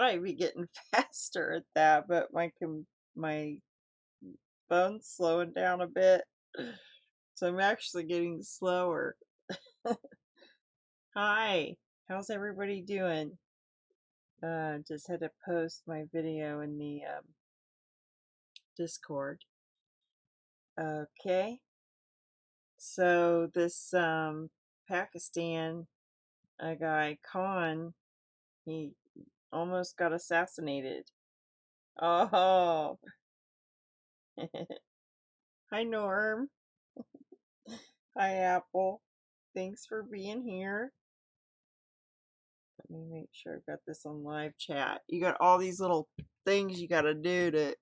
I'd be getting faster at that, but my phone's slowing down a bit, so I'm actually getting slower. Hi, how's everybody doing? Just had to post my video in the Discord. Okay, so this Pakistan guy Khan, he almost got assassinated. Oh, hi Norm. Hi Apple. Thanks for being here. Let me make sure I've got this on live chat. You got all these little things you got to do to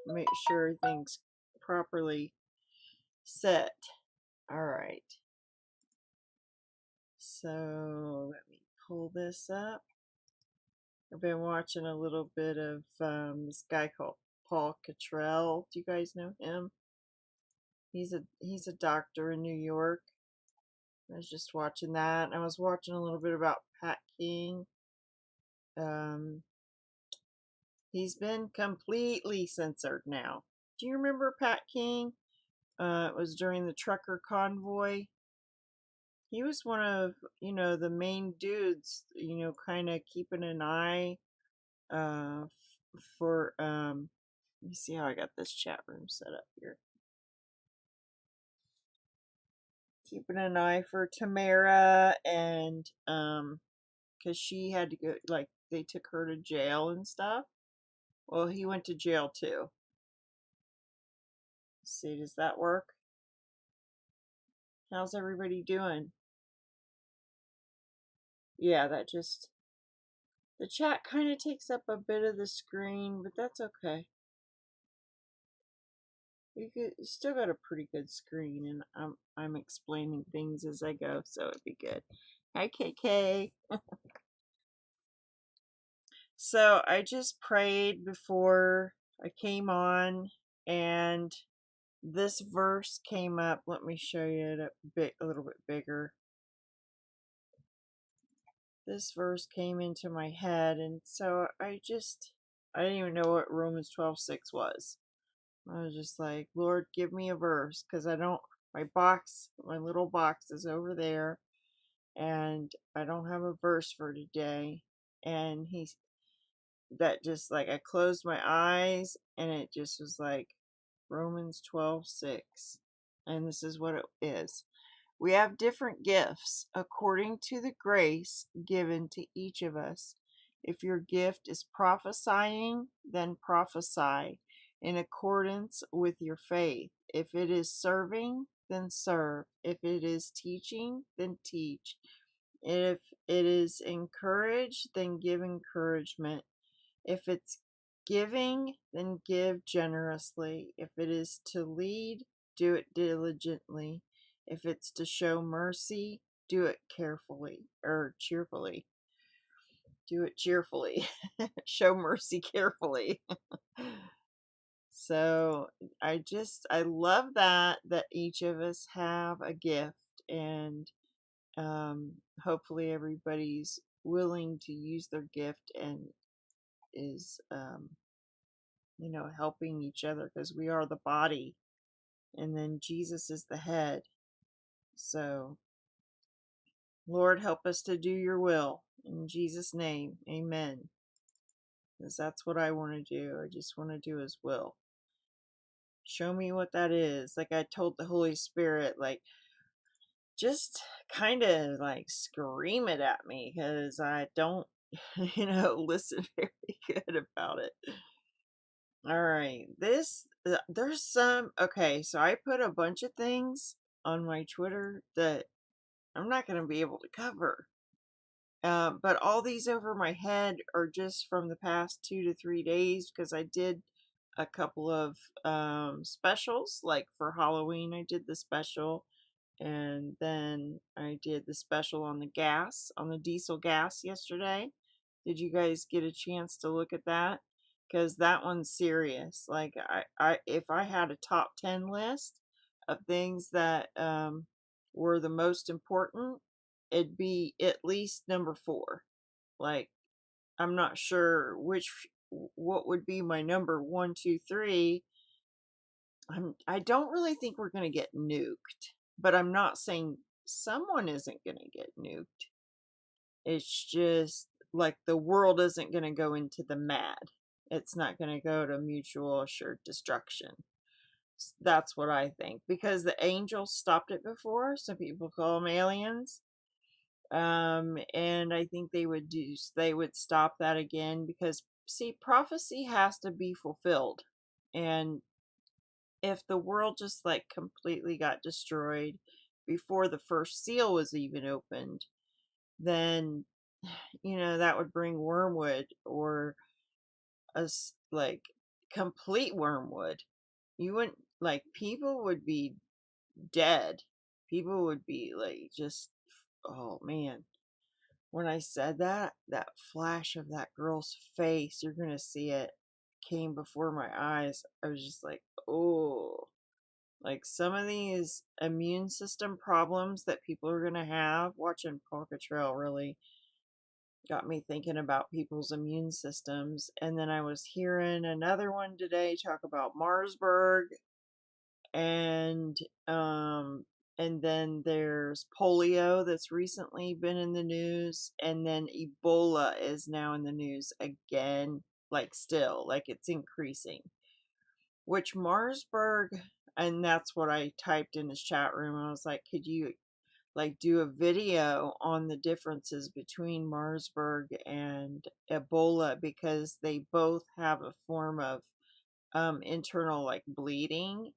make sure everything's properly set. All right. So let me pull this up. I've been watching a little bit of this guy called Paul Cottrell. Do you guys know him? He's a doctor in New York. I was just watching that. I was watching a little bit about Pat King. He's been completely censored now. Do you remember Pat King? It was during the trucker convoy. He was one of, the main dudes, kind of keeping an eye for, let me see how I got this chat room set up here. Keeping an eye for Tamara, and, because she had to go, like, they took her to jail and stuff. Well, he went to jail too. Let's see, does that work? How's everybody doing? Yeah, the chat kind of takes up a bit of the screen, but that's okay. You still got a pretty good screen, and I'm explaining things as I go, so it'd be good. Hi, KK. So I just prayed before I came on, and this verse came up. Let me show you it a little bit bigger. This verse came into my head, and so I didn't even know what Romans 12:6 was. I was just like, Lord, give me a verse, because my little box is over there, and I don't have a verse for today. And that just like, I closed my eyes, and it just was like Romans 12:6, and this is what it is. We have different gifts according to the grace given to each of us. If your gift is prophesying, then prophesy in accordance with your faith. If it is serving, then serve. If it is teaching, then teach. If it is encourage, then give encouragement. If it's giving, then give generously. If it is to lead, do it diligently. If it's to show mercy, do it carefully or cheerfully. Do it cheerfully. Show mercy carefully. So I love that each of us have a gift, and hopefully everybody's willing to use their gift and is helping each other, because we are the body, and then Jesus is the head. So Lord, help us to do your will in Jesus' name. Amen. Because that's what I want to do. I just want to do his will. Show me what that is. Like I told the Holy Spirit, like, just kind of like scream it at me, because I don't, listen very good about it. All right, there's some, okay, so I put a bunch of things on my Twitter that I'm not going to be able to cover. But all these over my head are just from the past 2 to 3 days, because I did a couple of specials. Like for Halloween, I did the special, and then I did the special on the diesel gas yesterday. Did you guys get a chance to look at that? Because that one's serious. Like if I had a top 10 list of things that were the most important, it'd be at least number 4. Like I'm not sure what would be my number 1, 2, 3. I don't really think we're going to get nuked, but I'm not saying someone isn't going to get nuked. It's just like the world isn't going to go into the mad. It's not going to go to mutual assured destruction. That's what I think, because the angels stopped it before. Some people call them aliens. And I think they would stop that again, because see, prophecy has to be fulfilled. And if the world just like completely got destroyed before the first seal was even opened, then that would bring wormwood, or like complete wormwood. You wouldn't, like, people would be dead. People would be like, just, oh man. When I said that flash of that girl's face, you're gonna see it, came before my eyes. I was just like, oh. Like, some of these immune system problems that people are gonna have, watching Paw Patrol really got me thinking about people's immune systems. And then I was hearing another one today talk about Marsburg, and then there's polio that's recently been in the news, and then Ebola is now in the news again, like, still, like, it's increasing. Which Marsburg, and that's what I typed in his chat room. I was like, could you like do a video on the differences between Marsburg and Ebola, because they both have a form of internal like bleeding,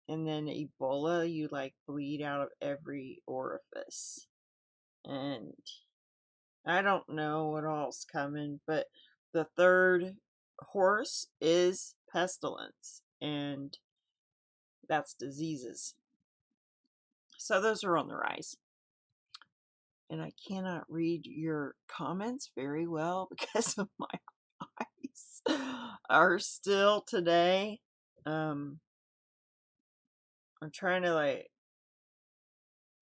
and then Ebola, you like bleed out of every orifice. And I don't know what all's coming, but the third horse is pestilence, and that's diseases. So those are on the rise. And I cannot read your comments very well because of my eyes are still today. I'm trying to, like,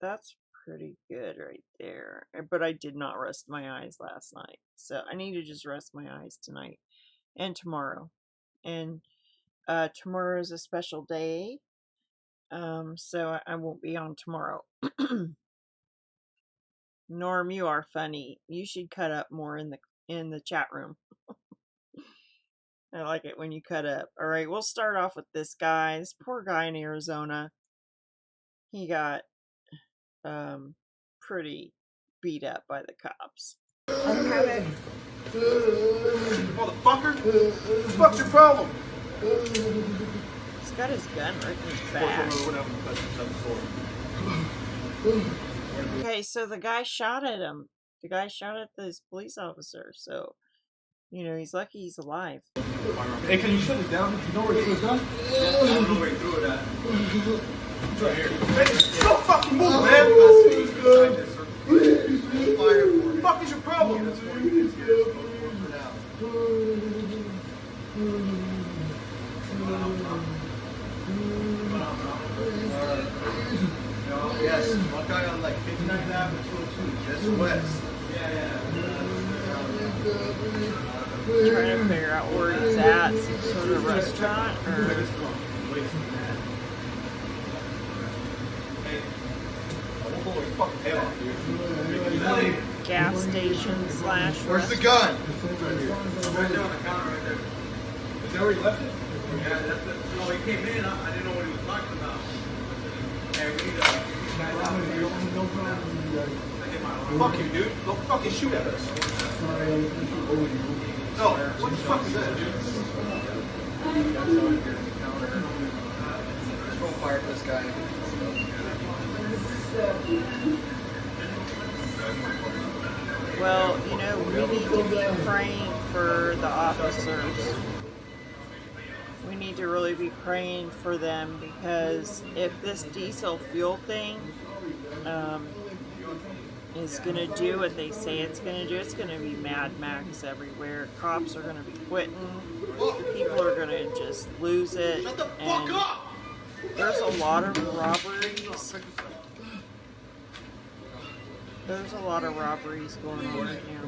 that's pretty good right there. But I did not rest my eyes last night. So I need to just rest my eyes tonight and tomorrow. And tomorrow is a special day. So I won't be on tomorrow. Norm, you are funny. You should cut up more in the chat room. I like it when you cut up. All right, we'll start off with this guy. This poor guy in Arizona. He got pretty beat up by the cops. Motherfucker! What the fuck's your problem? He's got his gun right in his back. Okay, so the guy shot at him. The guy shot at this police officer, so, he's lucky he's alive. Hey, can you shut it down? You know where it was done? I don't know where he threw it at. It's right here. Hey, don't fucking move, man! What the fuck is your problem? Yes, one guy on like 59th Avenue, 202, just west. Yeah. Trying to figure out where he's at, some sort of restaurant, or... gas station / Where's the gun? Right there on the counter right there. Is that where he left it? Yeah, that's it. No, he came in. I didn't know what he was talking about. Hey, we need fuck you, dude. Don't fucking shoot at us. No, what the fuck is that, dude? Let's roll fire for this guy. Well, we need to be praying for the officers. We need to really be praying for them, because if this diesel fuel thing is going to do what they say it's going to do, it's going to be Mad Max everywhere. Cops are going to be quitting. People are going to just lose it. Shut the fuck up! There's a lot of robberies. There's a lot of robberies going on right now.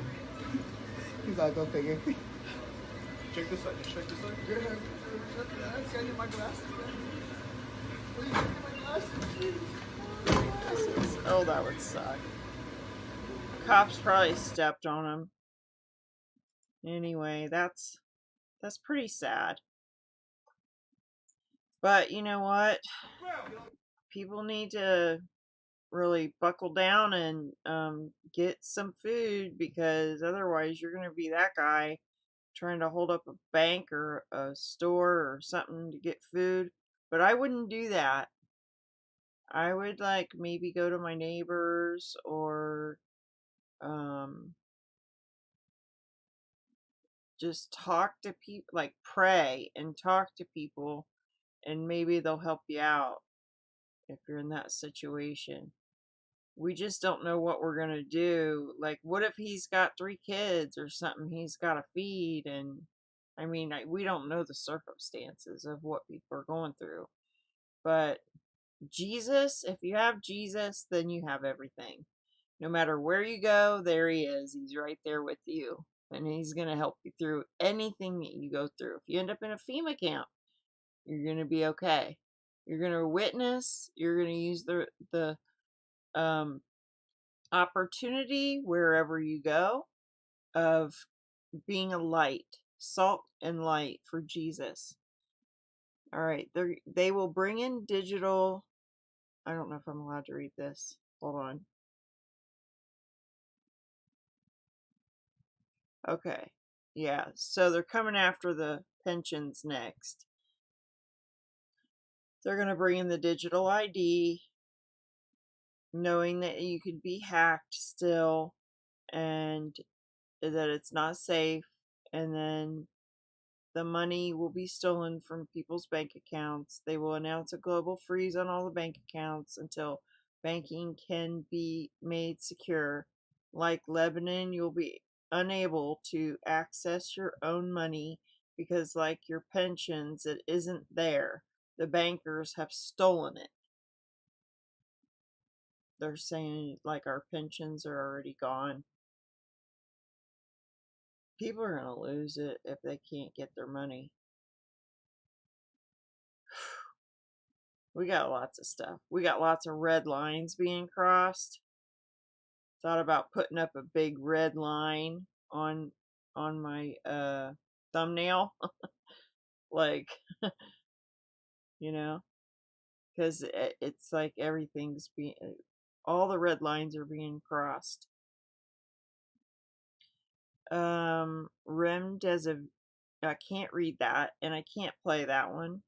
He's like, go figure. Check this out. Just check this out. Good. See, I need my glasses. Please, I need my glasses. Oh, that would suck. Cops probably stepped on him. Anyway, that's pretty sad. But you know what? People need to really buckle down and get some food, because otherwise you're going to be that guy trying to hold up a bank or a store or something to get food. But I wouldn't do that. I would like maybe go to my neighbors or just talk to people, like pray and talk to people, and maybe they'll help you out if you're in that situation. We just don't know what we're going to do. Like, what if he's got 3 kids or something he's got to feed? And I mean, we don't know the circumstances of what people are going through. But Jesus, if you have Jesus, then you have everything. No matter where you go, there he is. He's right there with you. And he's going to help you through anything that you go through. If you end up in a FEMA camp, you're going to be okay. You're going to witness. You're going to use the opportunity wherever you go of being a light, salt and light for Jesus. All right, they will bring in digital. I don't know if I'm allowed to read this. Hold on. Okay. Yeah, so they're coming after the pensions next. They're going to bring in the digital ID, knowing that you could be hacked still and that it's not safe. And then the money will be stolen from people's bank accounts. They will announce a global freeze on all the bank accounts until banking can be made secure. Like Lebanon, you'll be unable to access your own money because, like your pensions, it isn't there. The bankers have stolen it. They're saying, like, our pensions are already gone. People are going to lose it if they can't get their money. We got lots of stuff. We got lots of red lines being crossed. Thought about putting up a big red line on my thumbnail, like, you know, because it's like everything's being, all the red lines are being crossed. I can't read that, and I can't play that one.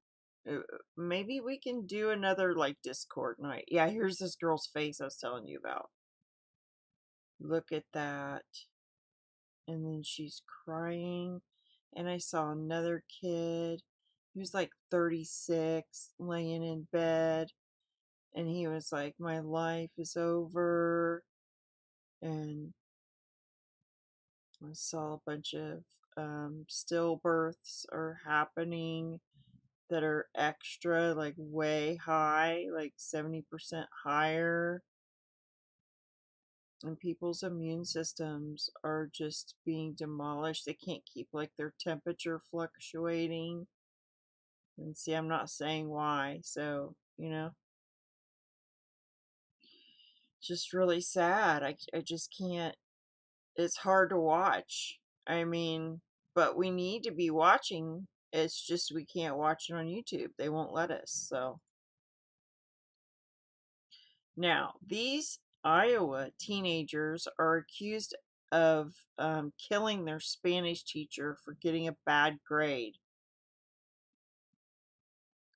Maybe we can do another like Discord night. Yeah, here's this girl's face I was telling you about. Look at that. And then she's crying. And I saw another kid. He was like 36, laying in bed. And he was like, my life is over. And I saw a bunch of stillbirths are happening that are extra, like way high, like 70% higher. And people's immune systems are just being demolished. They can't keep like their temperature fluctuating. And see, I'm not saying why, so just really sad. I just can't. It's hard to watch. I mean, but we need to be watching. It's just we can't watch it on YouTube. They won't let us. So now these Iowa teenagers are accused of killing their Spanish teacher for getting a bad grade.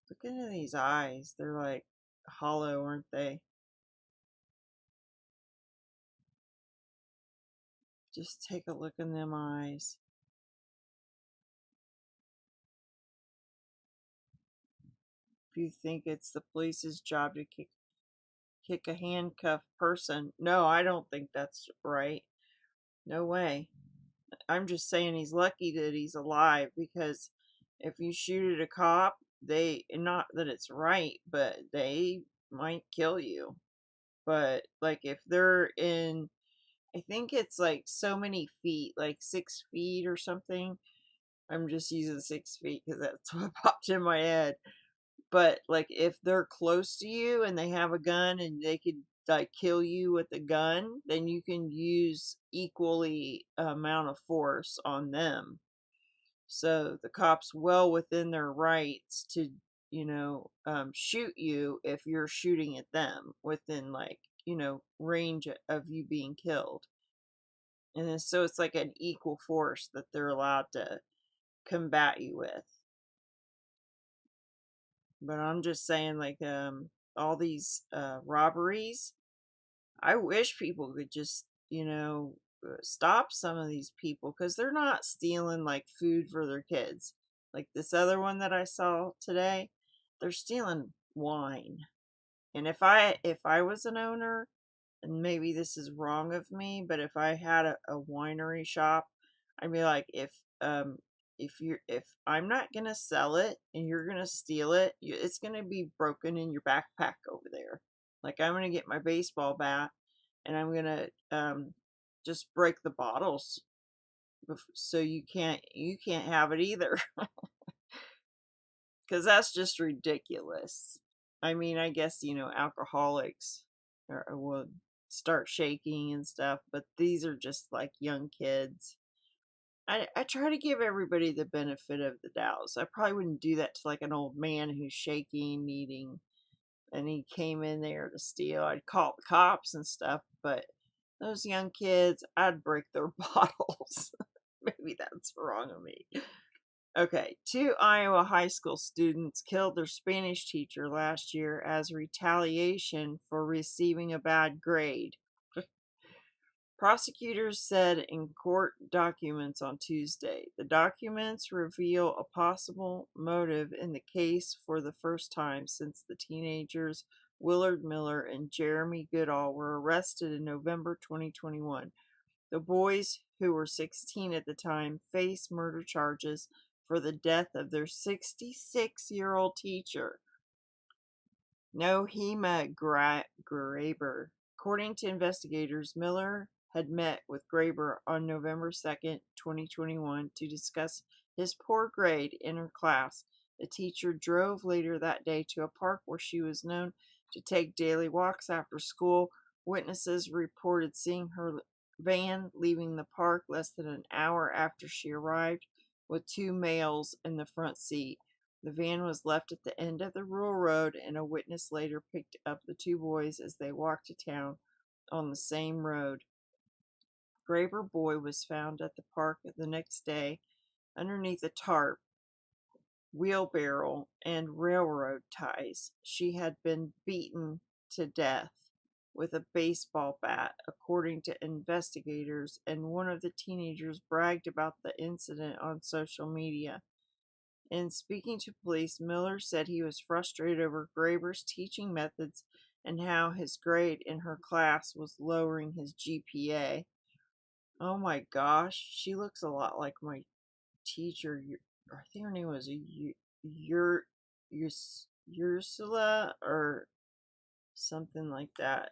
Look into these eyes. They're like hollow, aren't they? Just take a look in them eyes. If you think it's the police's job to kick a handcuffed person, no, I don't think that's right. No way. I'm just saying he's lucky that he's alive, because if you shoot at a cop, not that it's right, but they might kill you. But like if they're in I think it's like so many feet, like 6 feet or something. I'm just using 6 feet because that's what popped in my head. But like if they're close to you and they have a gun and they could like kill you with a gun, then you can use equally amount of force on them. So the cops well within their rights to, shoot you if you're shooting at them within like, range of you being killed. And then, so it's like an equal force that they're allowed to combat you with. But I'm just saying, like, all these robberies, I wish people could just, stop some of these people because they're not stealing like food for their kids. Like this other one that I saw today, they're stealing wine. And if I was an owner, and maybe this is wrong of me, but if I had a winery shop, I'd be like, if I'm not gonna sell it and you're gonna steal it, it's gonna be broken in your backpack over there. Like I'm gonna get my baseball bat and I'm gonna just break the bottles so you can't have it either because that's just ridiculous. I mean, I guess alcoholics would start shaking and stuff, but these are just like young kids. I try to give everybody the benefit of the doubt. So I probably wouldn't do that to like an old man who's shaking, needing, and he came in there to steal. I'd call the cops and stuff, but those young kids, I'd break their bottles. Maybe that's wrong of me. Okay, two Iowa high school students killed their Spanish teacher last year as retaliation for receiving a bad grade. Prosecutors said in court documents on Tuesday. The documents reveal a possible motive in the case for the first time since the teenagers Willard Miller and Jeremy Goodall were arrested in November 2021. The boys, who were 16 at the time, face murder charges for the death of their 66-year-old teacher, Nohema Graber. According to investigators, Miller had met with Graber on November 2nd, 2021, to discuss his poor grade in her class. The teacher drove later that day to a park where she was known to take daily walks after school. Witnesses reported seeing her van leaving the park less than an hour after she arrived, with two males in the front seat. The van was left at the end of the rural road, and a witness later picked up the two boys as they walked to town on the same road. Graber boy was found at the park the next day underneath a tarp, wheelbarrow, and railroad ties. She had been beaten to death with a baseball bat, according to investigators, and one of the teenagers bragged about the incident on social media. In speaking to police, Miller said he was frustrated over Graber's teaching methods and how his grade in her class was lowering his GPA. Oh my gosh, she looks a lot like my teacher. I think her name was Ursula or something like that.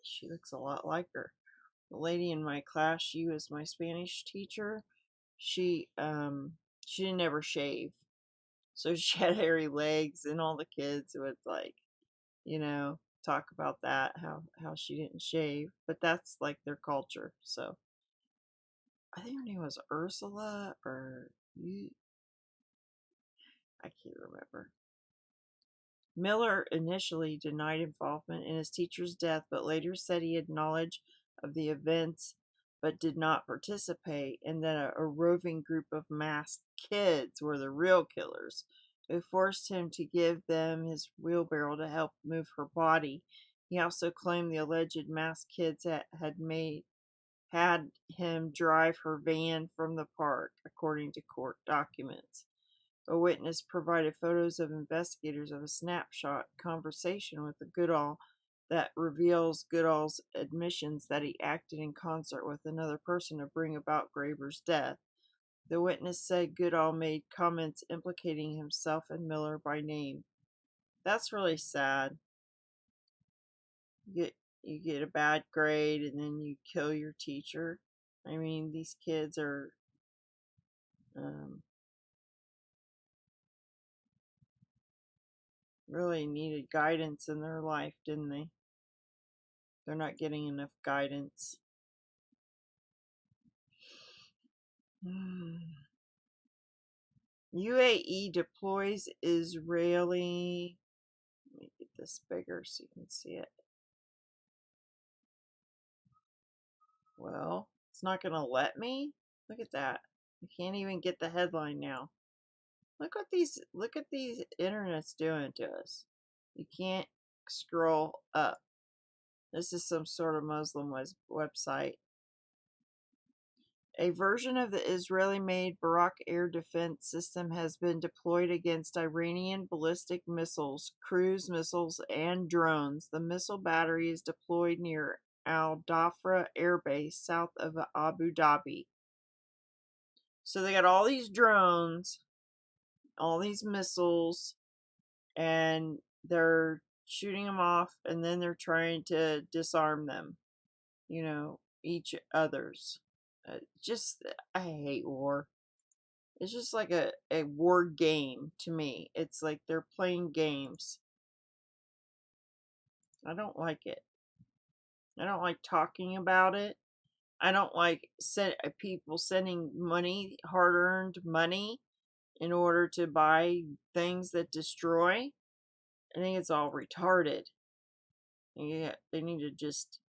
She looks a lot like her. The lady in my class, she was my Spanish teacher. She didn't ever shave. So she had hairy legs, and all the kids would like, talk about that, how she didn't shave. But that's like their culture. So I think her name was Ursula or you. I can't remember. Miller initially denied involvement in his teacher's death, but later said he had knowledge of the events but did not participate, and that a roving group of masked kids were the real killers, who forced him to give them his wheelbarrow to help move her body. He also claimed the alleged masked kids had him drive her van from the park, according to court documents. A witness provided photos of investigators of a snapshot conversation with the Goodall that reveals Goodall's admissions that he acted in concert with another person to bring about Graber's death. The witness said Goodall made comments implicating himself and Miller by name. That's really sad. you get a bad grade and then you kill your teacher. I mean, these kids are really needed guidance in their life, didn't they? They're not getting enough guidance. UAE deploys Israeli. Let me get this bigger so you can see it. Well, it's not going to let me. Look at that. I can't even get the headline now. Look what these internet's doing to us. You can't scroll up. This is some sort of Muslim website. A version of the Israeli-made Barak air defense system has been deployed against Iranian ballistic missiles, cruise missiles, and drones. The missile battery is deployed near Al Dhafra Air Base, south of Abu Dhabi. So they got all these drones, all these missiles, and they're shooting them off, and then they're trying to disarm them, each other's. I hate war. It's just like a war game to me. It's like they're playing games. I don't like it. I don't like talking about it. I don't like people sending money, hard-earned money, in order to buy things that destroy. I think it's all retarded. Yeah, they need to just...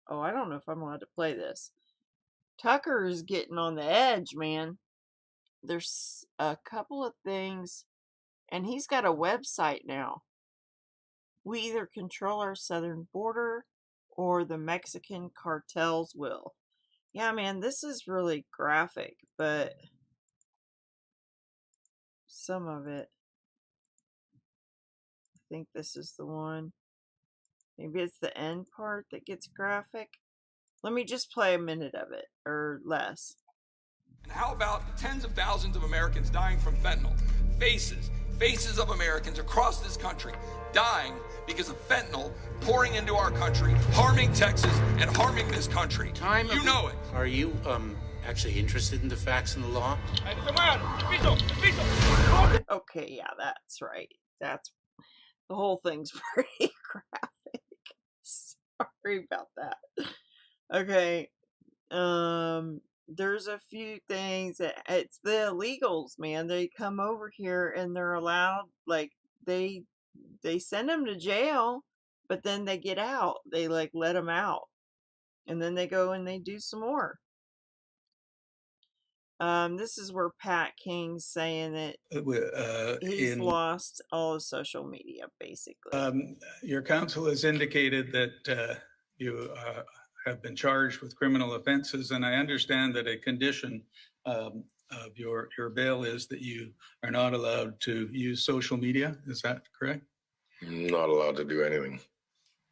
Oh, I don't know if I'm allowed to play this. Tucker is getting on the edge, man. There's a couple of things, and he's got a website now. We either control our southern border or the Mexican cartels will. Yeah, man, this is really graphic, but some of it, I think this is the one. Maybe it's the end part that gets graphic. Let me just play a minute of it, or less. And how about the tens of thousands of Americans dying from fentanyl? Faces of Americans across this country dying because of fentanyl pouring into our country, harming Texas and harming this country. You know it. Are you actually interested in the facts and the law? Okay, yeah, that's right. That's the whole thing's pretty graphic. Sorry about that. Okay. There's a few things that it's the illegals, man. They come over here and they're allowed, like, they send them to jail, but then they get out. They like let them out, and then they go and they do some more. This is where Pat King's saying that he's lost all of social media, basically. Your counsel has indicated that you have been charged with criminal offenses, and I understand that a condition of your bail is that you are not allowed to use social media. Is that correct? I'm not allowed to do anything.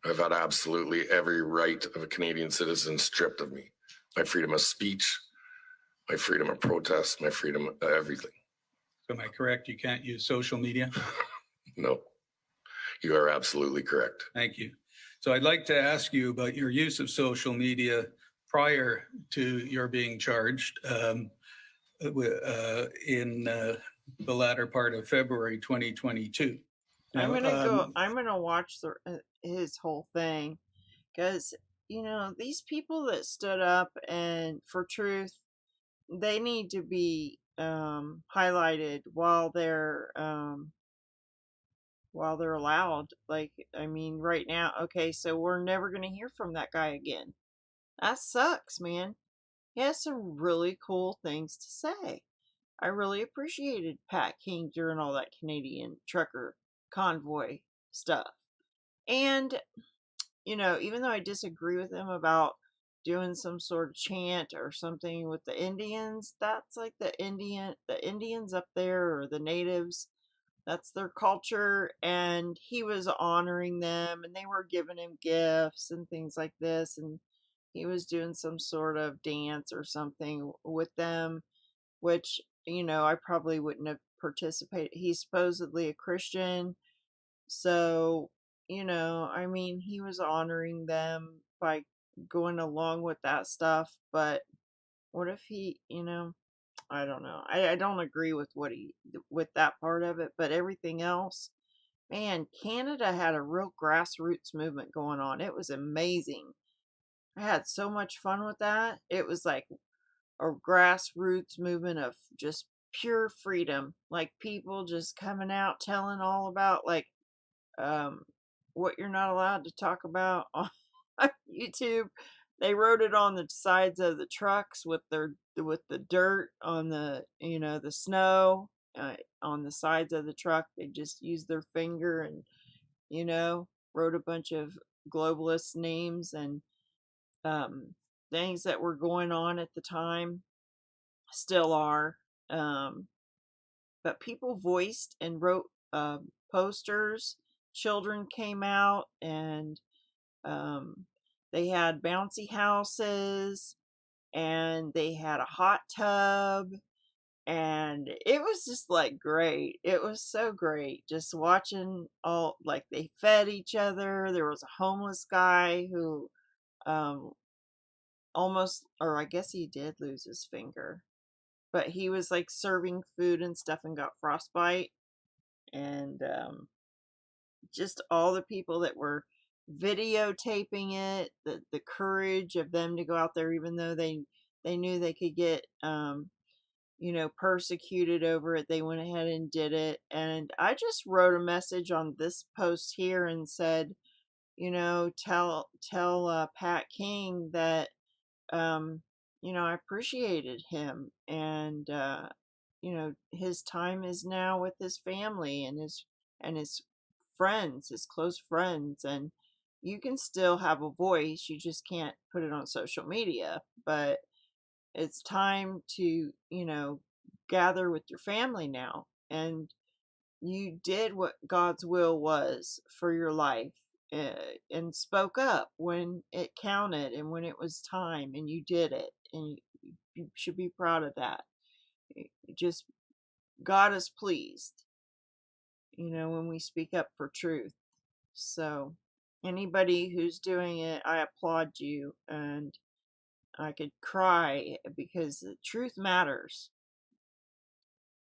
I've had absolutely every right of a Canadian citizen stripped of me. My freedom of speech, my freedom of protest, my freedom of everything. So am I correct? You can't use social media? No, you are absolutely correct. Thank you. So I'd like to ask you about your use of social media prior to your being charged in the latter part of February 2022. I'm gonna watch his whole thing, because these people that stood up and for truth, they need to be highlighted while they're allowed. Like, I mean, right now, okay, so we're never gonna hear from that guy again. That sucks, man. He has some really cool things to say. I really appreciated Pat King during all that Canadian trucker convoy stuff. And, even though I disagree with him about doing some sort of chant or something with the Indians, that's like the Indians up there, or the natives. That's their culture, and he was honoring them, and they were giving him gifts and things like this, and he was doing some sort of dance or something with them, which, I probably wouldn't have participated. He's supposedly a Christian, so I mean, he was honoring them by going along with that stuff, but what if I don't know. I don't agree with with that part of it, but everything else, man, Canada had a real grassroots movement going on. It was amazing. I had so much fun with that. It was like a grassroots movement of just pure freedom, like people just coming out telling all about like um what you're not allowed to talk about on YouTube. They wrote it on the sides of the trucks with the dirt on the snow on the sides of the truck. They just used their finger and you know wrote a bunch of globalist names and um, things that were going on at the time, still are. Um, but people voiced and wrote posters. Children came out and um, they had bouncy houses and they had a hot tub. And it was just like great. It was so great just watching all like they fed each other. There was a homeless guy who um, almost, or I guess he did lose his finger, but he was like serving food and stuff and got frostbite. And just all the people that were videotaping it, the courage of them to go out there, even though they knew they could get, persecuted over it. They went ahead and did it. And I just wrote a message on this post here and said, tell Pat King that I appreciated him and his time is now with his family and his friends, his close friends, and you can still have a voice, you just can't put it on social media, but it's time to, gather with your family now. And you did what God's will was for your life and spoke up when it counted and when it was time and you did it and you should be proud of that. Just God is pleased, when we speak up for truth. So anybody who's doing it, I applaud you and I could cry because the truth matters.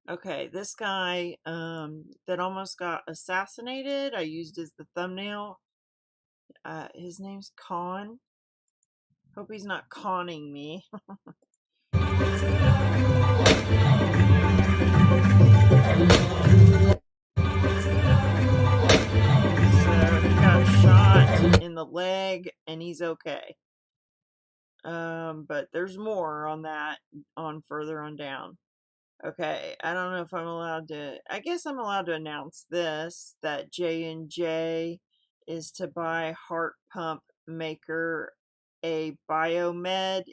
Okay, this guy that almost got assassinated, I used as the thumbnail. His name's Con. Hope he's not conning me. So he got shot in the leg and he's okay. But there's more on that on further on down. Okay, I don't know if I'm allowed to. I guess I'm allowed to announce this that J&J is to buy heart pump maker a Biomed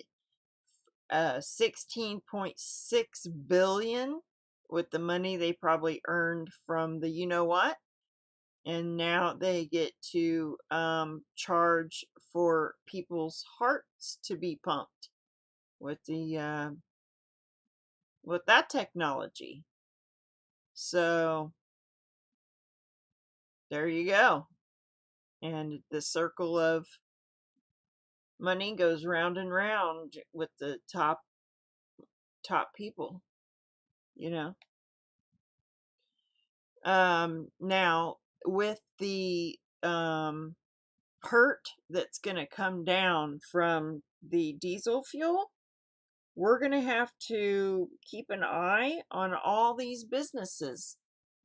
16.6 billion with the money they probably earned from the what, and now they get to charge for people's hearts to be pumped with the with that technology. So there you go. And the circle of money goes round and round with the top people, you know. Now with the hurt that's going to come down from the diesel fuel, we're going to have to keep an eye on all these businesses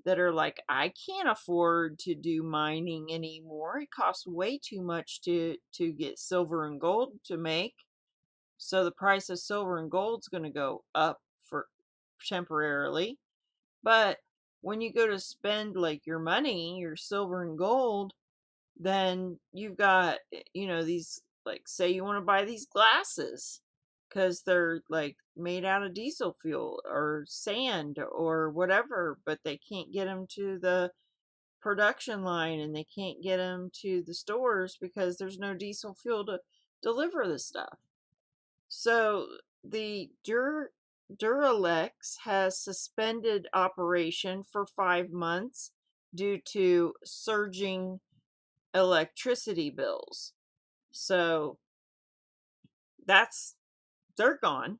that are like, I can't afford to do mining anymore. It costs way too much to get silver and gold to make. So the price of silver and gold's going to go up for temporarily. But when you go to spend like your money, your silver and gold, then you've got, these, like, say you want to buy these glasses because they're like made out of diesel fuel or sand or whatever, but they can't get them to the production line and they can't get them to the stores because there's no diesel fuel to deliver the stuff. So the Duralex has suspended operation for 5 months due to surging electricity bills. So they're gone.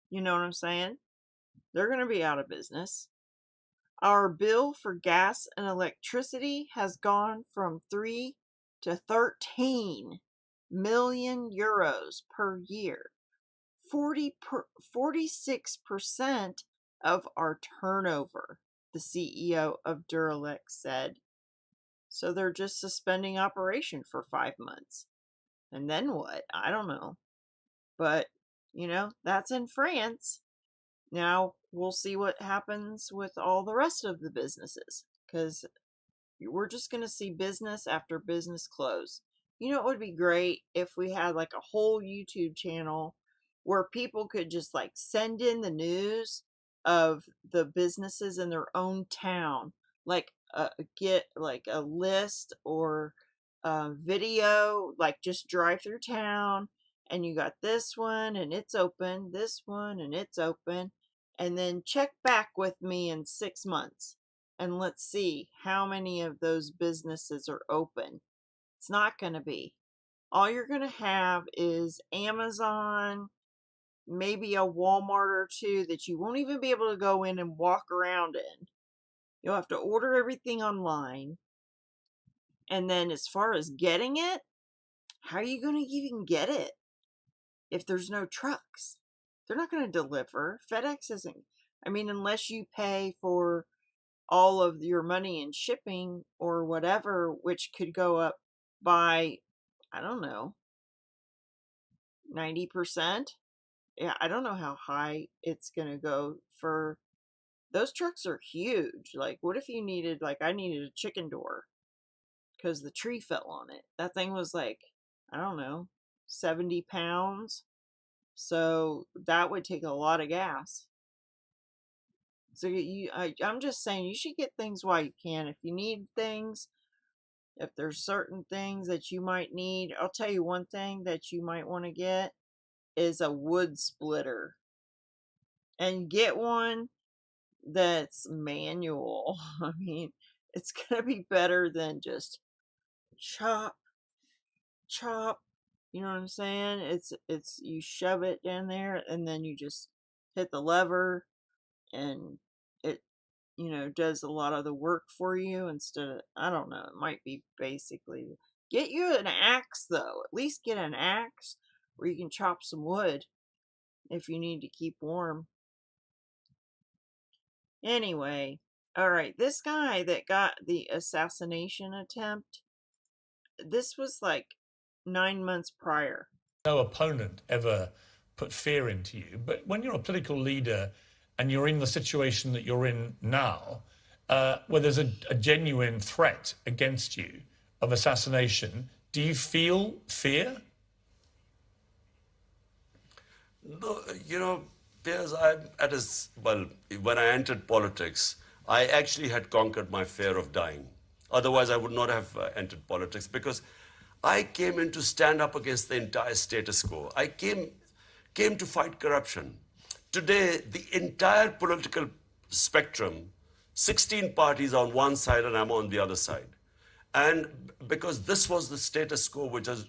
You know what I'm saying? They're going to be out of business. Our bill for gas and electricity has gone from 3 to 13 million euros per year. 46% of our turnover, the CEO of Duralex said. So they're just suspending operation for 5 months. And then what? I don't know. But, that's in France. Now we'll see what happens with all the rest of the businesses, because we're just going to see business after business close. It would be great if we had like a whole YouTube channel where people could just like send in the news of the businesses in their own town, like get like a list or a video, like just drive through town and you got this one and it's open, this one and it's open, and then check back with me in 6 months and let's see how many of those businesses are open. It's not going to be. All you're going to have is Amazon, maybe a Walmart or two that you won't even be able to go in and walk around in. You'll have to order everything online. And then as far as getting it, how are you going to even get it if there's no trucks? They're not going to deliver. FedEx isn't. Unless you pay for all of your money in shipping or whatever, which could go up by, I don't know, 90%. Yeah, I don't know how high it's going to go for. Those trucks are huge. Like, what if you needed, like, I needed a chicken door because the tree fell on it. That thing was like, I don't know, 70 pounds. So that would take a lot of gas. So I'm just saying you should get things while you can. If you need things, if there's certain things that you might need, I'll tell you one thing that you might want to get is a wood splitter. And get one that's manual. It's going to be better than just chop, chop. You know what I'm saying? It's you shove it in there and then you just hit the lever and it does a lot of the work for you instead of, I don't know, it might be basically, get you an axe though. At least get an axe where you can chop some wood if you need to keep warm. Anyway, all right, this guy that got the assassination attempt, this was like 9 months prior. No opponent ever put fear into you, but when you're a political leader and you're in the situation that you're in now, where there's a genuine threat against you of assassination, do you feel fear? No, Piers, when I entered politics, I actually had conquered my fear of dying. Otherwise, I would not have entered politics, because I came in to stand up against the entire status quo. I came to fight corruption. Today, the entire political spectrum, 16 parties on one side and I'm on the other side. And because this was the status quo, which is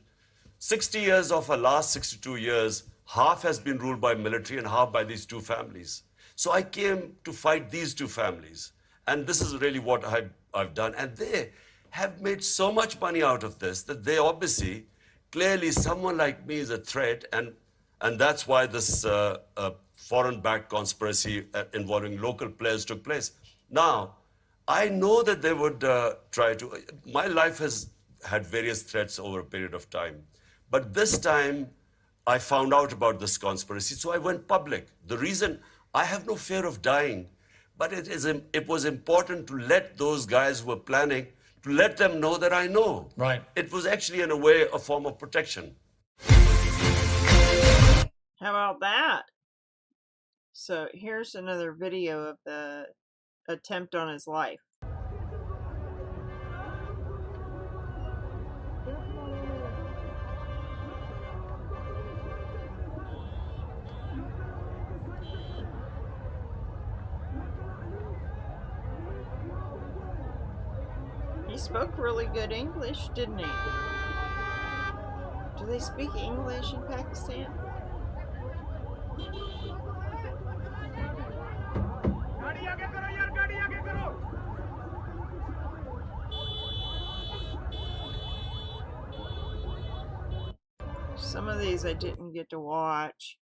60 years of our last 62 years, half has been ruled by military and half by these two families. So I came to fight these two families. And this is really what I've done. And they have made so much money out of this that they obviously, clearly someone like me is a threat. And that's why this foreign-backed conspiracy involving local players took place. Now, I know that they would try to. My life has had various threats over a period of time. But this time, I found out about this conspiracy, so I went public. The reason, I have no fear of dying, but it was important to let those guys who were planning, to let them know that I know. Right. It was actually, in a way, a form of protection. How about that? So here's another video of the attempt on his life. He's spoke really good English, didn't he? Do they speak English in Pakistan? Some of these I didn't get to watch.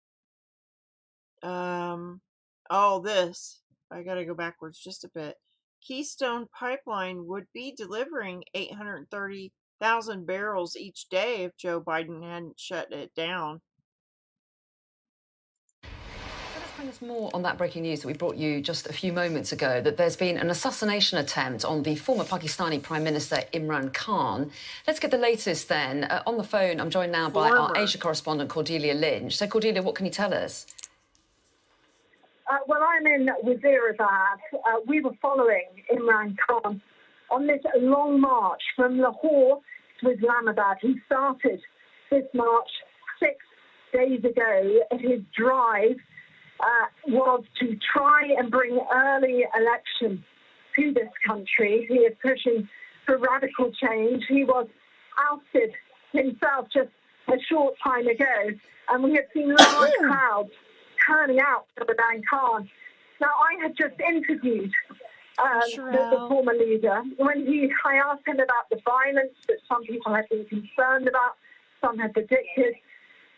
Oh, this. I gotta go backwards just a bit. Keystone Pipeline would be delivering 830,000 barrels each day if Joe Biden hadn't shut it down. Let's bring us more on that breaking news that we brought you just a few moments ago, that there's been an assassination attempt on the former Pakistani Prime Minister Imran Khan. Let's get the latest then. On the phone, I'm joined now by our Asia correspondent, Cordelia Lynch. So, Cordelia, what can you tell us? Well, I'm in Wazirabad. We were following Imran Khan on this long march from Lahore to Islamabad. He started this march 6 days ago. His drive was to try and bring early election to this country. He is pushing for radical change. He was ousted himself just a short time ago, and we have seen large crowds turning out for Imran Khan. Now, I had just interviewed the former leader. I asked him about the violence that some people had been concerned about, some had predicted,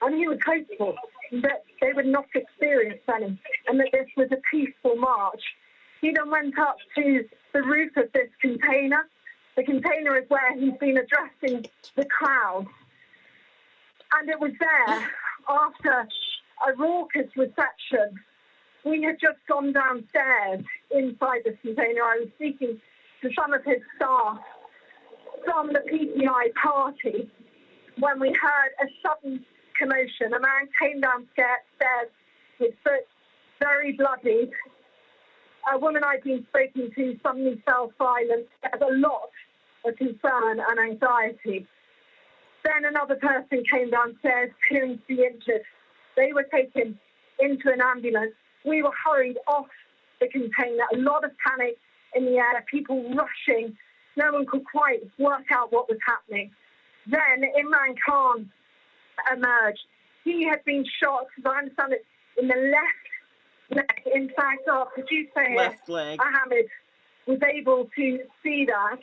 and he was hopeful that they would not experience any, and that this was a peaceful march. He then went up to the roof of this container. The container is where he's been addressing the crowd. And it was there, after a raucous reception, we had just gone downstairs inside this container. I was speaking to some of his staff from the PTI party when we heard a sudden commotion. A man came downstairs, his foot very bloody. A woman I'd been speaking to suddenly fell silent. There's a lot of concern and anxiety. Then another person came downstairs, appearing to be injured. They were taken into an ambulance. We were hurried off the container. A lot of panic in the air, people rushing. No one could quite work out what was happening. Then Imran Khan emerged. He had been shot, as I understand it, in the left leg. In fact, our producer here, Ahmed, was able to see that.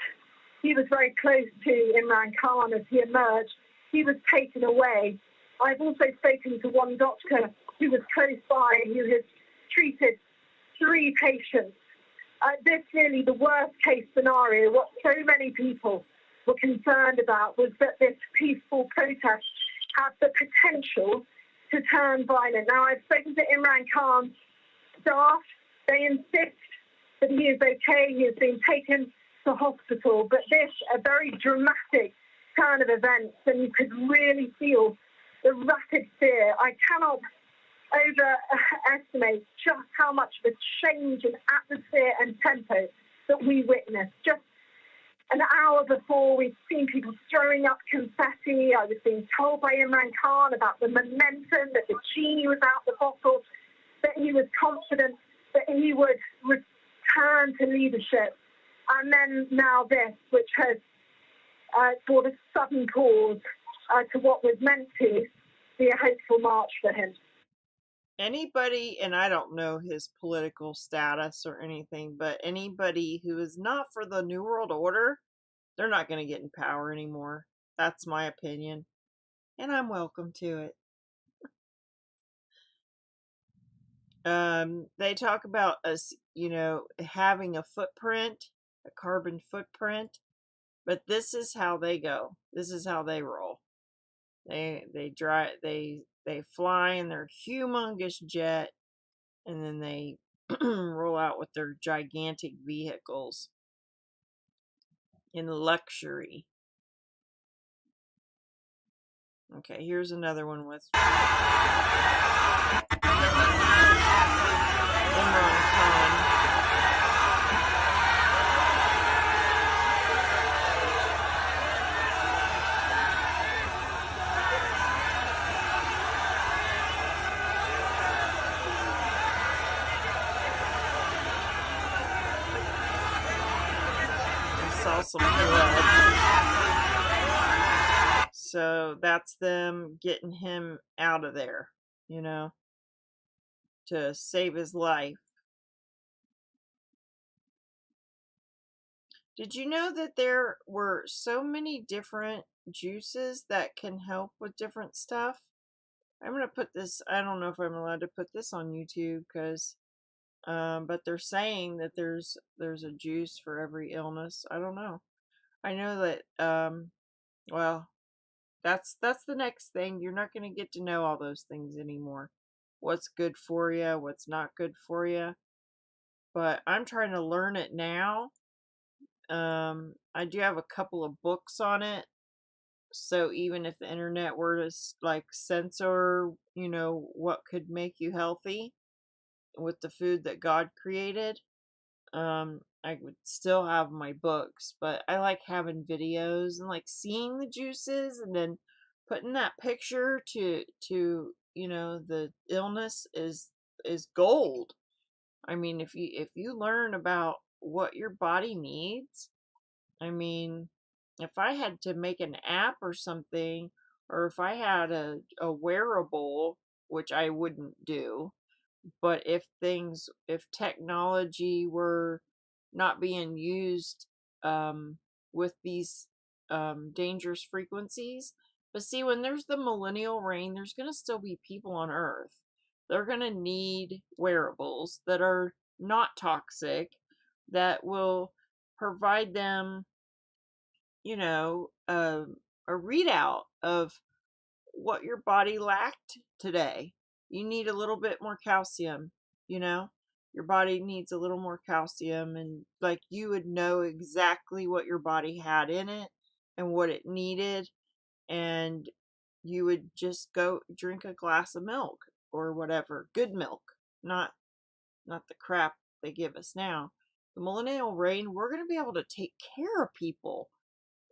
He was very close to Imran Khan as he emerged. He was taken away. I've also spoken to one doctor who was close by, who has treated 3 patients. This really the worst case scenario. What so many people were concerned about was that this peaceful protest had the potential to turn violent. Now, I've spoken to Imran Khan's staff. They insist that he is okay. He has been taken to hospital. But this, a very dramatic turn of events, and you could really feel the rapid fear. I cannot overestimate just how much of a change in atmosphere and tempo that we witnessed. Just an hour before, we'd seen people throwing up confetti. I was being told by Imran Khan about the momentum, that the genie was out the bottle, that he was confident that he would return to leadership. And then now this, which has brought a sudden pause to what was meant to be a hopeful march for him. Anybody, and I don't know his political status or anything, but anybody who is not for the New World Order, they're not going to get in power anymore. That's my opinion. And I'm welcome to it. They talk about us, having a footprint, a carbon footprint, but this is how they go. This is how they roll. They fly in their humongous jet, and then they roll out with their gigantic vehicles in luxury. Okay, here's another one with Imran Khan. Saw some blood. So that's them getting him out of there, you know, to save his life. Did you know that there were so many different juices that can help with different stuff? I'm going to put this, I don't know if I'm allowed to put this on YouTube because, but they're saying that there's a juice for every illness. I don't know. I know that, well, that's the next thing. You're not going to get to know all those things anymore. What's good for you, what's not good for you. But I'm trying to learn it now. I do have a couple of books on it. So even if the internet were to like censor, you know, what could make you healthy with the food that God created, I would still have my books. But I like having videos and like seeing the juices and then putting that picture to you know, the illness is gold. I mean, if you learn about what your body needs, I mean, if I had to make an app or something, or if I had a wearable, which I wouldn't do, but if technology were not being used with these dangerous frequencies, but see, when there's the millennial reign, there's going to still be people on Earth. They're going to need wearables that are not toxic, that will provide them, you know, a readout of what your body lacked today. You need a little bit more calcium, you know? Your body needs a little more calcium, and like you would know exactly what your body had in it and what it needed, and you would just go drink a glass of milk or whatever. Good milk, not the crap they give us now. The millennial reign, we're going to be able to take care of people.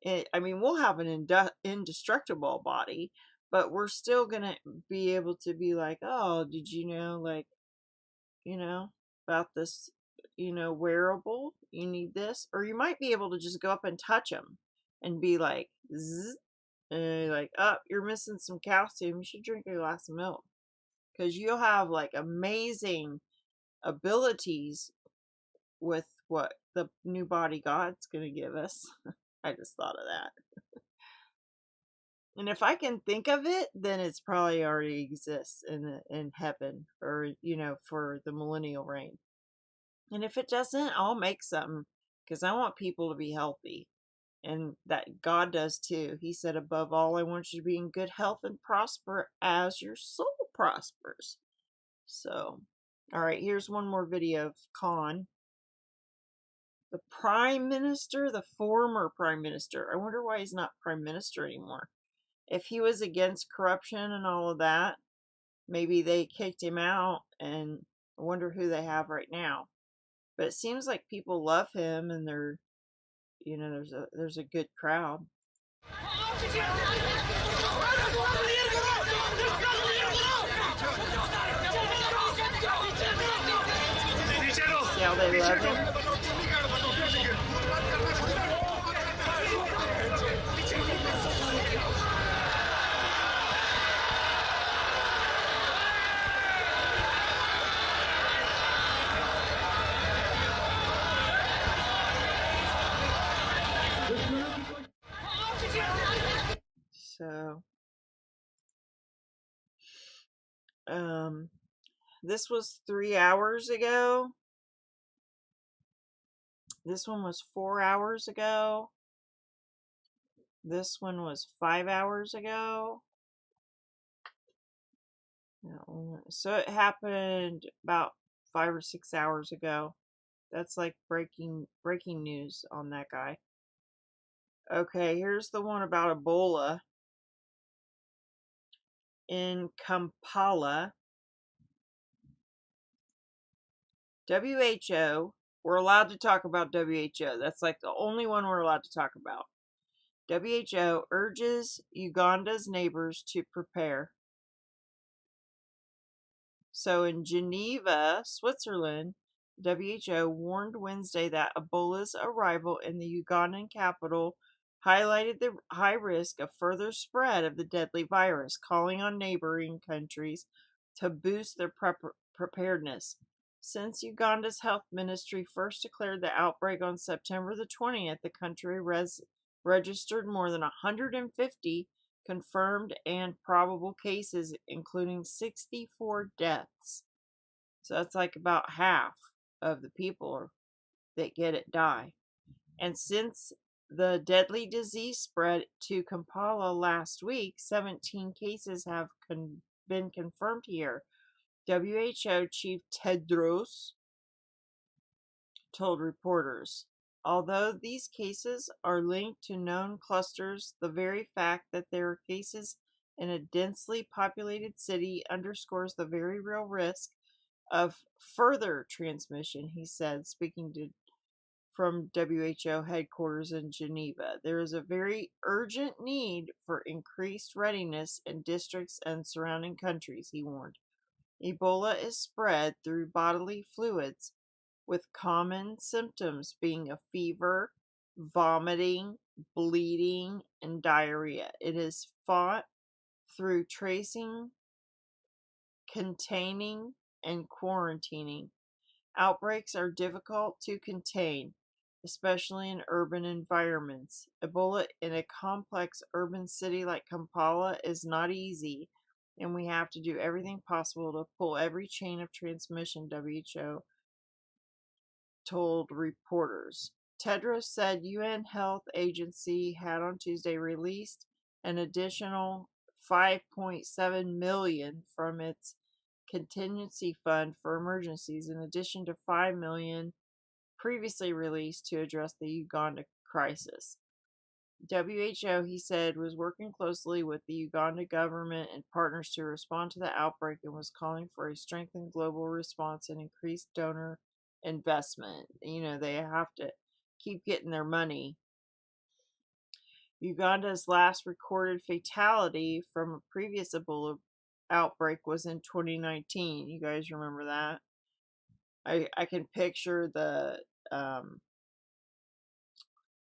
I mean, we'll have an indestructible body, but we're still going to be able to be like, oh, did you know, like, you know, about this, you know, wearable? You need this. Or you might be able to just go up and touch them and be like, zzz, and you're like, oh, you're missing some calcium. You should drink a glass of milk. Because you'll have like amazing abilities with what the new body God's going to give us. I just thought of that. And if I can think of it, then it's probably already exists in heaven, or you know, for the millennial reign. And if it doesn't, I'll make something because I want people to be healthy, and that God does too. He said, "Above all, I want you to be in good health and prosper as your soul prospers." So, all right, here's one more video of Khan, the Prime Minister, the former Prime Minister. I wonder why he's not Prime Minister anymore. If he was against corruption and all of that, maybe they kicked him out, and I wonder who they have right now. But it seems like people love him, and they're, you know, there's a good crowd. See how they love him? So, this was 3 hours ago. This one was 4 hours ago. This one was 5 hours ago. So it happened about 5 or 6 hours ago. That's like breaking news on that guy. Okay, here's the one about Ebola in Kampala. WHO, we're allowed to talk about WHO. That's like the only one we're allowed to talk about. WHO urges Uganda's neighbors to prepare. So in Geneva, Switzerland, WHO warned Wednesday that Ebola's arrival in the Ugandan capital highlighted the high risk of further spread of the deadly virus, calling on neighboring countries to boost their preparedness. Since Uganda's health ministry first declared the outbreak on September the 20th, the country registered more than 150 confirmed and probable cases, including 64 deaths. So that's like about half of the people that get it die. And since the deadly disease spread to Kampala last week, 17 cases have been confirmed here. WHO Chief Tedros told reporters, although these cases are linked to known clusters, the very fact that there are cases in a densely populated city underscores the very real risk of further transmission, he said, speaking from WHO headquarters in Geneva. There is a very urgent need for increased readiness in districts and surrounding countries, he warned. Ebola is spread through bodily fluids, with common symptoms being a fever, vomiting, bleeding, and diarrhea. It is fought through tracing, containing, and quarantining. Outbreaks are difficult to contain, especially in urban environments. Ebola in a complex urban city like Kampala is not easy, and we have to do everything possible to pull every chain of transmission, WHO told reporters. Tedros said UN Health Agency had on Tuesday released an additional 5.7 million from its contingency fund for emergencies, in addition to 5 million previously released to address the Uganda crisis. WHO, he said, was working closely with the Uganda government and partners to respond to the outbreak and was calling for a strengthened global response and increased donor investment. You know, they have to keep getting their money. Uganda's last recorded fatality from a previous Ebola outbreak was in 2019. You guys remember that? I can picture the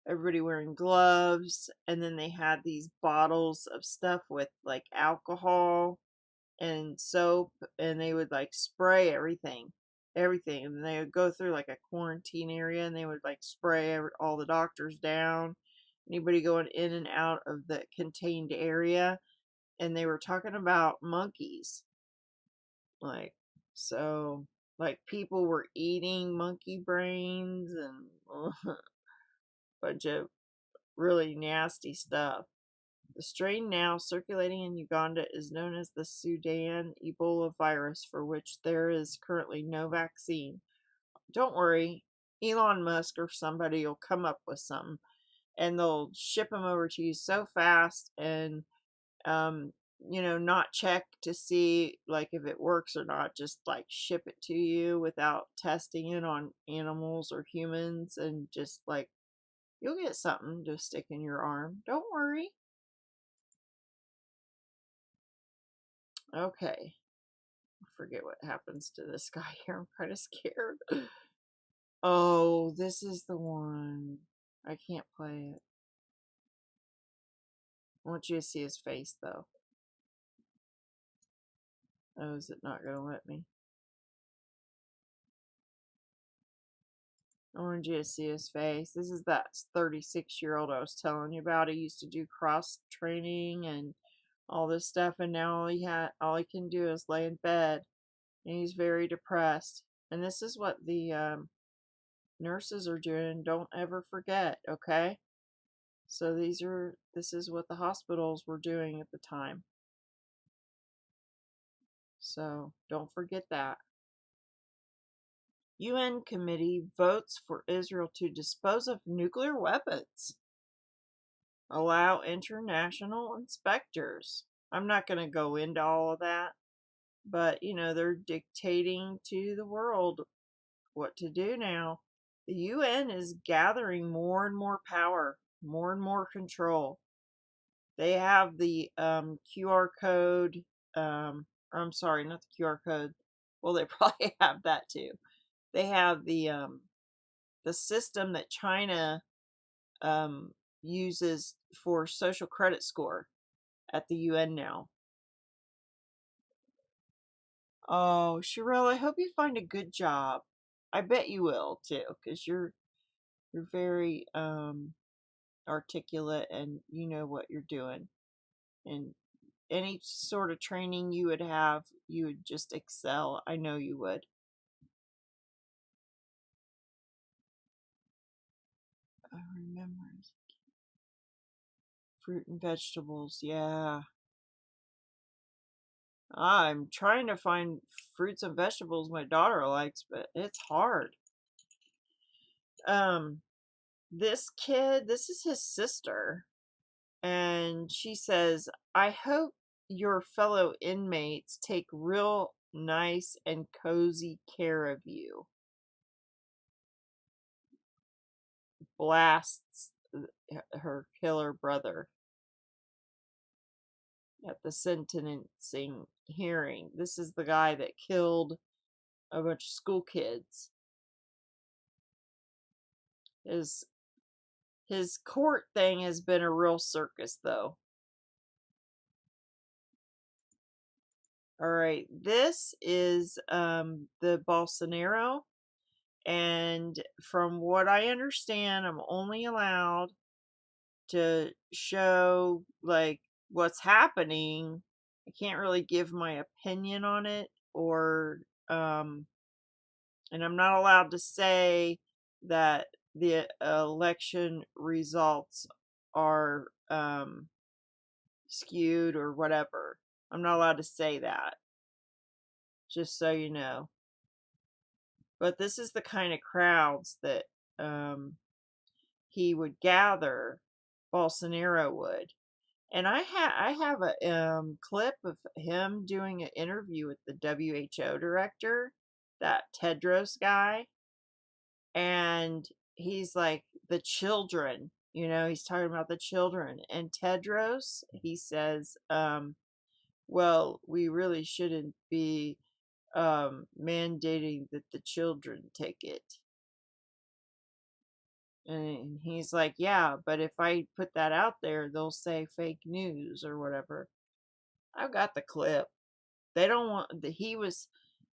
everybody wearing gloves, and then they had these bottles of stuff with like alcohol and soap, and they would like spray everything, and they would go through like a quarantine area, and they would like spray all the doctors down, anybody going in and out of the contained area. And they were talking about monkeys, like, so like people were eating monkey brains and a bunch of really nasty stuff. The strain now circulating in Uganda is known as the Sudan Ebola virus, for which there is currently no vaccine. Don't worry, Elon Musk or somebody will come up with something, and they'll ship them over to you so fast, and not check to see like if it works or not. Just like ship it to you without testing it on animals or humans, and just like you'll get something to stick in your arm. Don't worry. Okay. I forget what happens to this guy here. I'm kind of scared. Oh, this is the one. I can't play it. I want you to see his face, though. Oh, is it not going to let me? I want you to see his face. This is that 36-year-old I was telling you about. He used to do cross training and all this stuff, and now all he can do is lay in bed, and he's very depressed. And this is what the nurses are doing. Don't ever forget, okay? So this is what the hospitals were doing at the time. So don't forget that. UN committee votes for Israel to dispose of nuclear weapons. Allow international inspectors. I'm not going to go into all of that, but they're dictating to the world what to do now. The UN is gathering more and more power, more and more control. They have the QR code. I'm sorry, not the QR code. Well, they probably have that too. They have the system that China uses for social credit score at the UN now. Oh, Sherelle, I hope you find a good job. I bet you will too, because you're very articulate and you know what you're doing. And any sort of training you would have, you would just excel. I know you would. I remember. Fruit and vegetables, yeah. I'm trying to find fruits and vegetables my daughter likes, but it's hard. This kid, this is his sister, and she says, I hope your fellow inmates take real nice and cozy care of you. Blasts her killer brother at the sentencing hearing. This is the guy that killed a bunch of school kids. His court thing has been a real circus, though. All right, this is the Bolsonaro, and from what I understand, I'm only allowed to show like what's happening. I can't really give my opinion on it, or and I'm not allowed to say that the election results are skewed or whatever. I'm not allowed to say that, just so you know. But this is the kind of crowds that he would gather, Bolsonaro would. And I have a clip of him doing an interview with the WHO director, that Tedros guy, and he's like, the children, he's talking about the children. And Tedros, he says, well, we really shouldn't be mandating that the children take it. And he's like, yeah, but if I put that out there, they'll say fake news or whatever. I've got the clip. They don't want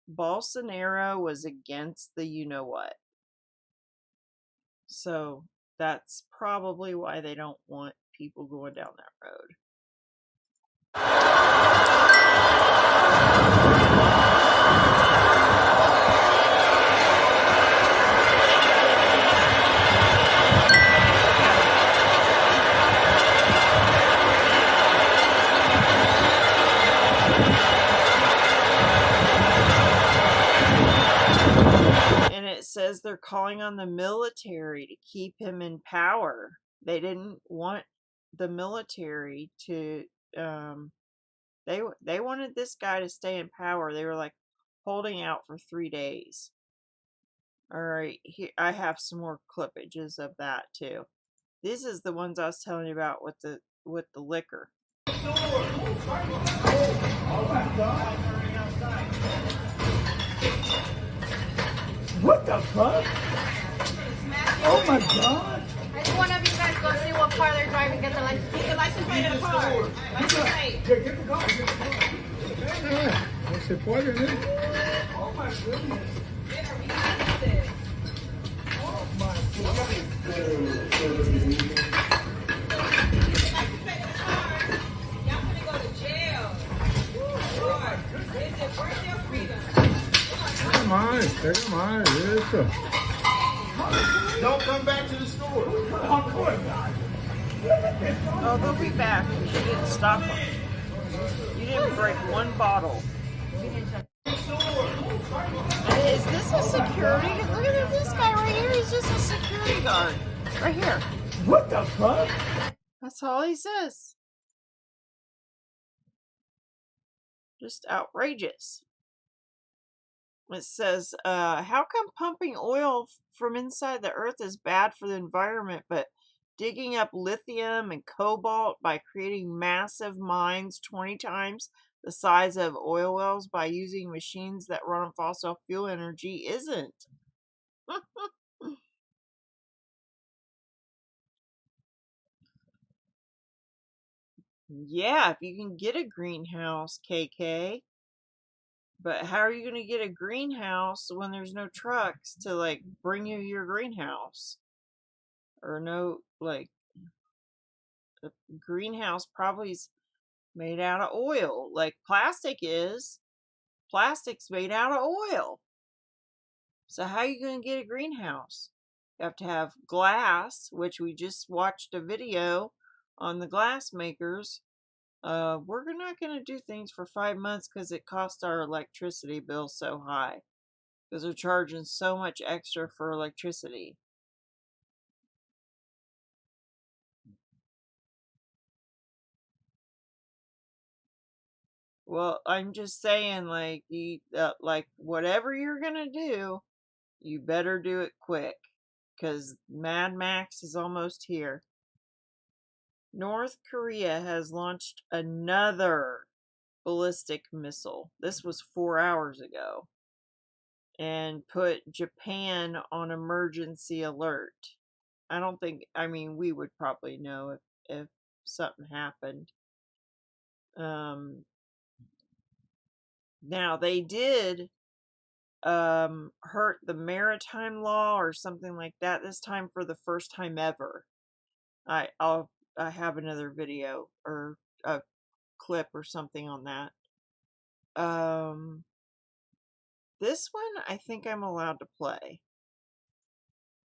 Bolsonaro was against the you know what. So that's probably why they don't want people going down that road. And it says they're calling on the military to keep him in power. They didn't want the military to they wanted this guy to stay in power. They were like holding out for 3 days. All right, here I have some more clippages of that too. This is the ones I was telling you about with the liquor. Oh my God! What the fuck? Oh my God! I think one of you guys go see what car they're driving. Get the license plate of the car. License plate. Get the car. Get the car. Yeah. What's the point of it? Oh my goodness. Oh my goodness. Come on, take them on. Don't come back to the store. Of course not. Oh, they'll be back. You didn't stop them. You didn't break one bottle. Is this a security? Look at this guy right here. He's just a security guard. Right here. What the fuck? That's all he says. Just outrageous. It says, how come pumping oil from inside the earth is bad for the environment, but digging up lithium and cobalt by creating massive mines 20 times the size of oil wells by using machines that run on fossil fuel energy isn't? Yeah, if you can get a greenhouse, KK. But how are you going to get a greenhouse when there's no trucks to like bring you your greenhouse? Or no, like, the greenhouse probably is made out of oil, like plastic is. Plastic's made out of oil. So how are you going to get a greenhouse? You have to have glass, which we just watched a video on the glass makers. We're not going to do things for 5 months because it costs our electricity bill so high. Because they're charging so much extra for electricity. Well, I'm just saying, like, like whatever you're gonna do, you better do it quick, because Mad Max is almost here. North Korea has launched another ballistic missile. This was 4 hours ago, and put Japan on emergency alert. I mean, we would probably know if something happened. Now they did hurt the maritime law or something like that this time for the first time ever. I have another video or a clip or something on that. This one I think I'm allowed to play.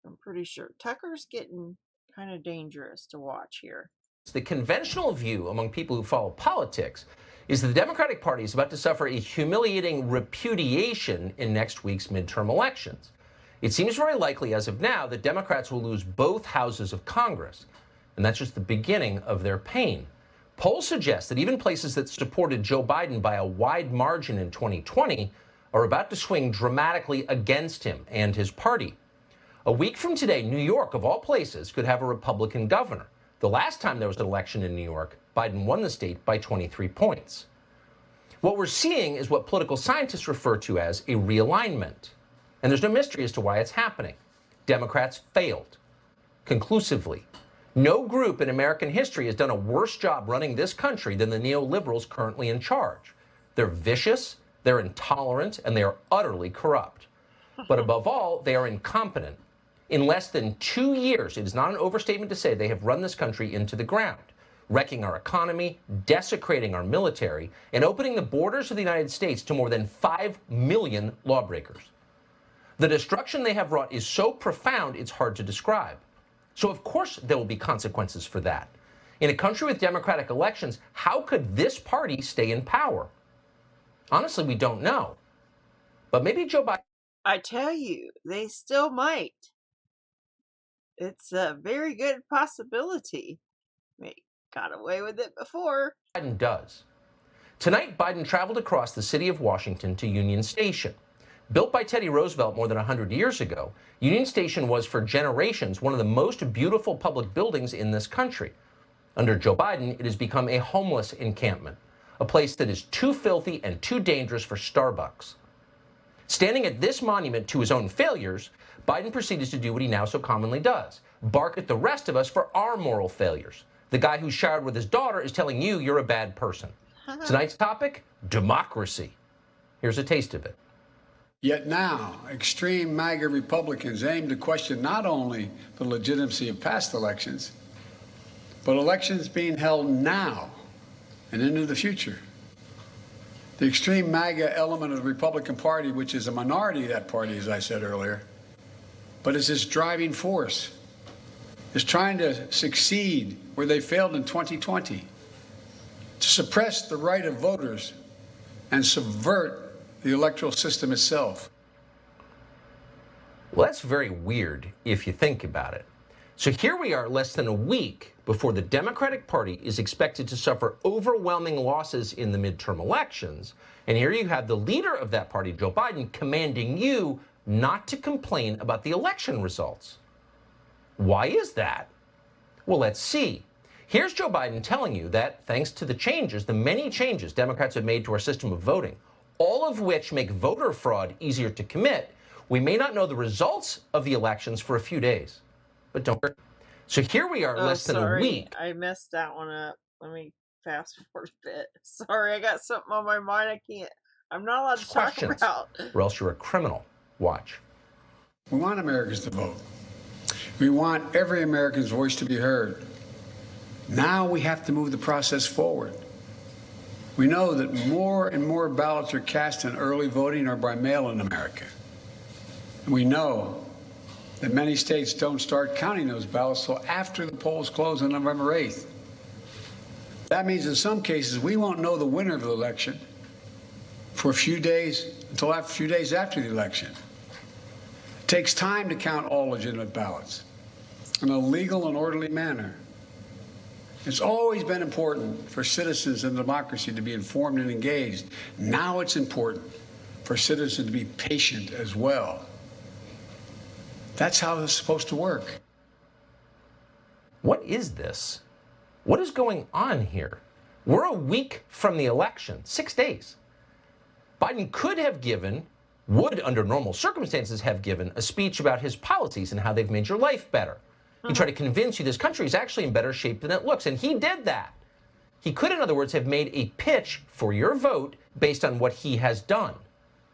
I'm pretty sure. Tucker's getting kind of dangerous to watch here. The conventional view among people who follow politics is that the Democratic Party is about to suffer a humiliating repudiation in next week's midterm elections. It seems very likely as of now that Democrats will lose both houses of Congress, and that's just the beginning of their pain. Polls suggest that even places that supported Joe Biden by a wide margin in 2020 are about to swing dramatically against him and his party. A week from today, New York, of all places, could have a Republican governor. The last time there was an election in New York, Biden won the state by 23 points. What we're seeing is what political scientists refer to as a realignment. And there's no mystery as to why it's happening. Democrats failed conclusively. No group in American history has done a worse job running this country than the neoliberals currently in charge. They're vicious, they're intolerant, and they are utterly corrupt. But above all, they are incompetent. In less than 2 years, it is not an overstatement to say they have run this country into the ground, wrecking our economy, desecrating our military, and opening the borders of the United States to more than 5 million lawbreakers. The destruction they have wrought is so profound it's hard to describe. So of course there will be consequences for that. In a country with democratic elections, how could this party stay in power? Honestly, we don't know. But maybe Joe Biden... I tell you, they still might. It's a very good possibility. They got away with it before. Biden does. Tonight, Biden traveled across the city of Washington to Union Station. Built by Teddy Roosevelt more than 100 years ago, Union Station was for generations one of the most beautiful public buildings in this country. Under Joe Biden, it has become a homeless encampment, a place that is too filthy and too dangerous for Starbucks. Standing at this monument to his own failures, Biden proceeded to do what he now so commonly does, bark at the rest of us for our moral failures. The guy who showered with his daughter is telling you you're a bad person. Tonight's topic, democracy. Here's a taste of it. Yet now, extreme MAGA Republicans aim to question not only the legitimacy of past elections, but elections being held now and into the future. The extreme MAGA element of the Republican Party, which is a minority of that party, as I said earlier, but is its driving force, is trying to succeed where they failed in 2020, to suppress the right of voters and subvert the electoral system itself. Well, that's very weird if you think about it. So here we are less than a week before the Democratic Party is expected to suffer overwhelming losses in the midterm elections. And here you have the leader of that party, Joe Biden, commanding you not to complain about the election results. Why is that? Well, let's see. Here's Joe Biden telling you that thanks to the changes, the many changes Democrats have made to our system of voting, all of which make voter fraud easier to commit, we may not know the results of the elections for a few days. But don't worry. So here we are less than a week. I messed that one up. Let me fast forward a bit. Sorry, I got something on my mind I'm not allowed to talk Questions, about. or else you're a criminal. Watch. We want Americans to vote. We want every American's voice to be heard. Now we have to move the process forward. We know that more and more ballots are cast in early voting or by mail in America. And we know that many states don't start counting those ballots until after the polls close on November 8th. That means in some cases we won't know the winner of the election for a few days until a few days after the election. It takes time to count all legitimate ballots in a legal and orderly manner. It's always been important for citizens in democracy to be informed and engaged. Now it's important for citizens to be patient as well. That's how this is supposed to work. What is this? What is going on here? We're a week from the election, 6 days. Biden could have given, would under normal circumstances have given, a speech about his policies and how they've made your life better. He tried to convince you this country is actually in better shape than it looks, and he did that. He could, in other words, have made a pitch for your vote based on what he has done.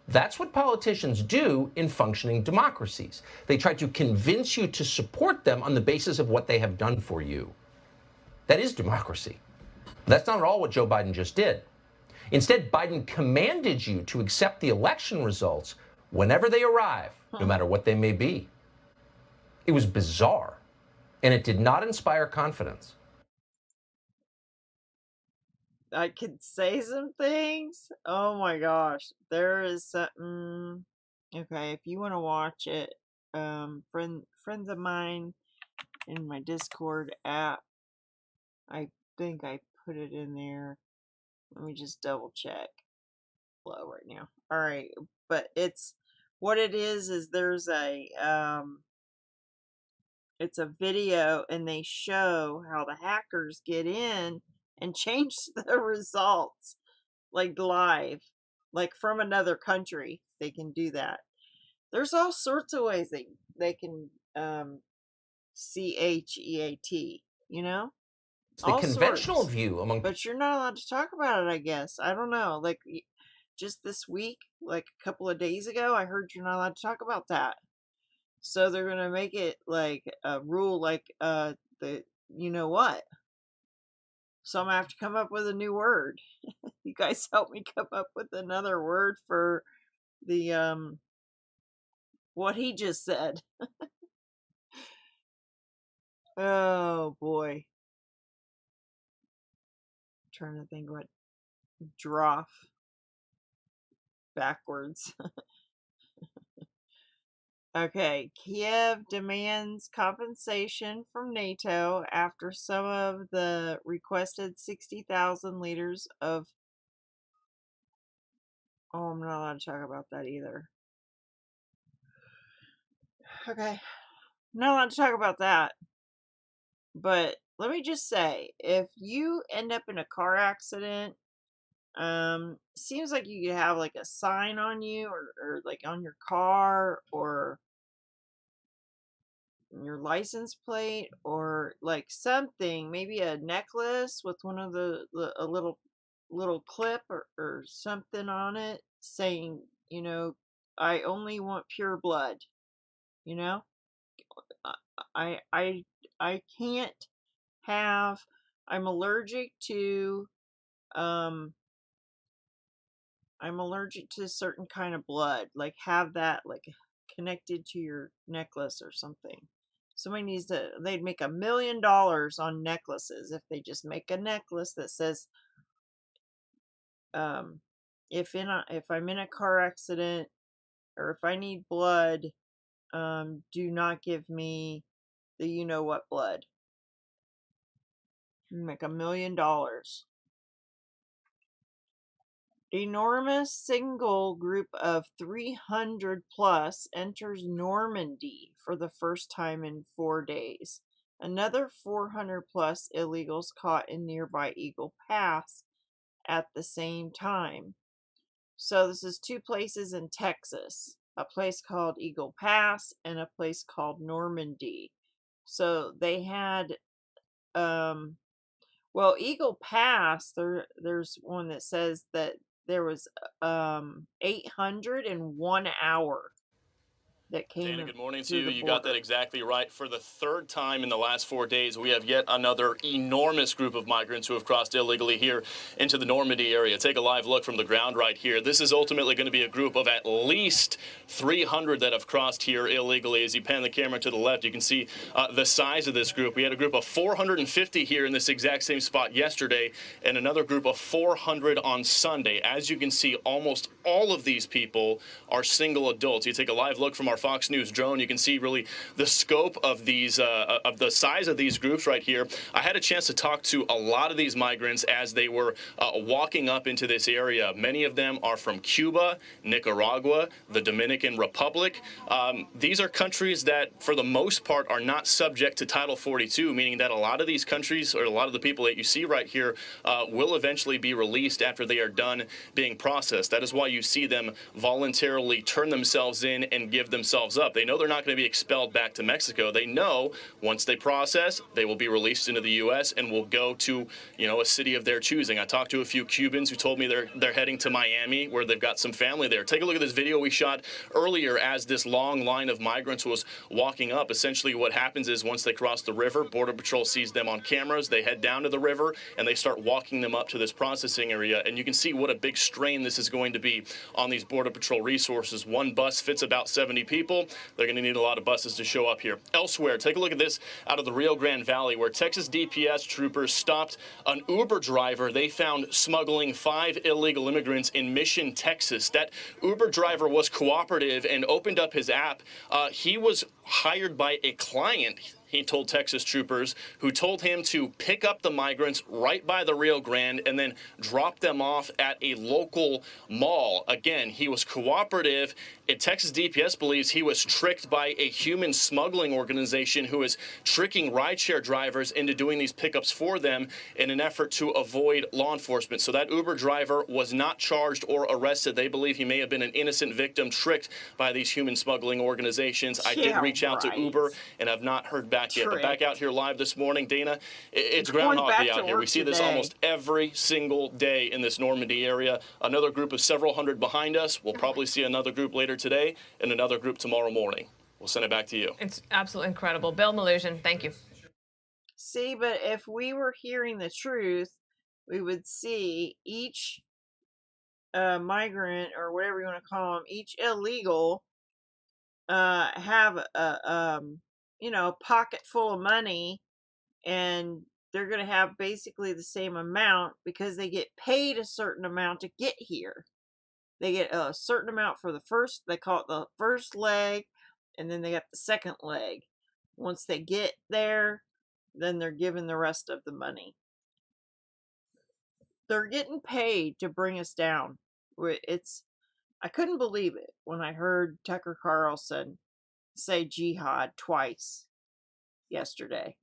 That's what politicians do in functioning democracies. They try to convince you to support them on the basis of what they have done for you. That is democracy. That's not at all what Joe Biden just did. Instead, Biden commanded you to accept the election results whenever they arrive, no matter what they may be. It was bizarre, and it did not inspire confidence. I could say some things. Oh my gosh. There is something. Okay, if you want to watch it, friends of mine in my Discord app, I think I put it in there. Let me just double check. Low right now. All right, but it's what it is there's it's a video and they show how the hackers get in and change the results like live, like from another country. They can do that. There's all sorts of ways they can CHEAT, you know? It's the All conventional sorts. view among... But you're not allowed to talk about it, I guess. I don't know. Like, just this week, like a couple of days ago, I heard you're not allowed to talk about that. So they're going to make it like a rule, like the you know what. So I'm going to have to come up with a new word. You guys help me come up with another word for the what he just said. Oh boy. I'm trying to think what droff backwards. Okay, Kiev demands compensation from NATO after some of the requested 60,000 liters of... Oh, I'm not allowed to talk about that either. Okay, I'm not allowed to talk about that. But let me just say, if you end up in a car accident, seems like you could have like a sign on you or like on your car or your license plate or like something, maybe a necklace with one of a little clip or something on it saying, you know, I only want pure blood, you know. I can't have... I'm allergic to a certain kind of blood, like have that like connected to your necklace or something. Somebody needs to... They'd make $1 million on necklaces if they just make a necklace that says, if I'm in a car accident or if I need blood, do not give me the you know what blood. Make $1 million. Enormous single group of 300 plus enters Normandy for the first time in 4 days. Another 400 plus illegals caught in nearby Eagle Pass at the same time. So this is two places in Texas, a place called Eagle Pass and a place called Normandy. So they had Well, Eagle Pass, there's one that says that there was 800 in 1 hour that came Dana, good morning to through you. the You got that border. exactly right. For the third time in the last 4 days, we have yet another enormous group of migrants who have crossed illegally here into the Normandy area. Take a live look from the ground right here. This is ultimately going to be a group of at least 300 that have crossed here illegally. As you pan the camera to the left, you can see the size of this group. We had a group of 450 here in this exact same spot yesterday, and another group of 400 on Sunday. As you can see, almost all of these people are single adults. You take a live look from our Fox News drone, you can see really the scope of these, of the size of these groups right here. I had a chance to talk to a lot of these migrants as they were walking up into this area. Many of them are from Cuba, Nicaragua, the Dominican Republic. These are countries that, for the most part, are not subject to Title 42, meaning that a lot of these countries, or a lot of the people that you see right here, will eventually be released after they are done being processed. That is why you see them voluntarily turn themselves in and give themselves up. They know they're not going to be expelled back to Mexico. They know once they process, they will be released into the U.S. and will go to, a city of their choosing. I talked to a few Cubans who told me they're heading to Miami, where they've got some family there. Take a look at this video we shot earlier as this long line of migrants was walking up. Essentially, what happens is once they cross the river, Border Patrol sees them on cameras. They head down to the river and they start walking them up to this processing area. And you can see what a big strain this is going to be on these Border Patrol resources. One bus fits about 70 people. They're going to need a lot of buses to show up here. Elsewhere, take a look at this out of the Rio Grande Valley, where Texas DPS troopers stopped an Uber driver they found smuggling 5 illegal immigrants in Mission, Texas. That Uber driver was cooperative and opened up his app. He was hired by a client, he told Texas troopers, who told him to pick up the migrants right by the Rio Grande and then drop them off at a local mall. Again, he was cooperative. Texas DPS believes he was tricked by a human smuggling organization who is tricking rideshare drivers into doing these pickups for them in an effort to avoid law enforcement. So that Uber driver was not charged or arrested. They believe he may have been an innocent victim tricked by these human smuggling organizations. I did reach out to Uber and have not heard back yet. But back out here live this morning, Dana, it's Groundhog Day out here. We see this almost every single day in this Normandy area. Another group of several hundred behind us. We'll probably see another group later today and another group tomorrow morning. We'll send it back to you. It's absolutely incredible. Bill Malusian, thank you. See, but if we were hearing the truth, we would see each migrant, or whatever you want to call them, each illegal, have a pocket full of money, and they're going to have basically the same amount because they get paid a certain amount to get here. They get a certain amount for the first, they call it the first leg, and then they got the second leg. Once they get there, then they're given the rest of the money. They're getting paid to bring us down. I couldn't believe it when I heard Tucker Carlson say jihad twice yesterday.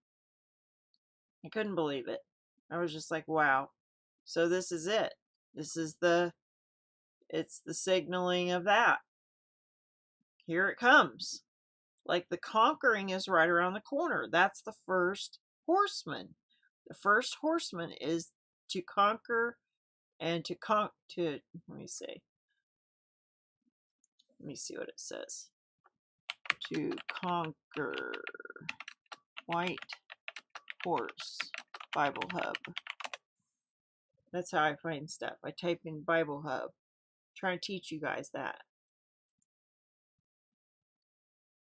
I couldn't believe it. I was just like, wow. So this is it. It's the signaling of that. Here it comes. Like the conquering is right around the corner. That's the first horseman. The first horseman is to conquer and let me see. Let me see what it says. To conquer. White Horse Bible Hub. That's how I find stuff. I type in Bible Hub. I'm trying to teach you guys that.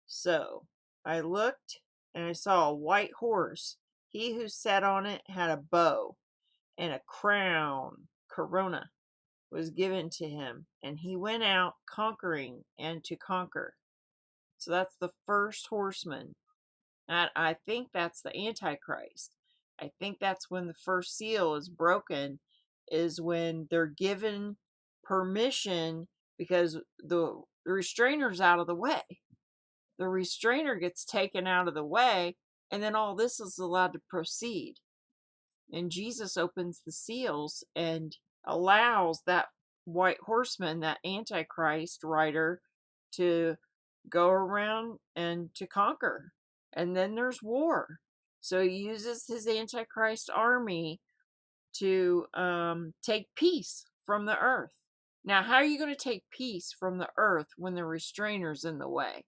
So I looked and I saw a white horse. He who sat on it had a bow, and a crown, corona, was given to him, and he went out conquering and to conquer. So that's the first horseman. And I think that's the Antichrist. I think that's when the first seal is broken, is when they're given permission, because the restrainer's out of the way. The restrainer gets taken out of the way, and then all this is allowed to proceed. And Jesus opens the seals and allows that white horseman, that Antichrist rider, to go around and to conquer. And then there's war. So he uses his Antichrist army to take peace from the earth. Now, how are you going to take peace from the earth when the restrainer's in the way?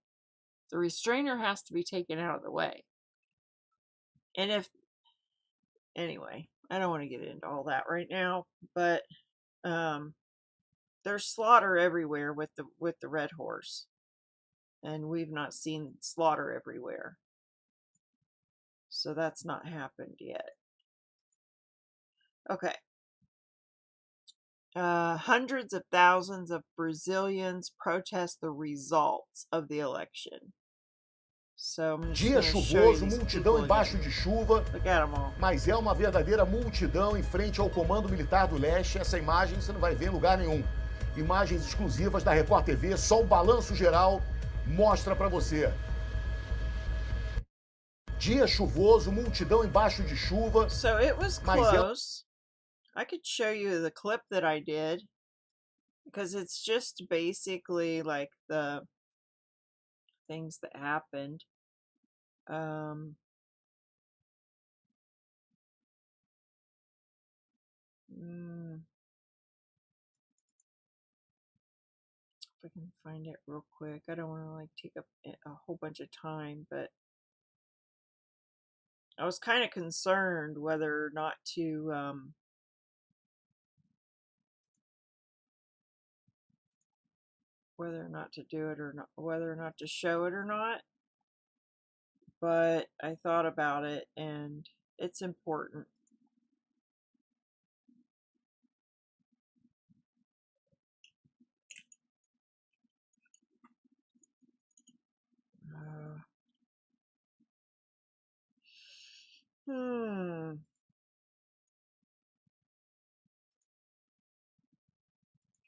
The restrainer has to be taken out of the way. And anyway, I don't want to get into all that right now, but there's slaughter everywhere with the red horse. And we've not seen slaughter everywhere. So that's not happened yet. Okay. Hundreds of thousands of Brazilians protest the results of the election. So Dia chuvoso, multidão embaixo de chuva, mas é uma verdadeira multidão em frente ao Comando Militar do Leste. Essa imagem você não vai ver em lugar nenhum. Imagens exclusivas da Record TV, só o balanço geral mostra para você. Dia chuvoso, multidão embaixo de chuva. So it was close. I could show you the clip that I did, because it's just basically like the things that happened. If I can find it real quick. I don't want to like take up a whole bunch of time, but I was kind of concerned whether or not to do it or not, whether or not to show it or not. But I thought about it, and it's important.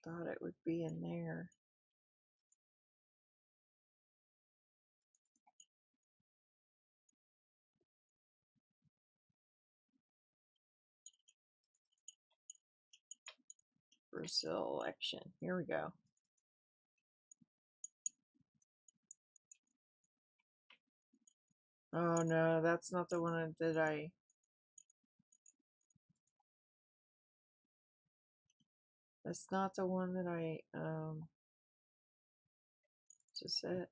Thought it would be in there. Brazil election. Here we go. Oh no, that's not the one that I... That's not the one that I, just it.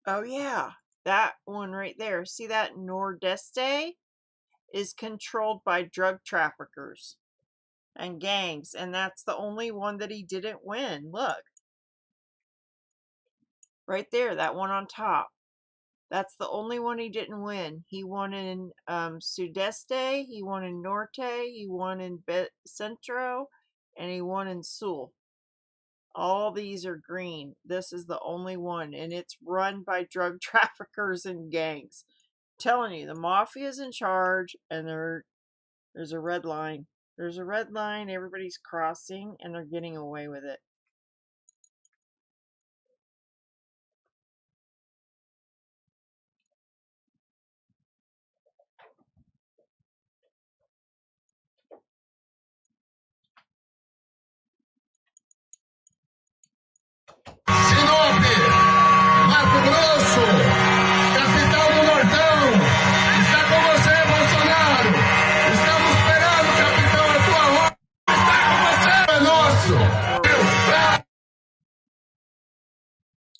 Oh yeah, that one right there. See that Nordeste is controlled by drug traffickers and gangs, and that's the only one that he didn't win. Look. Right there, that one on top. That's the only one he didn't win. He won in Sudeste, he won in Norte, he won in Centro, and he won in Sul. All these are green. This is the only one, and it's run by drug traffickers and gangs. I'm telling you, the mafia is in charge, and there's a red line. There's a red line, everybody's crossing, and they're getting away with it.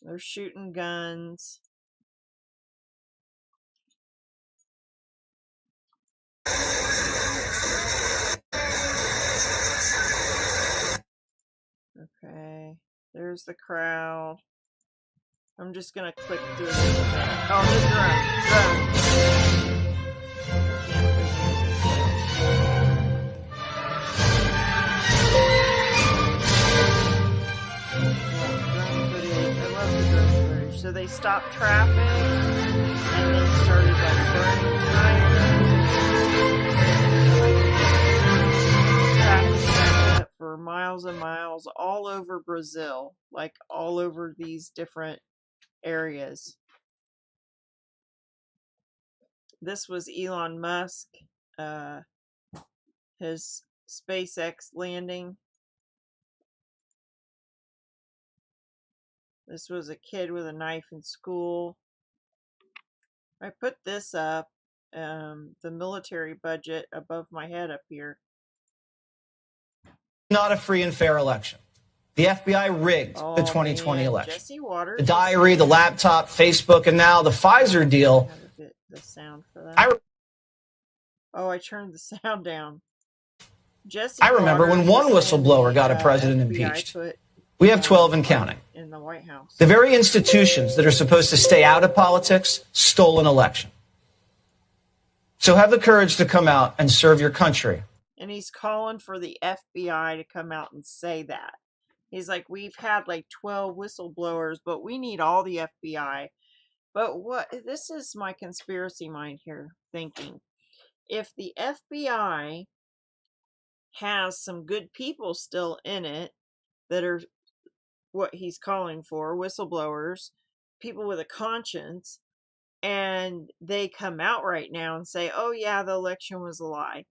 They're shooting guns. Okay, there's the crowd. I'm just gonna click through this a bit. Oh, the drone. So they stopped traffic and then started like burning tires for miles and miles all over Brazil, like all over these different areas. This was Elon Musk, his SpaceX landing. This was a kid with a knife in school. I put this up, the military budget above my head up here. Not a free and fair election. The FBI rigged the 2020 election. Jesse Waters, the diary, the laptop, Facebook, and now the Pfizer deal. The sound for that. I turned the sound down. Jesse I remember when one whistleblower got a president impeached. We have 12 and counting. In the White House. The very institutions that are supposed to stay out of politics stole an election. So have the courage to come out and serve your country. And he's calling for the FBI to come out and say that. He's like, we've had like 12 whistleblowers, but we need all the FBI. But this is my conspiracy mind here thinking. If the FBI has some good people still in it that are what he's calling for, whistleblowers, people with a conscience, and they come out right now and say, oh yeah, the election was a lie.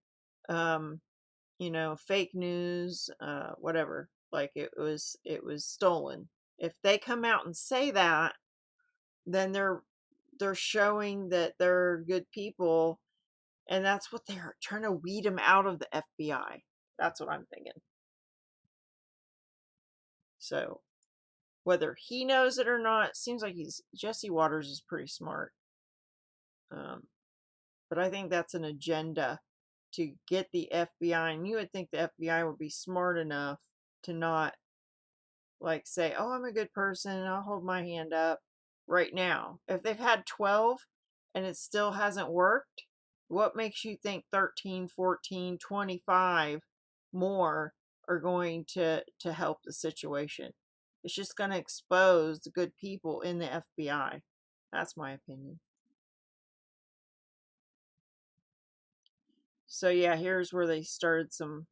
Fake news, whatever. Like it was stolen. If they come out and say that, then they're showing that they're good people, and that's what they're trying to weed them out of the FBI. That's what I'm thinking. So whether he knows it or not, seems like Jesse Waters is pretty smart. But I think that's an agenda to get the FBI, and you would think the FBI would be smart enough to not like say, oh, I'm a good person, I'll hold my hand up right now. If they've had 12 and it still hasn't worked, what makes you think 13, 14, 25 more are going to help the situation? It's just going to expose the good people in the FBI. That's my opinion. So yeah, here's where they started some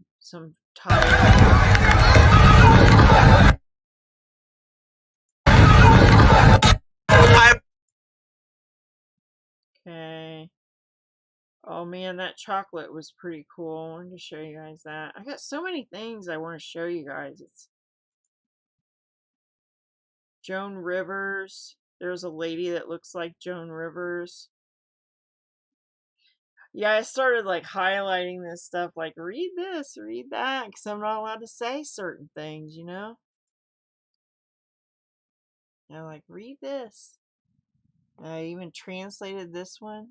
Okay. Oh man, that chocolate was pretty cool. I wanted to show you guys that. I got so many things I want to show you guys. It's Joan Rivers. There's a lady that looks like Joan Rivers. Yeah, I started like highlighting this stuff, like read this, read that, because I'm not allowed to say certain things, you know? I'm like, read this. I even translated this one.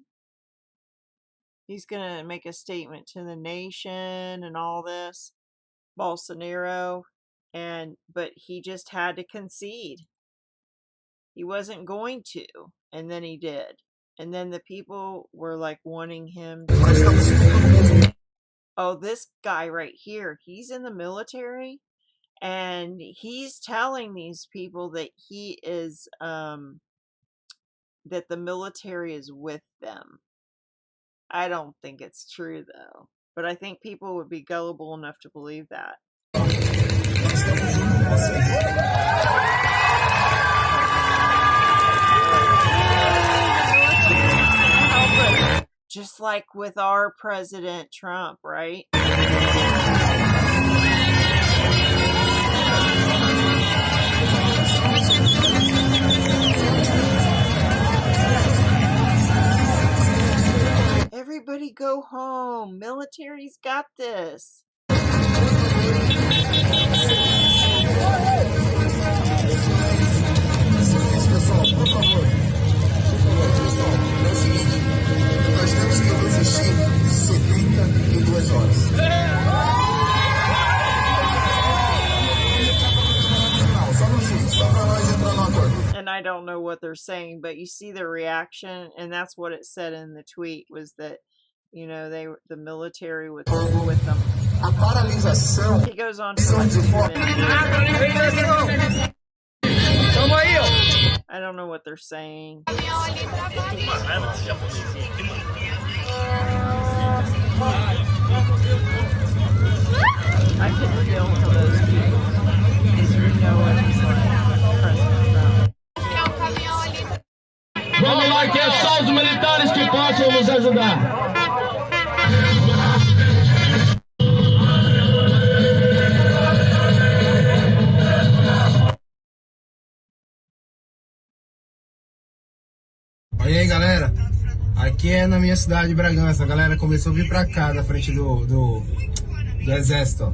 He's going to make a statement to the nation and all this. Bolsonaro. But he just had to concede. He wasn't going to. And then he did. And then the people were like wanting him to... Oh, this guy right here, he's in the military. And he's telling these people that he is, that the military is with them. I don't think it's true though. But I think people would be gullible enough to believe that. Just like with our President Trump, right? Everybody go home. Military's got this. And I don't know what they're saying, but you see their reaction, and that's what it said in the tweet, was that, you know, the military was with them. He goes on for like 2 minutes. I don't know what they're saying. I can feel for those people, because you know what it's like, President Trump. Aqui é na minha cidade de Bragança. A galera começou a vir pra cá, da frente do exército, ó.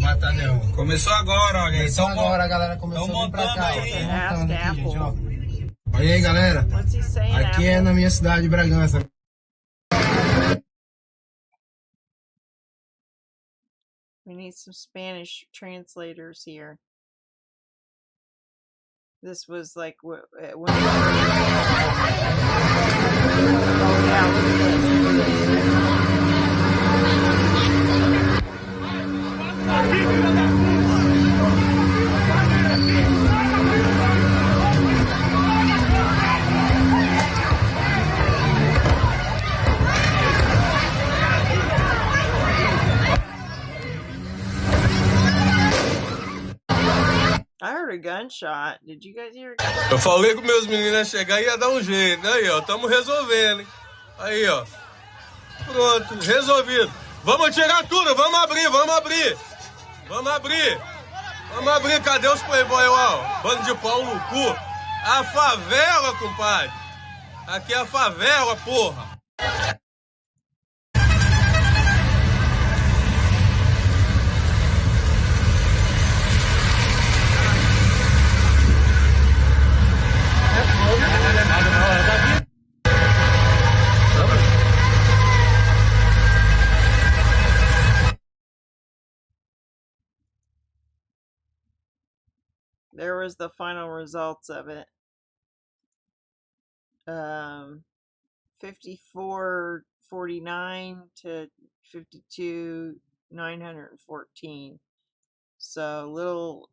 Batalhão. Começou agora, olha. Começou agora, a galera começou a vir pra cá. Ó. Montando aqui, gente, ó. Olha aí, galera. Aqui é na minha cidade de Bragança. We need some Spanish translators here. This was like when. Oh yeah, look I heard a gunshot. Did you guys hear a gunshot? Eu falei com meus meninos chegar e ia dar um jeito. Aí, ó, estamos resolvendo, hein? Aí, ó. Pronto, resolvido. Vamos tirar tudo, vamos abrir, vamos abrir. Vamos abrir. Vamos abrir, cadê os playboy, ó? Bando de pau no cu. A favela, compadre. Aqui é a favela, porra. There was the final results of it. 5449 to 52,914. So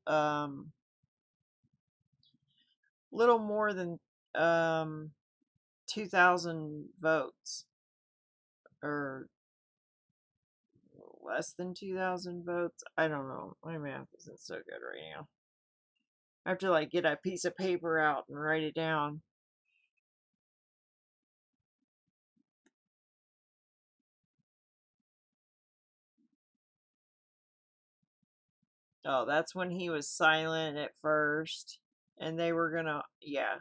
little more than 2,000 votes, or less than 2,000 votes. I don't know. My math isn't so good right now. I have to like get a piece of paper out and write it down. Oh, that's when he was silent at first, and they were gonna, yeah,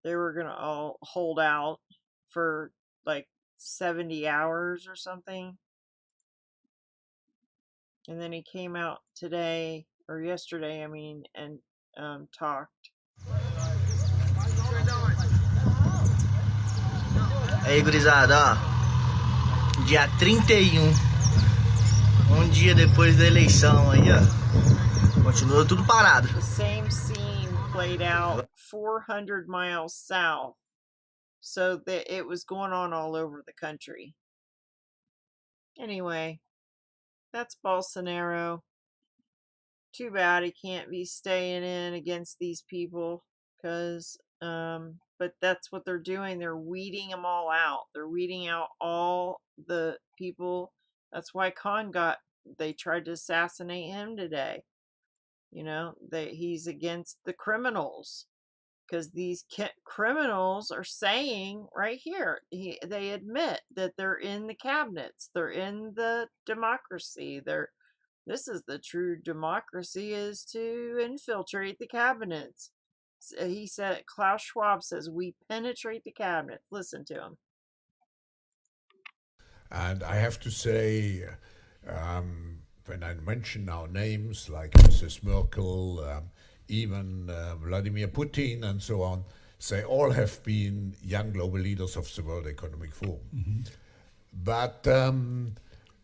they were gonna all hold out for like 70 hours or something. And then he came out today, or yesterday, I mean, and talked. Aí, gurizada, ó. Dia 31. Dia depois da eleição aí, ó. Continua tudo parado. The same scene played out 400 miles south. So that it was going on all over the country. Anyway, that's Bolsonaro. Too bad he can't be staying in against these people, because but that's what they're doing. They're weeding them all out. They're weeding out all the people. That's why they tried to assassinate him today. You know, he's against the criminals, because these criminals are saying right here, they admit that they're in the cabinets, they're in the democracy. This is the true democracy, is to infiltrate the cabinets. He said, Klaus Schwab says, we penetrate the cabinet. Listen to him. And I have to say, when I mention now names like Mrs. Merkel, even Vladimir Putin and so on, they all have been young global leaders of the World Economic Forum. Mm-hmm. But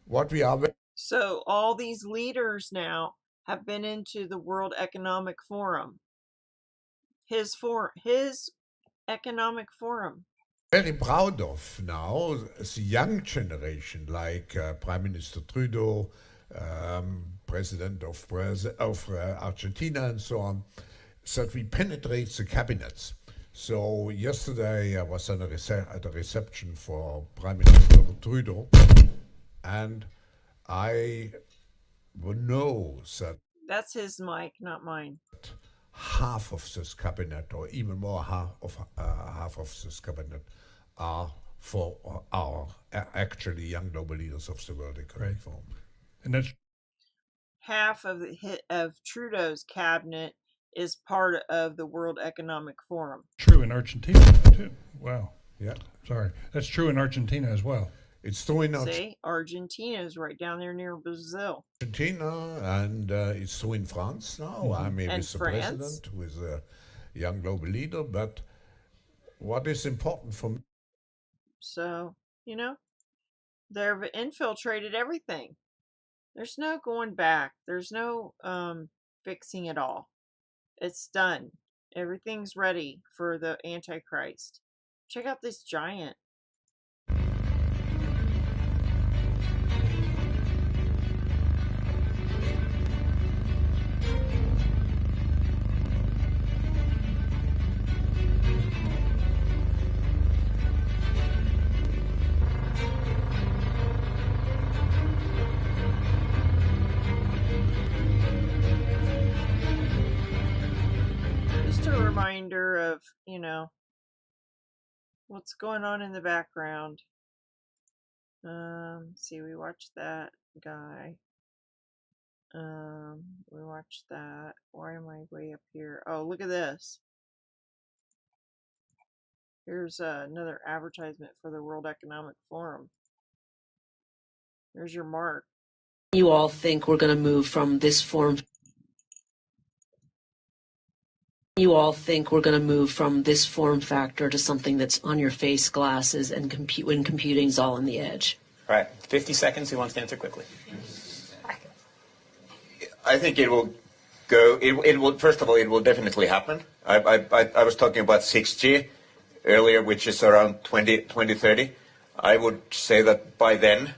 what we are... So all these leaders now have been into the World Economic Forum. His Economic Forum. Very proud of now the young generation, like Prime Minister Trudeau, President of Argentina and so on, that we penetrate the cabinets. So yesterday I was at a reception for Prime Minister Trudeau, and I know that... That's his mic, not mine. Half of this cabinet, or even more half of this cabinet, are actually young global leaders of the World Economic Forum. And that's half of Trudeau's cabinet is part of the World Economic Forum. True in Argentina, too. Wow. Yeah. Sorry. That's true in Argentina as well. It's true in See, Argentina is right down there near Brazil. Argentina, and it's true in France now. I may And with the France. president, who is a young global leader, but what is important for me? So, you know, they've infiltrated everything. There's no going back. There's no fixing it all. It's done. Everything's ready for the Antichrist. Check out this giant. Just a reminder of, you know, what's going on in the background. See, we watched that guy. We watched that. Why am I way up here? Oh, look at this. Here's another advertisement for the World Economic Forum. There's your mark. You all think we're going to move from this form. You all think we're going to move from this form factor to something that's on your face, glasses, and when computing's all on the edge. All right, 50 seconds. Who wants to answer quickly? I think it will go. It will. First of all, it will definitely happen. I was talking about 6G earlier, which is around 2030. I would say that by then,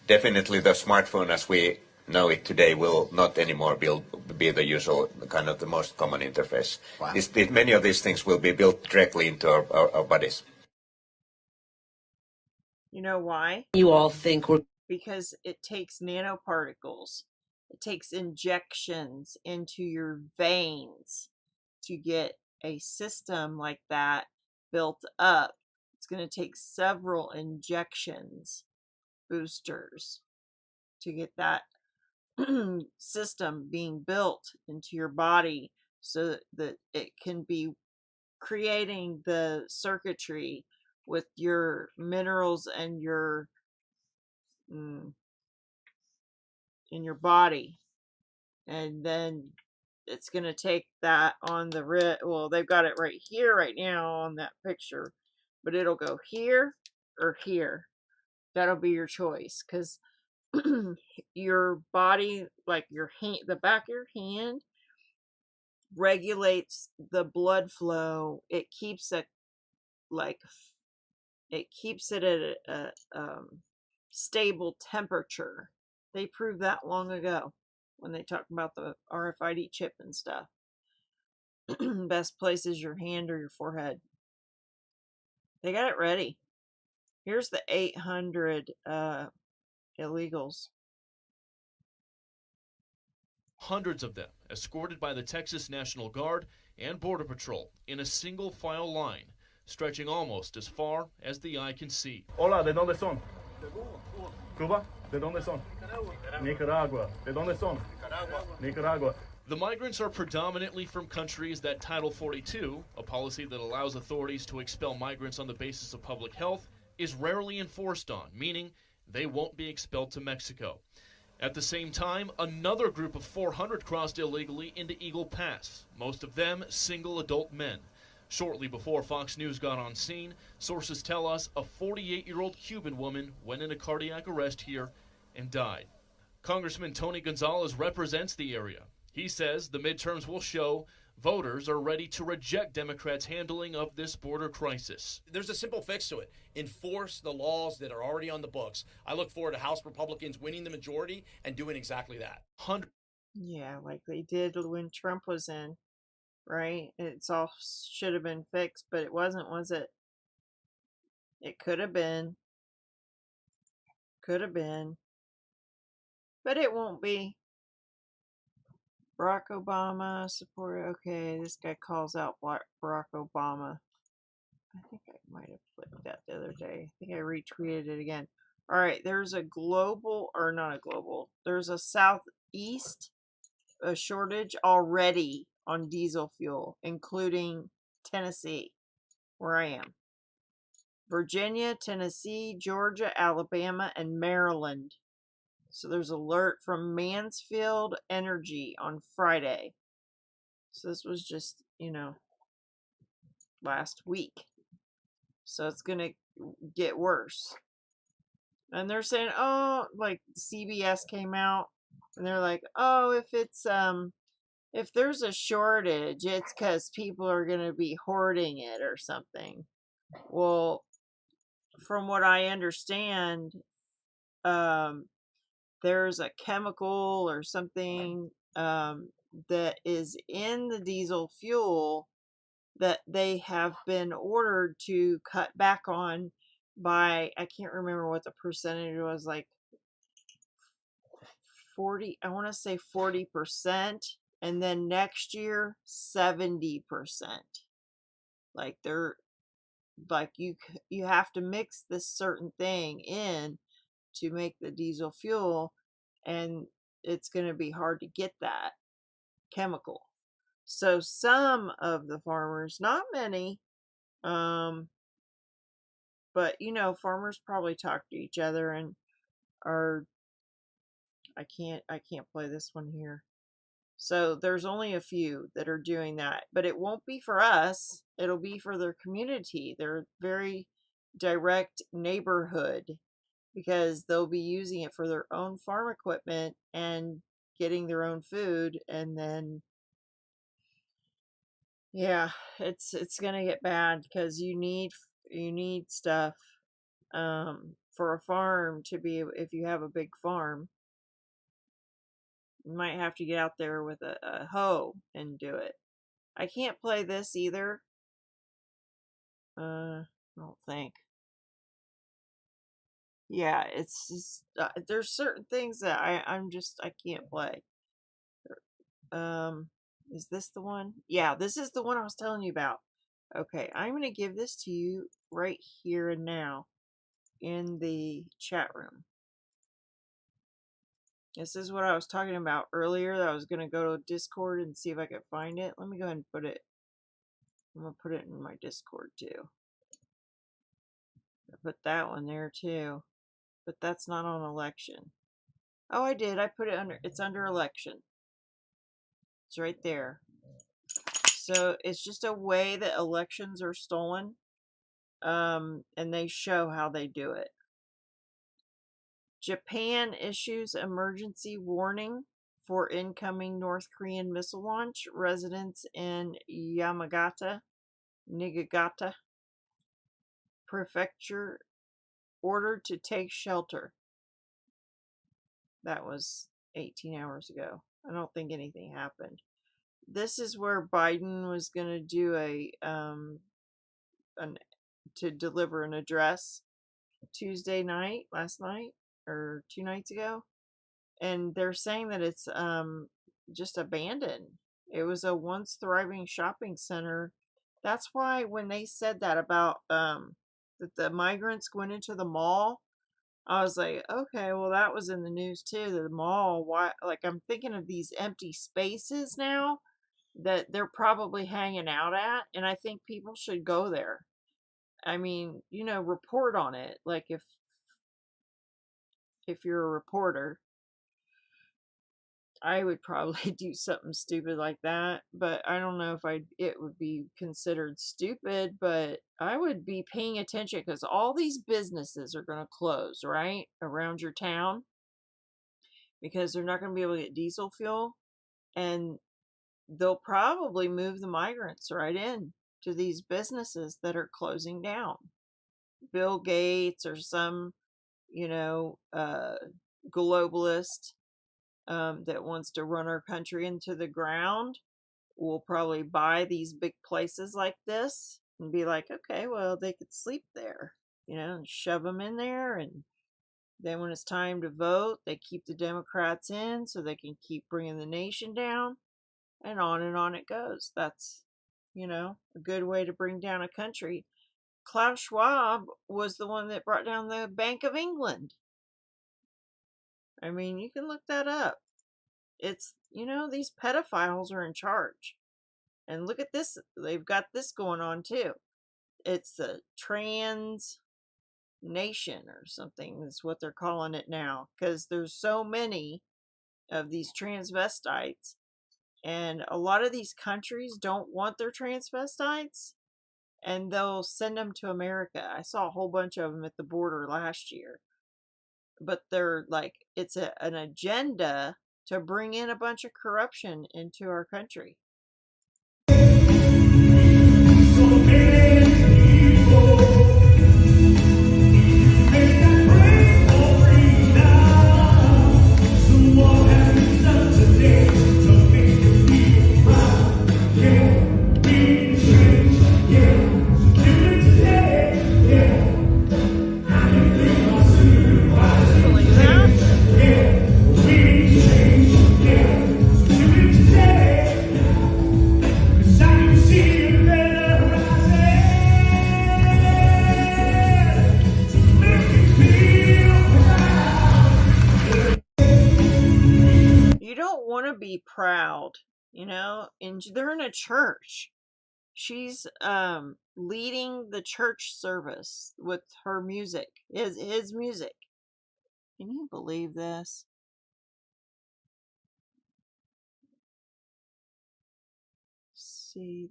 definitely the smartphone as we know it today will not anymore be the usual kind of the most common interface. Wow. Many of these things will be built directly into our bodies. You know why? You all think we're... Because it takes nanoparticles. It takes injections into your veins to get a system like that built up. It's going to take several injections, boosters, to get that system being built into your body so that it can be creating the circuitry with your minerals and your in your body. And then it's going to take that on the well, they've got it right here right now on that picture, but it'll go here or here. That'll be your choice, because your body, like your hand, the back of your hand, regulates the blood flow. It keeps it at a stable temperature. They proved that long ago when they talked about the RFID chip and stuff. Best place is your hand or your forehead. They got it ready. Here's the 800 illegals. Hundreds of them escorted by the Texas National Guard and Border Patrol in a single file line, stretching almost as far as the eye can see. Hola, ¿de dónde son? Cuba? ¿De dónde son? Nicaragua. ¿De dónde son? Nicaragua. The migrants are predominantly from countries that Title 42, a policy that allows authorities to expel migrants on the basis of public health, is rarely enforced on, meaning they won't be expelled to Mexico. At the same time, another group of 400 crossed illegally into Eagle Pass, most of them single adult men. Shortly before Fox News got on scene, sources tell us a 48-year-old Cuban woman went into cardiac arrest here and died. Congressman Tony Gonzalez represents the area. He says the midterms will show voters are ready to reject Democrats' handling of this border crisis. There's a simple fix to it. Enforce the laws that are already on the books. I look forward to House Republicans winning the majority and doing exactly that. Yeah, like they did when Trump was in, right? It's all should have been fixed, but it wasn't, was it? It could have been. Could have been. But it won't be. Barack Obama supported. Okay, this guy calls out Barack Obama. I think I might have clicked that the other day. I think I retweeted it again. All right, there's a global, or not a global, there's a Southeast shortage already on diesel fuel, including Tennessee, where I am. Virginia, Tennessee, Georgia, Alabama, and Maryland. So there's alert from Mansfield Energy on Friday. So this was just, last week. So it's going to get worse. And they're saying, oh, like CBS came out and they're like, oh, if there's a shortage, it's because people are going to be hoarding it or something. Well, from what I understand, there's a chemical or something that is in the diesel fuel that they have been ordered to cut back on by, I can't remember what the percentage was, like 40, I want to say 40%, and then next year 70%. Like they're like you have to mix this certain thing in to make the diesel fuel, and it's going to be hard to get that chemical. So some of the farmers, not many, but farmers probably talk to each other and are, I can't play this one here. So there's only a few that are doing that, but it won't be for us. It'll be for their community, their very direct neighborhood, because they'll be using it for their own farm equipment and getting their own food. And then, yeah, it's going to get bad because you need stuff for a farm to be, if you have a big farm, you might have to get out there with a hoe and do it. I can't play this either. I don't think. Yeah, it's just, there's certain things that I can't play. Is this the one? Yeah, this is the one I was telling you about. Okay, I'm going to give this to you right here and now in the chat room. This is what I was talking about earlier, that I was going to go to Discord and see if I could find it. Let me go ahead and put it. I'm going to put it in my Discord too. I put that one there too. But that's not on election. Oh, I did. I put it under, it's under election. It's right there. So it's just a way that elections are stolen. And they show how they do it. Japan issues emergency warning for incoming North Korean missile launch. Residents in Niigata Prefecture ordered to take shelter. That was 18 hours ago. I don't think anything happened. This is where Biden was going to do to deliver an address Tuesday night, last night, or 2 nights ago. And they're saying that it's just abandoned. It was a once thriving shopping center. That's why when they said that about that the migrants went into the mall, I was like, okay, well that was in the news too. The mall, why? Like I'm thinking of these empty spaces now that they're probably hanging out at, and I think people should go there. I mean, report on it. Like if you're a reporter, I would probably do something stupid like that, but I don't know if it would be considered stupid, but I would be paying attention because all these businesses are going to close, right, around your town, because they're not going to be able to get diesel fuel, and they'll probably move the migrants right in to these businesses that are closing down. Bill Gates or some, globalist that wants to run our country into the ground will probably buy these big places like this and be like, okay, well, they could sleep there, and shove them in there. And then when it's time to vote, they keep the Democrats in so they can keep bringing the nation down, and on it goes. That's, a good way to bring down a country. Klaus Schwab was the one that brought down the Bank of England. I mean, you can look that up. It's, these pedophiles are in charge. And look at this. They've got this going on too. It's the trans nation or something is what they're calling it now, because there's so many of these transvestites, and a lot of these countries don't want their transvestites, and they'll send them to America. I saw a whole bunch of them at the border last year, but they're like, it's an agenda to bring in a bunch of corruption into our country. You don't want to be proud, you know, and they're in a church. She's leading the church service with her music, his music. Can you believe this? See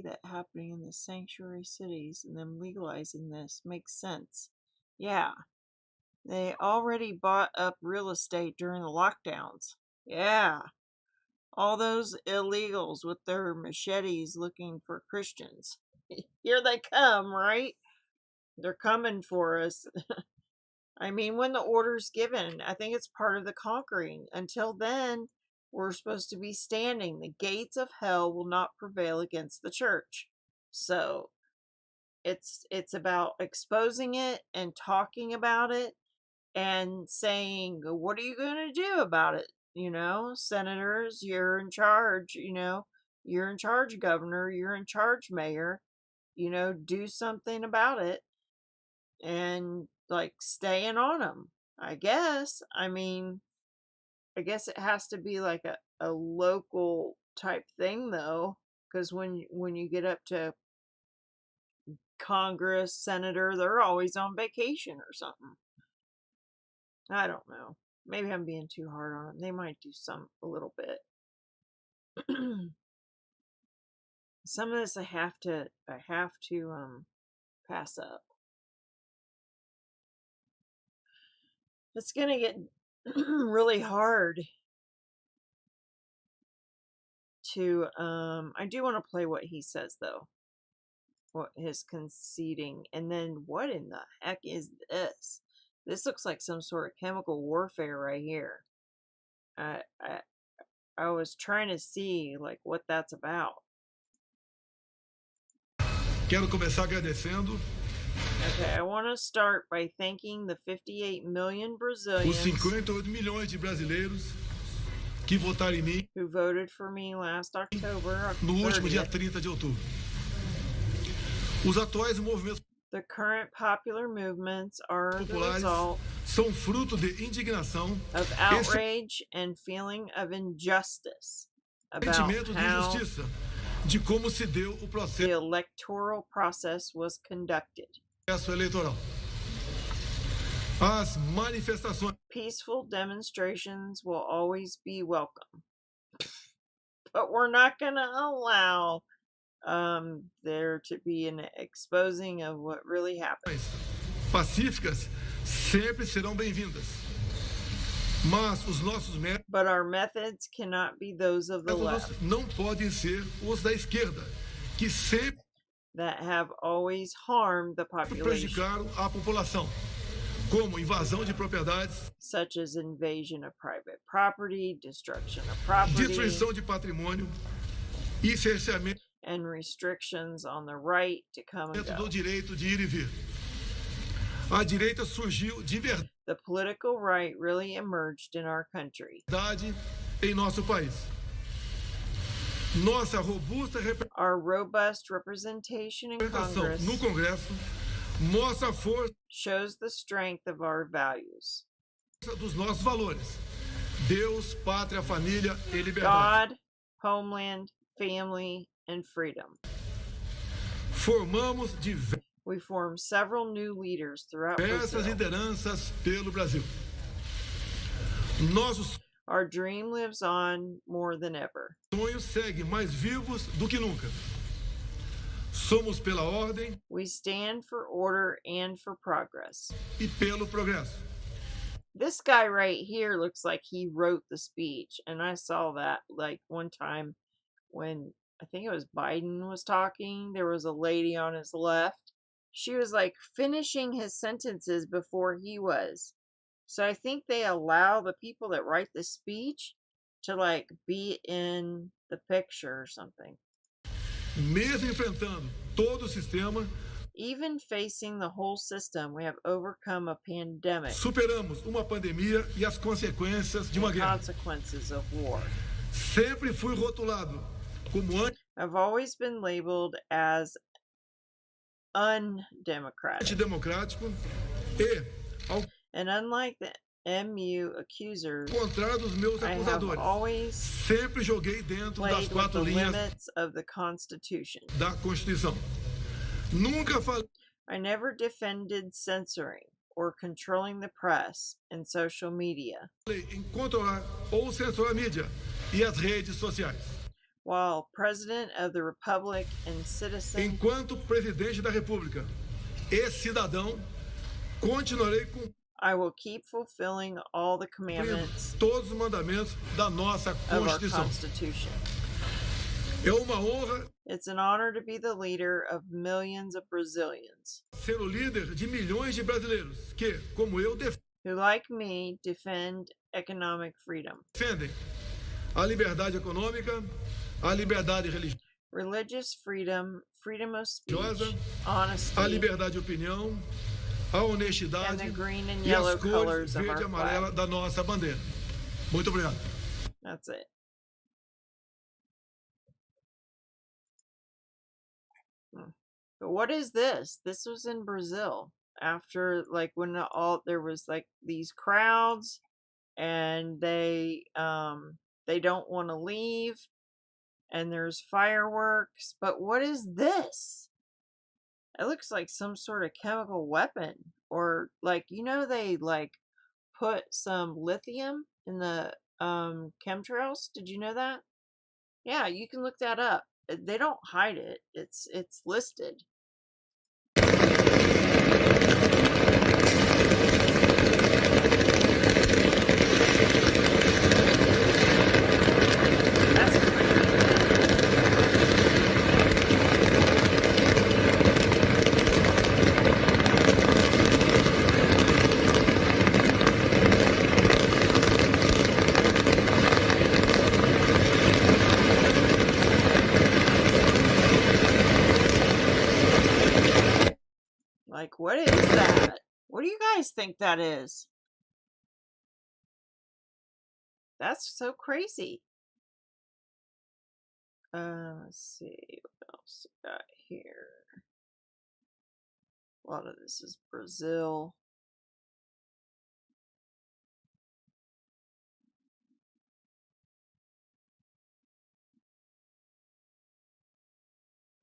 that happening in the sanctuary cities, and them legalizing this makes sense. Yeah, they already bought up real estate during the lockdowns. Yeah, all those illegals with their machetes looking for Christians. Here they come, right? They're coming for us. I mean, when the order's given, I think it's part of the conquering. Until then, we're supposed to be standing. The gates of hell will not prevail against the church. So it's about exposing it and talking about it and saying, what are you going to do about it? You know, senators, you're in charge, you know, you're in charge, governor, you're in charge, mayor, you know, do something about it. And like staying on them, I guess. I mean, I guess it has to be like a local type thing though, because when you get up to Congress, senator, they're always on vacation or something. I don't know. Maybe I'm being too hard on them. They might do a little bit. Some of this I have to pass up. It's gonna get really hard to I do want to play what he says though. What his conceding, and then what in the heck is this? This looks like some sort of chemical warfare right here. I was trying to see like what that's about. Quero começar agradecendo. Okay, I want to start by thanking the 58 million Brazilians. Os 58 milhões de brasileiros que votaram em mim. Who voted for me last October. No último dia 30 de outubro. Os atuais movimentos. The current popular movements are the result são fruto de indignação, of outrage and feeling of injustice about how de como se deu o processo. The electoral process was conducted. Eleitoral. As manifestações. Peaceful demonstrations will always be welcome, but we're not going to allow there to be an exposing of what really happened. Pacíficas sempre serão bem-vindas. Mas os nossos métodos. But our methods cannot be those of the left. Não podem ser os da esquerda, que sempre that have always harmed the population. Prejudicaram a população, como invasão de propriedades, such as invasion of private property, destruction of property, destruição de patrimônio e cerceamento. And restrictions on the right to come and go. Do direito de ir e vir. A direita surgiu de verdade. The political right really emerged in our country. Em nosso país. Nossa robusta our robust representation in Congress no Congresso mostra a força shows the strength of our values. Dos nossos valores. Deus, pátria, família e liberdade. God, homeland, family, and freedom. Formamos We formed several new leaders throughout diversas Brazil. lideranças pelo Brasil. Our dream lives on more than ever. Sonhos seguem mais vivos do que nunca. Somos pela ordem. We stand for order and for progress. E pelo progresso. This guy right here looks like he wrote the speech, and I saw that like one time when I think it was Biden was talking. There was a lady on his left. She was like finishing his sentences before he was. So I think they allow the people that write the speech to like be in the picture or something. Mesmo enfrentando todo o sistema, even facing the whole system, we have overcome a pandemic. Superamos uma pandemia e as consequências de uma guerra. Consequences of war. Sempre fui rotulado como I've always been labeled as undemocratic. Antidemocrático e and unlike the MU accusers, dos meus I have acusadores. always Sempre joguei dentro das played with the quatro linhas limits of the Constitution. da Constituição. Nunca falei. I never defended censoring or controlling the press and social media. Em controlar ou censurar a mídia e as redes sociais. While President of the Republic and citizen, Enquanto presidente da República e cidadão, continuarei I will keep fulfilling all the commandments todos os mandamentos da nossa of our Constituição. Constitution. É uma honra It's an honor to be the leader of millions of Brazilians ser o líder de milhões de brasileiros que, como eu, who, like me, defend economic freedom, defendem a liberdade econômica, a liberdade religiosa, religious freedom, freedom of speech, honesty, a liberdade de opinião, a honestidade and the green and e yellow as cores colors of verde e our amarela flag. da nossa bandeira. Muito obrigado. That's it. But what is this? This was in Brazil after like when there was like these crowds and they don't want to leave and there's fireworks. But what is this? It looks like some sort of chemical weapon, or like, you know, they like put some lithium in the chemtrails. Did you know that? Yeah, you can look that up. They don't hide it. It's listed. Like, what is that? What do you guys think that is? That's so crazy. Let's see what else we got here. A lot of this is Brazil.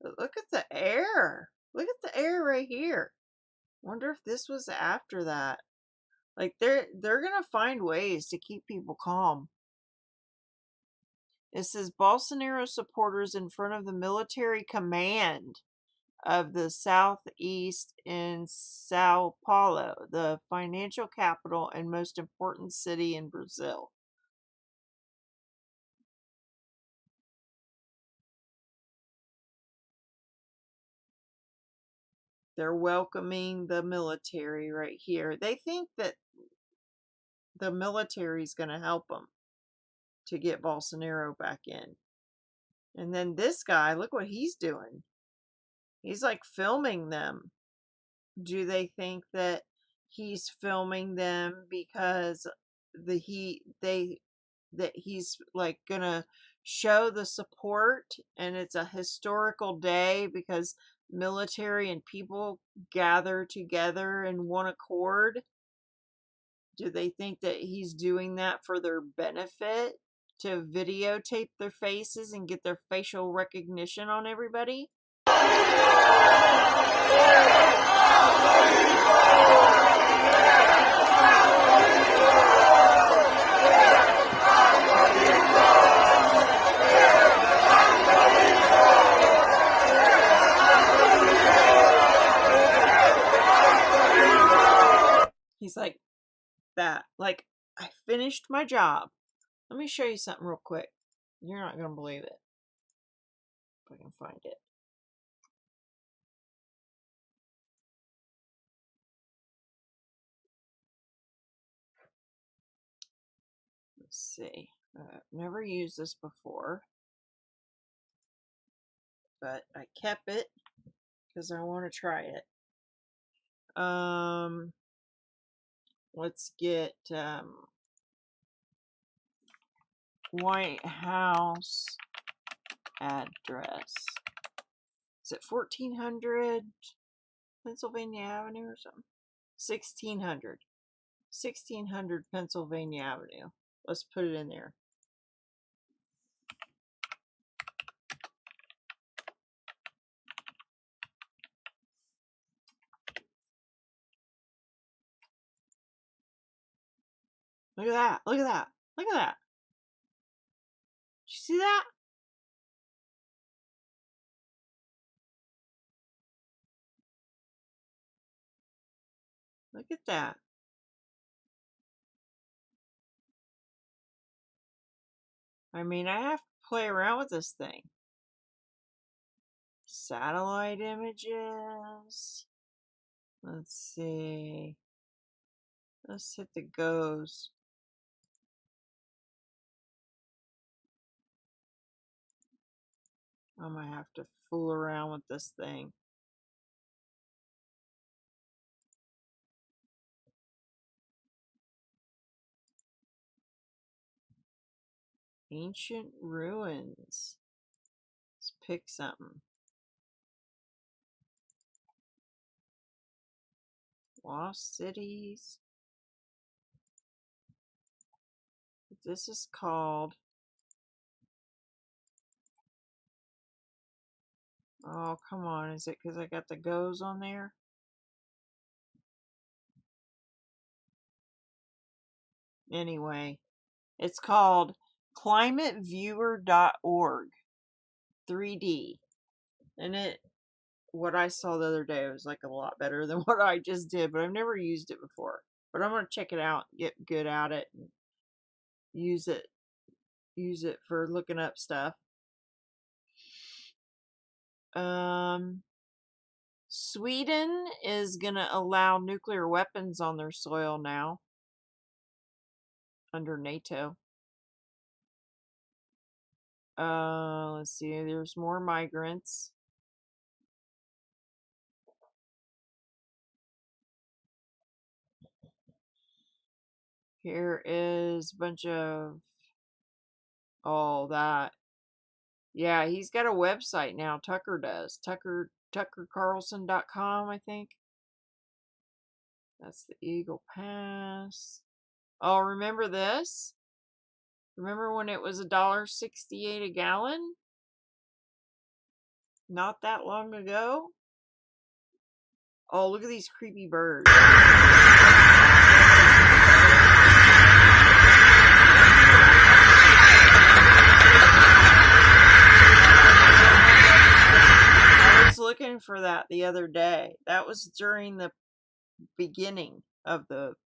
But look at the air. Look at the air right here. Wonder if this was after that. Like they're gonna find ways to keep people calm. It says Bolsonaro supporters in front of the military command of the Southeast in Sao Paulo, the financial capital and most important city in Brazil. They're welcoming the military right here. They think that the military is going to help them to get Bolsonaro back in. And then this guy, look what he's doing. He's like filming them. Do they think that he's filming them because that he's like gonna show the support and it's a historical day because military and people gather together in one accord? Do they think that he's doing that for their benefit? to videotape their faces and get their facial recognition on everybody. He's like, that. Like, I finished my job. Let me show you something real quick. You're not going to believe it. If I can find it. Let's see. I've never used this before. But I kept it because I want to try it. Let's get White House address. Is it 1400 Pennsylvania Avenue or something? 1600 Pennsylvania Avenue. Let's put it in there. Look at that. Look at that. Look at that. Did you see that? Look at that. I mean, I have to play around with this thing. Satellite images. Let's see. Let's hit the goes. I might have to fool around with this thing. Ancient ruins. Let's pick something. Lost cities. This is called... Oh, come on. Is it because I got the goes on there? Anyway, it's called climateviewer.org 3D. And what I saw the other day was like a lot better than what I just did, but I've never used it before. But I'm going to check it out, get good at it, and use it for looking up stuff. Sweden is going to allow nuclear weapons on their soil now under NATO. Let's see, there's more migrants. Here is a bunch of all that. Yeah, he's got a website now. Tucker does. TuckerCarlson.com, I think. That's the Eagle Pass. Oh, remember this? Remember when it was $1.68 a gallon? Not that long ago. Oh, look at these creepy birds. Looking for that the other day. That was during the beginning of the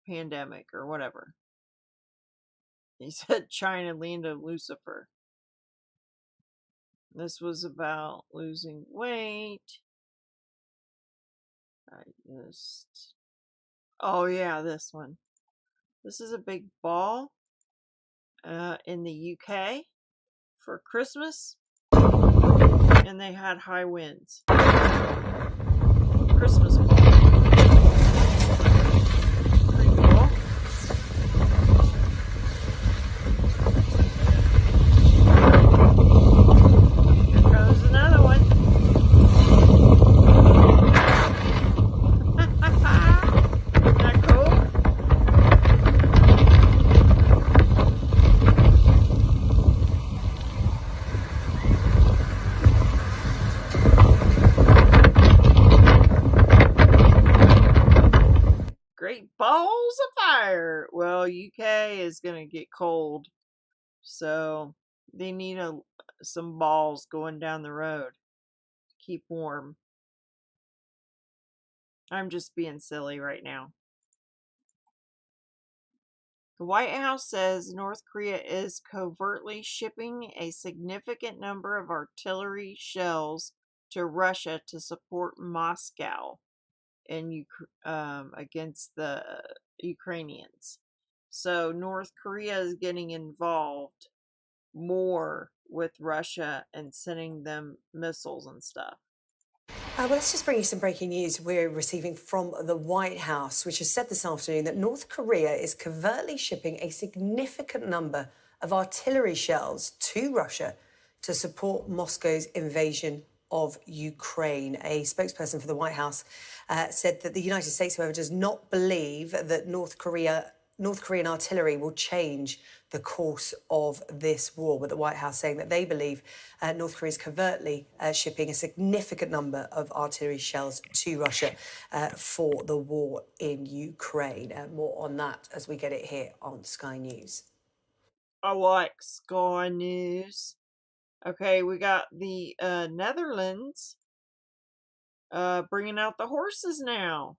pandemic or whatever. He said China landed Lucifer. This was about losing weight. Oh yeah, this one. This is a big ball in the UK for Christmas. And they had high winds. Christmas ball. Pretty cool. Here goes another one. Isn't that cool? balls of fire. Well, UK is going to get cold, so they need some balls going down the road to keep warm. I'm just being silly right now. The White House says North Korea is covertly shipping a significant number of artillery shells to Russia to support Moscow against the Ukrainians. So North Korea is getting involved more with Russia and sending them missiles and stuff. Well, let's just bring you some breaking news we're receiving from the White House, which has said this afternoon that North Korea is covertly shipping a significant number of artillery shells to Russia to support Moscow's invasion of Ukraine. A spokesperson for the White House said that the United States, however, does not believe that North Korean artillery will change the course of this war, but the White House saying that they believe North Korea is covertly shipping a significant number of artillery shells to Russia for the war in Ukraine. More on that as we get it here on Sky News. I like Sky News. Okay, we got the Netherlands bringing out the horses now.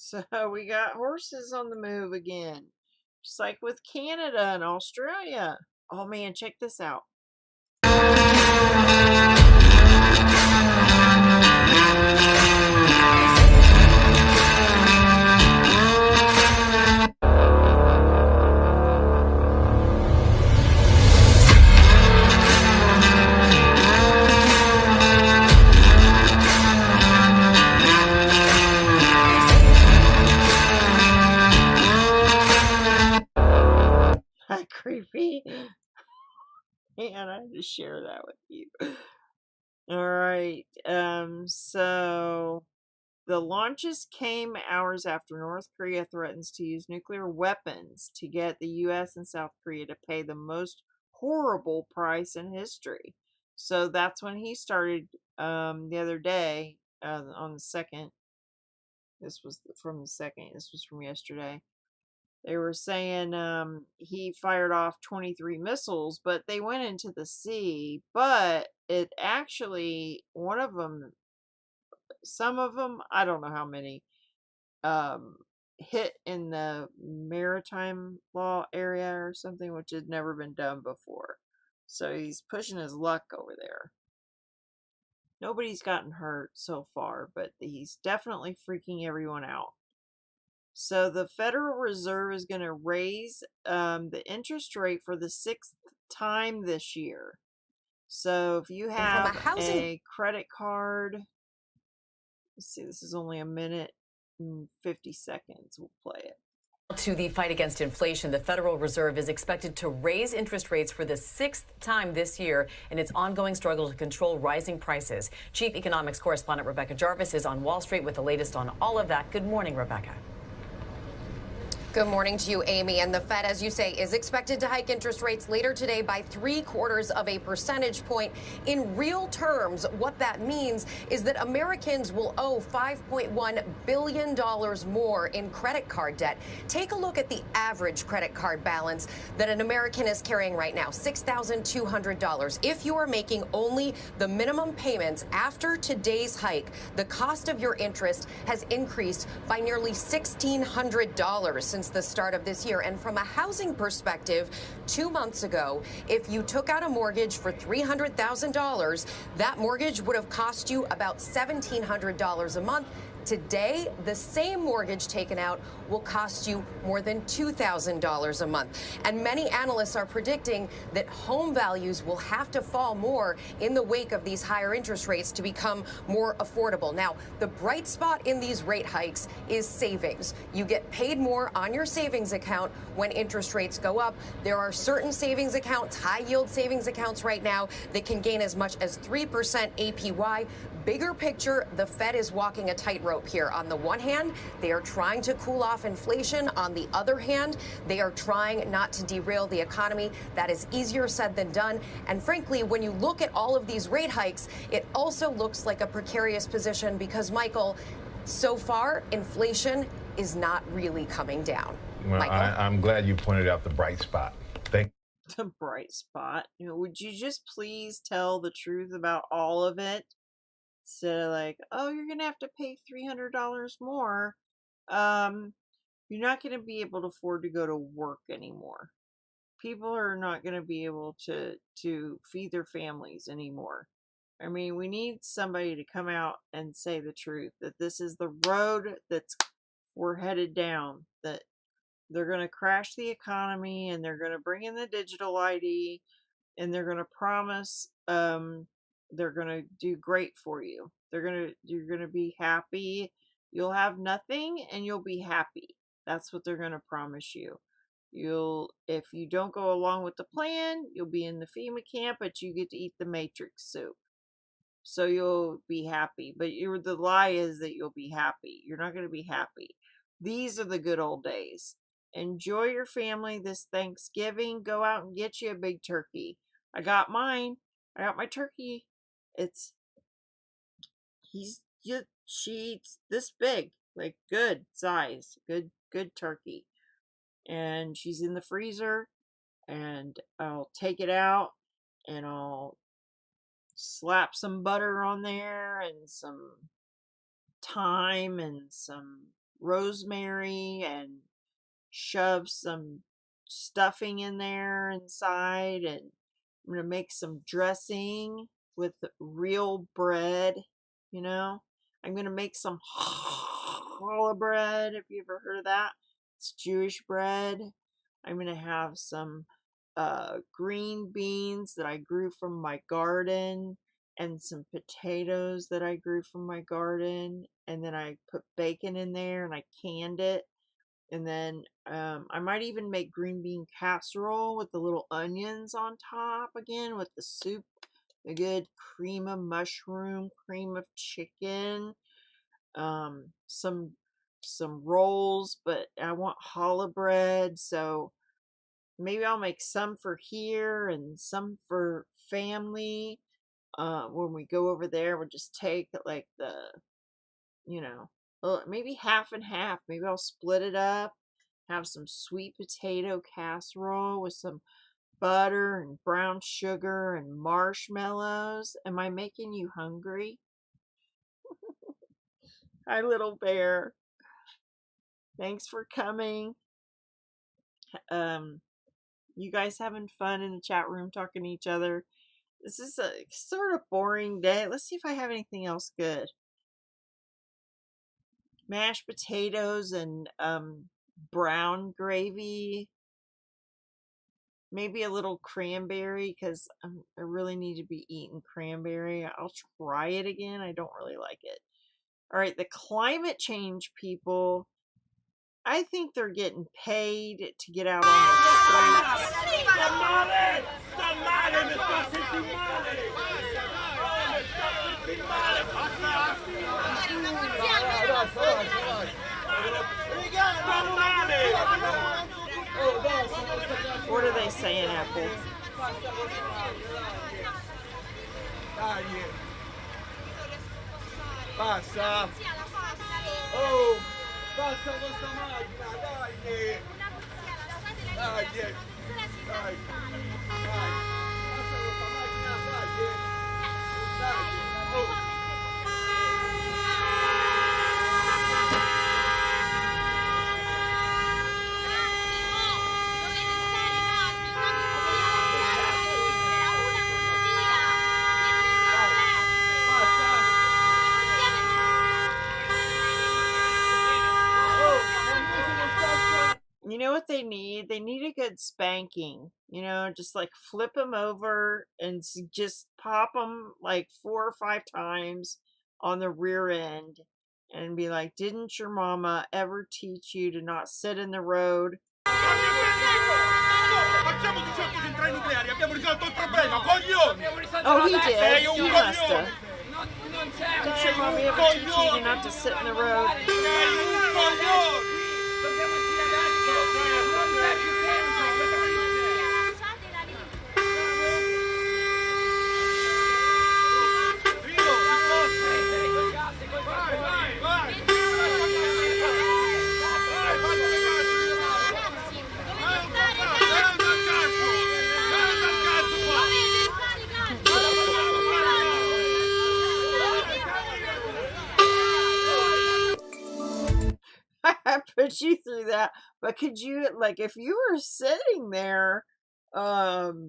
So we got horses on the move again, just like with Canada and Australia. Oh man, check this out. Creepy. And I had to share that with you. All right. So the launches came hours after North Korea threatens to use nuclear weapons to get the U.S. and South Korea to pay the most horrible price in history. So that's when he started the other day on the 2nd. This was from the 2nd. This was from yesterday. They were saying he fired off 23 missiles, but they went into the sea. But it actually, one of them, some of them, I don't know how many, hit in the maritime law area or something, which had never been done before. So he's pushing his luck over there. Nobody's gotten hurt so far, but he's definitely freaking everyone out. So the Federal Reserve is going to raise the interest rate for the 6th time this year. So if you have a credit card, let's see, this is only 1 minute and 50 seconds. We'll play it. To the fight against inflation, the Federal Reserve is expected to raise interest rates for the 6th time this year in its ongoing struggle to control rising prices. Chief Economics Correspondent Rebecca Jarvis is on Wall Street with the latest on all of that. Good morning, Rebecca. Good morning to you, Amy. And the Fed, as you say, is expected to hike interest rates later today by 0.75 percentage points. In real terms, what that means is that Americans will owe $5.1 billion more in credit card debt. Take a look at the average credit card balance that an American is carrying right now, $6,200. If you are making only the minimum payments after today's hike, the cost of your interest has increased by nearly $1,600 since the start of this year. And from a housing perspective, 2 months ago, if you took out a mortgage for $300,000, that mortgage would have cost you about $1,700 a month. Today, the same mortgage taken out will cost you more than $2,000 a month. And many analysts are predicting that home values will have to fall more in the wake of these higher interest rates to become more affordable. Now, the bright spot in these rate hikes is savings. You get paid more on your savings account when interest rates go up. There are certain savings accounts, high-yield savings accounts right now that can gain as much as 3% APY. Bigger picture, the Fed is walking a tightrope here. On the one hand, they are trying to cool off inflation. On the other hand, they are trying not to derail the economy. That is easier said than done. And frankly, when you look at all of these rate hikes, it also looks like a precarious position because, Michael, so far, inflation is not really coming down. Well, Michael? I'm glad you pointed out the bright spot. Thank The bright spot. You know, would you just please tell the truth about all of it? Instead of like, oh, you're gonna have to pay $300 more. You're not gonna be able to afford to go to work anymore. People are not gonna be able to feed their families anymore. I mean, we need somebody to come out and say the truth, that this is the road we're headed down, that they're going to crash the economy and they're going to bring in the digital ID and they're going to promise they're going to do great for you. You're going to be happy. You'll have nothing and you'll be happy. That's what they're going to promise you. If you don't go along with the plan, you'll be in the FEMA camp, but you get to eat the Matrix soup. So you'll be happy. But the lie is that you'll be happy. You're not going to be happy. These are the good old days. Enjoy your family this Thanksgiving. Go out and get you a big turkey. I got mine. I got my turkey. She's this big, like good size, good turkey. And she's in the freezer, and I'll take it out and I'll slap some butter on there and some thyme and some rosemary and shove some stuffing in there inside, and I'm going to make some dressing with real bread, you know. I'm going to make some challah bread, if you ever heard of that. It's Jewish bread. I'm going to have some green beans that I grew from my garden and some potatoes that I grew from my garden, and then I put bacon in there and I canned it. And then I might even make green bean casserole with the little onions on top again, with the soup, a good cream of mushroom, cream of chicken, some rolls, but I want challah bread, so maybe I'll make some for here and some for family. When we go over there, we'll just take like maybe half and half. Maybe I'll split it up, have some sweet potato casserole with some butter and brown sugar and marshmallows. Am I making you hungry? Hi, little bear. Thanks for coming. You guys having fun in the chat room talking to each other? This is a sort of boring day. Let's see if I have anything else good. Mashed potatoes and brown gravy. Maybe a little cranberry, because I really need to be eating cranberry. I'll try it again. I don't really like it. All right, the climate change people, I think they're getting paid to get out on the streets. What are they saying, Apple? Passa. Oh, passa a vostra macchina, dai. Dai, dai. Dai. Passa a vostra macchina, dai. Dai. Oh. they need? They need a good spanking. You know, just like flip them over and just pop them like 4 or 5 times on the rear end and be like, didn't your mama ever teach you to not sit in the road? Oh, he did. He must have. Didn't your mommy ever teach you not to sit in the road? I put you through that, but could you, like, if you were sitting there in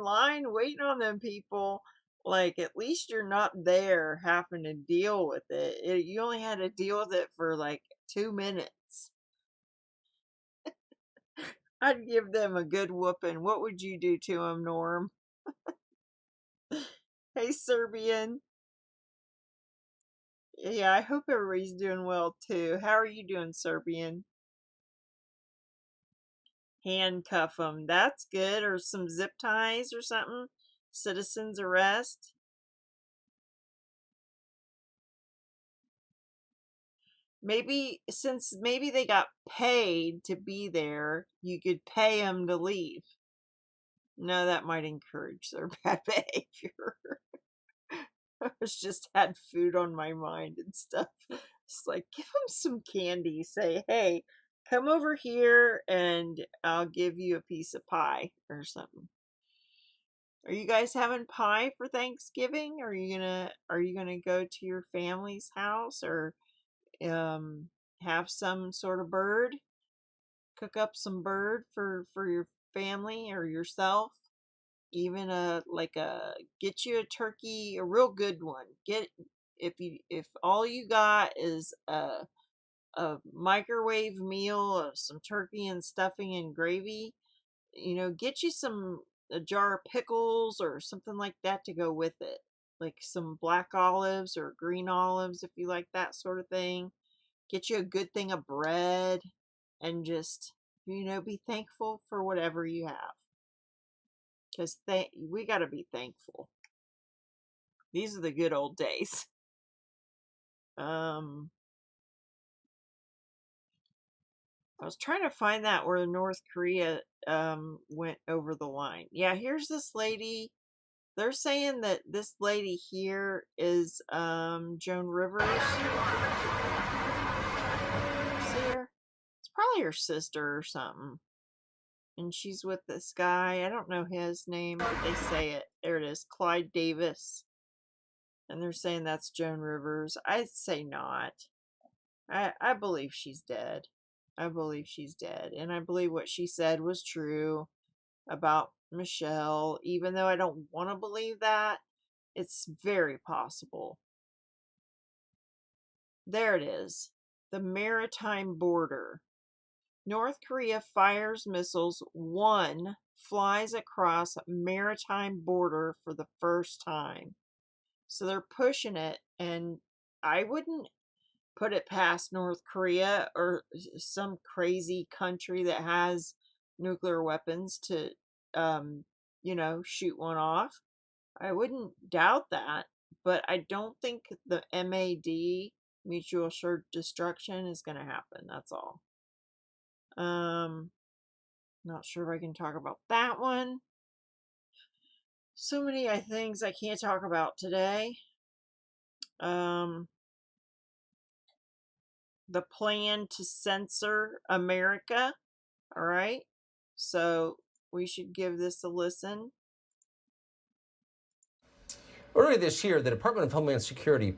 line waiting on them people, like, at least you're not there having to deal with it. You only had to deal with it for like 2 minutes. I'd give them a good whooping. What would you do to them, Norm? Hey, Serbian. Yeah, I hope everybody's doing well too. How are you doing, Serbian? Handcuff them. That's good. Or some zip ties or something. Citizen's arrest. Maybe, since maybe they got paid to be there, you could pay them to leave. No, that might encourage their bad behavior. I just had food on my mind and stuff. It's like, give them some candy. Say, hey, come over here and I'll give you a piece of pie or something. Are you guys having pie for Thanksgiving? Are you gonna go to your family's house or have some sort of bird? Cook up some bird for your family or yourself? Even get you a turkey, a real good one. If all you got is a microwave meal of some turkey and stuffing and gravy, get you a jar of pickles or something like that to go with it. Like some black olives or green olives if you like that sort of thing. Get you a good thing of bread and just, be thankful for whatever you have. Because we got to be thankful. These are the good old days. I was trying to find that where North Korea went over the line. Yeah, here's this lady. They're saying that this lady here is Joan Rivers. See her? It's probably her sister or something. And she's with this guy. I don't know his name, but they say it. There it is. Clyde Davis. And they're saying that's Joan Rivers. I say not. I believe she's dead. I believe she's dead. And I believe what she said was true about Michelle. Even though I don't want to believe that, it's very possible. There it is. The maritime border. North Korea fires missiles. One flies across maritime border for the first time. So they're pushing it, and I wouldn't put it past North Korea or some crazy country that has nuclear weapons to, shoot one off. I wouldn't doubt that, but I don't think the MAD, mutual assured destruction, is going to happen. That's all. Not sure if I can talk about that one. So many things I can't talk about today. The plan to censor America. All right. So we should give this a listen. Earlier this year, the Department of Homeland Security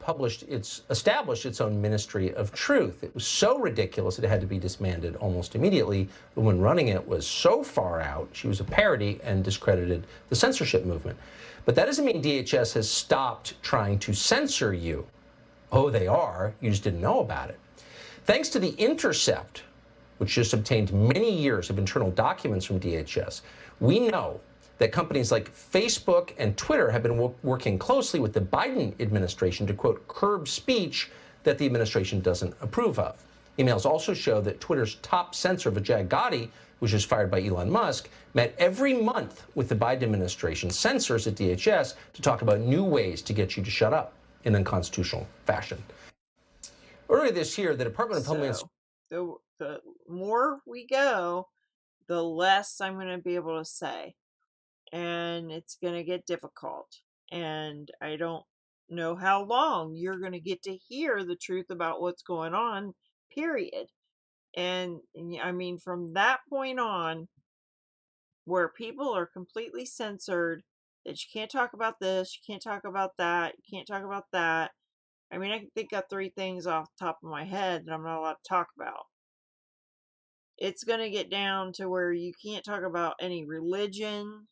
established its own Ministry of Truth. It was so ridiculous it had to be disbanded almost immediately. The woman running it was so far out, she was a parody and discredited the censorship movement. But that doesn't mean DHS has stopped trying to censor you. Oh, they are. You just didn't know about it. Thanks to The Intercept, which just obtained many years of internal documents from DHS, we know that companies like Facebook and Twitter have been working closely with the Biden administration to, quote, curb speech that the administration doesn't approve of. Emails also show that Twitter's top censor, Vijay Gotti, which was fired by Elon Musk, met every month with the Biden administration censors at DHS to talk about new ways to get you to shut up in unconstitutional fashion. Earlier this year, the Department of Homeland Security... The more we go, the less I'm going to be able to say. And it's going to get difficult. And I don't know how long you're going to get to hear the truth about what's going on, period. And I mean, from that point on, where people are completely censored, that you can't talk about this, you can't talk about that, you can't talk about that. I mean, I can think of 3 things off the top of my head that I'm not allowed to talk about. It's going to get down to where you can't talk about any religion,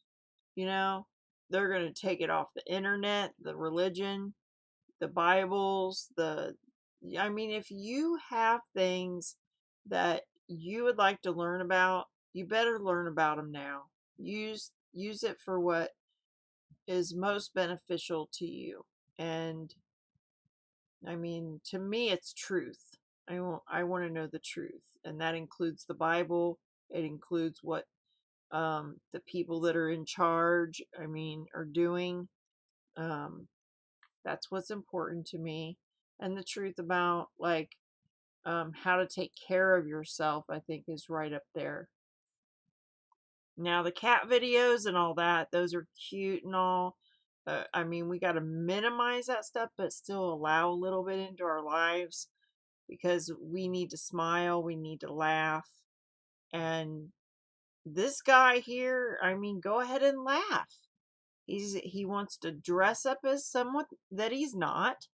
you know. They're going to take it off the internet, the religion, the Bibles, I mean, if you have things that you would like to learn about, you better learn about them now. Use it for what is most beneficial to you. And I mean, to me, it's truth. I want to know the truth, and that includes the Bible. It includes what the people that are in charge, I mean, are doing. That's what's important to me. And the truth about, like, how to take care of yourself, I think, is right up there. Now, the cat videos and all that, those are cute and all. I mean, we got to minimize that stuff, but still allow a little bit into our lives, because we need to smile, we need to laugh. And this guy here, I mean, go ahead and laugh. He wants to dress up as someone that he's not.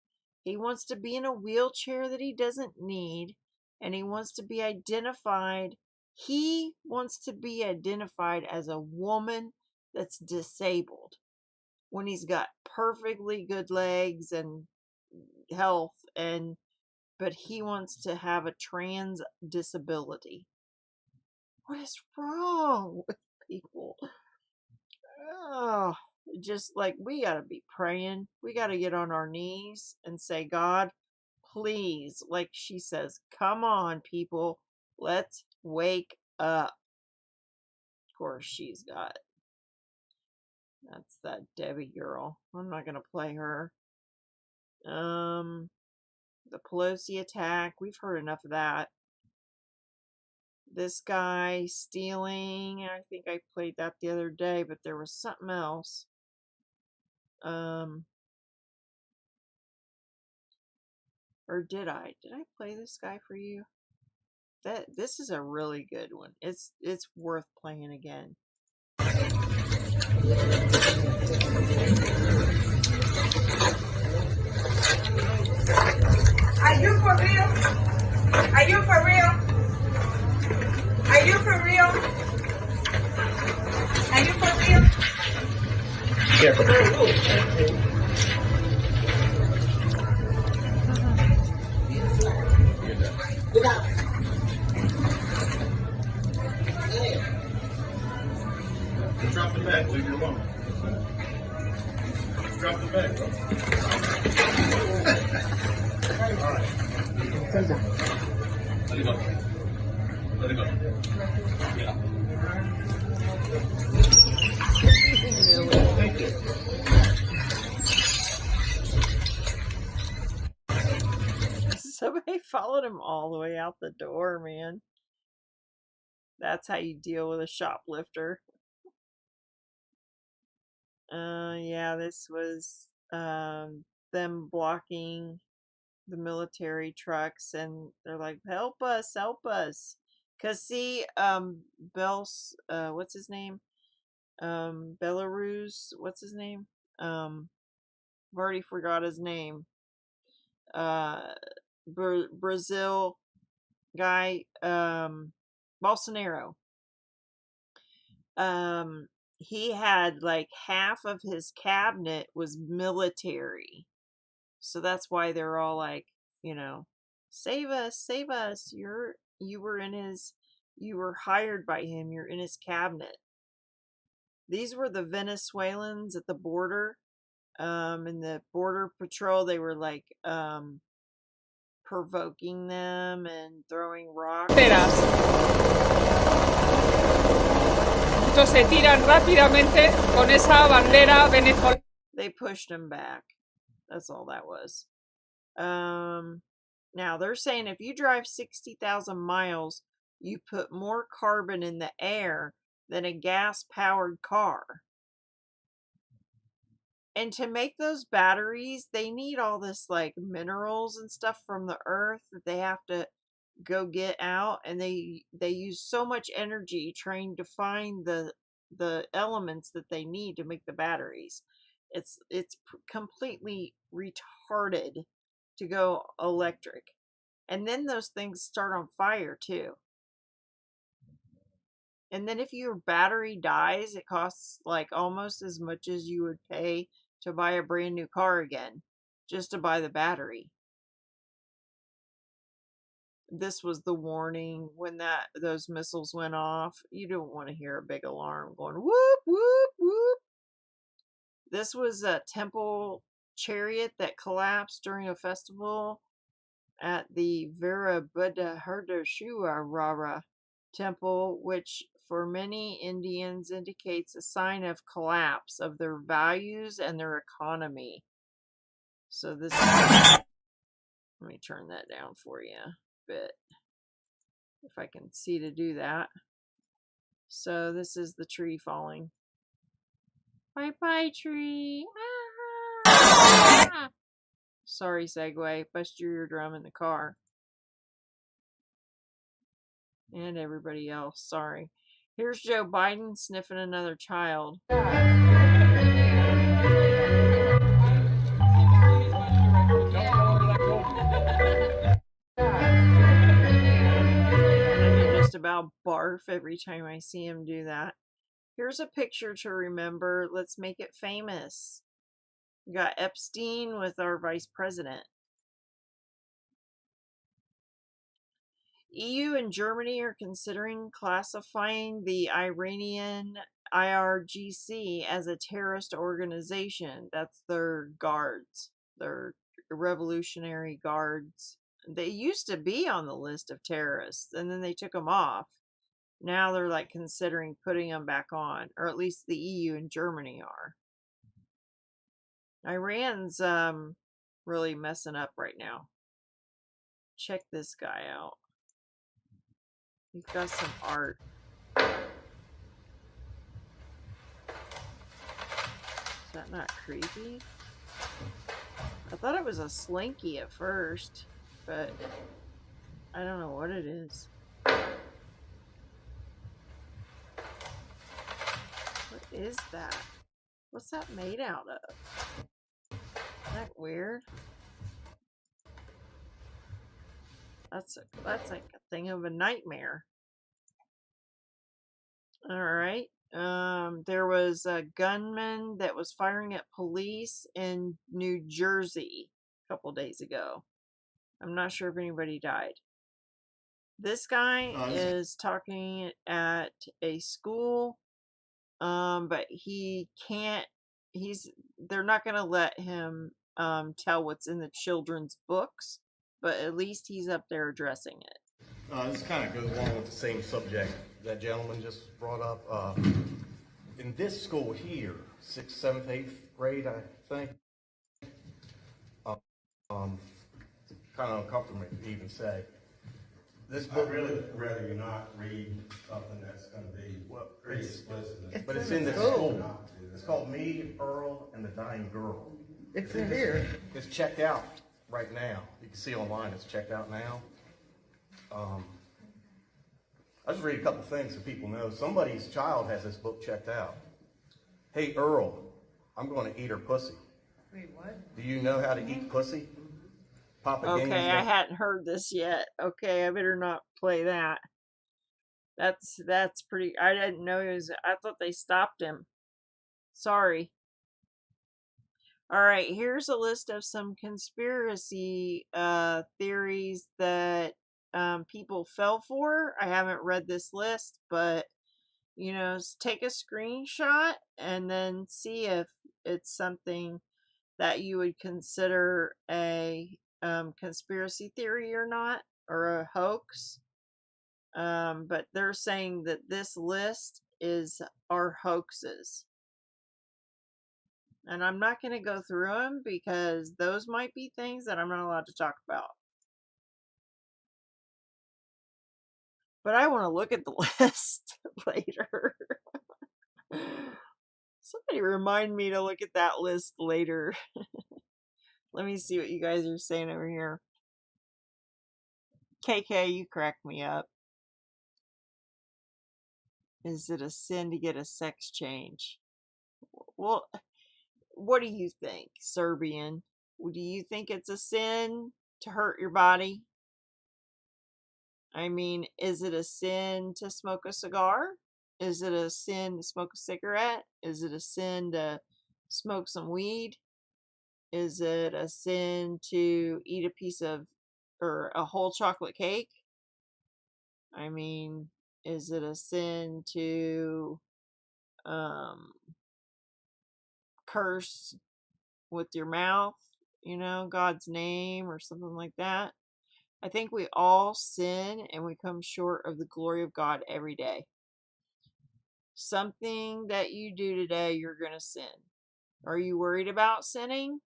He wants to be in a wheelchair that he doesn't need, and he wants to be identified. He wants to be identified as a woman that's disabled, when he's got perfectly good legs and health, but he wants to have a trans disability. What is wrong with people? Oh, just like, we gotta be praying. We gotta get on our knees and say, God, please, like she says, come on, people, let's wake up. Of course, that's that Debbie girl. I'm not gonna play her. The Pelosi attack, we've heard enough of that. This guy stealing, I think I played that the other day, but there was something else. Or did I play this guy for you? This is a really good one. It's worth playing again. Are you for real? Are you for real? Are you for real? Are you for real? Careful. Drop the bag, leave you alone. Drop the bag, bro. All right. Let it go. Let it go. Yeah. Thank you. Somebody followed him all the way out the door, man. That's how you deal with a shoplifter. Yeah, this was them blocking the military trucks, and they're like, help us, help us. Cause see, what's his name? Belarus, what's his name? I've already forgot his name. Brazil guy, Bolsonaro. He had like half of his cabinet was military. So that's why they're all like, save us, save us. You were in his You were hired by him. You're in his cabinet. These were the Venezuelans at the border. In the border patrol, they were like provoking them and throwing rocks. Entonces se tiran rápidamente con esa bandera venezolana. They pushed him back. That's all that was. Now they're saying if you drive 60,000 miles, you put more carbon in the air than a gas-powered car. And to make those batteries, they need all this like minerals and stuff from the earth that they have to go get out, and they use so much energy trying to find the elements that they need to make the batteries. It's completely retarded to go electric. And then those things start on fire too. And then if your battery dies, it costs like almost as much as you would pay to buy a brand new car again, just to buy the battery. This was the warning when those missiles went off. You don't want to hear a big alarm going whoop, whoop, whoop. This was a temple chariot that collapsed during a festival at the Virabhadradeshwara temple, which for many Indians indicates a sign of collapse of their values and their economy. So this let me turn that down for you a bit, if I can see to do that. So this is the tree falling. Bye bye, tree. Ah! Sorry, Segway. Bust your eardrum in the car. And everybody else. Sorry. Here's Joe Biden sniffing another child. Just about barf every time I see him do that. Here's a picture to remember. Let's make it famous. We got Epstein with our vice president. EU and Germany are considering classifying the Iranian IRGC as a terrorist organization. That's their guards, their revolutionary guards. They used to be on the list of terrorists, and then they took them off. Now they're like considering putting them back on, or at least the EU and Germany are. Iran's really messing up right now. Check this guy out. He's got some art. Is that not creepy? I thought it was a slinky at first, but I don't know what it is. What is that? What's that made out of? Isn't that weird? That's like a thing of a nightmare. All right. There was a gunman that was firing at police in New Jersey a couple days ago. I'm not sure if anybody died. This guy is talking at a school, but he can't. They're not going to let him tell what's in the children's books, but at least he's up there addressing it. This kind of goes along with the same subject that gentleman just brought up. In this school here, 6th, 7th, 8th grade, I think, kind of uncomfortable to even say. This book, I'd really rather you not read something that's going to be pretty explicit. But it's in this school. It's called Me, Earl, and the Dying Girl. It's in here. It's checked out right now. You can see online it's checked out now. I'll just read a couple things so people know. Somebody's child has this book checked out. Hey, Earl, I'm going to eat her pussy. Wait, what? Do you know how to eat pussy? Papa Okay, I hadn't heard this yet. Okay, I better not play that. That's pretty. I didn't know he was. I thought they stopped him. Sorry. All right, here's a list of some conspiracy theories that people fell for. I haven't read this list, but take a screenshot and then see if it's something that you would consider a conspiracy theory or not, or a hoax. But they're saying that this list are hoaxes. And I'm not going to go through them because those might be things that I'm not allowed to talk about. But I want to look at the list later. Somebody remind me to look at that list later. Let me see what you guys are saying over here. KK, you crack me up. Is it a sin to get a sex change? Well, what do you think, Serbian? Do you think it's a sin to hurt your body? I mean, is it a sin to smoke a cigar? Is it a sin to smoke a cigarette? Is it a sin to smoke some weed? Is it a sin to eat a piece of or a whole chocolate cake? I mean, is it a sin to curse with your mouth, God's name or something like that? I think we all sin and we come short of the glory of God every day. Something that you do today, you're going to sin. Are you worried about sinning?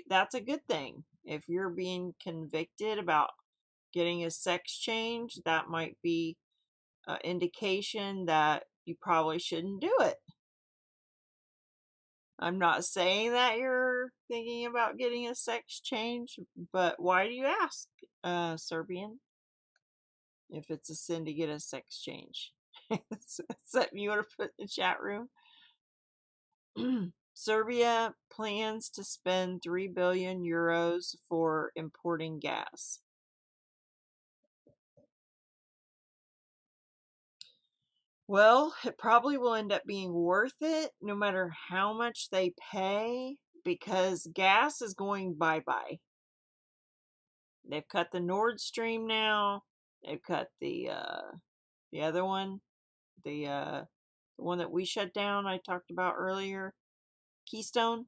That's a good thing. If you're being convicted about getting a sex change, that might be an indication that you probably shouldn't do it. I'm not saying that you're thinking about getting a sex change, but why do you ask, Serbian, if it's a sin to get a sex change? Something you want to put in the chat room? Serbia plans to spend 3 billion euros for importing gas. Well, it probably will end up being worth it no matter how much they pay, because gas is going bye-bye. They've cut the Nord Stream now. They've cut the other one, the one that we shut down, I talked about earlier, Keystone.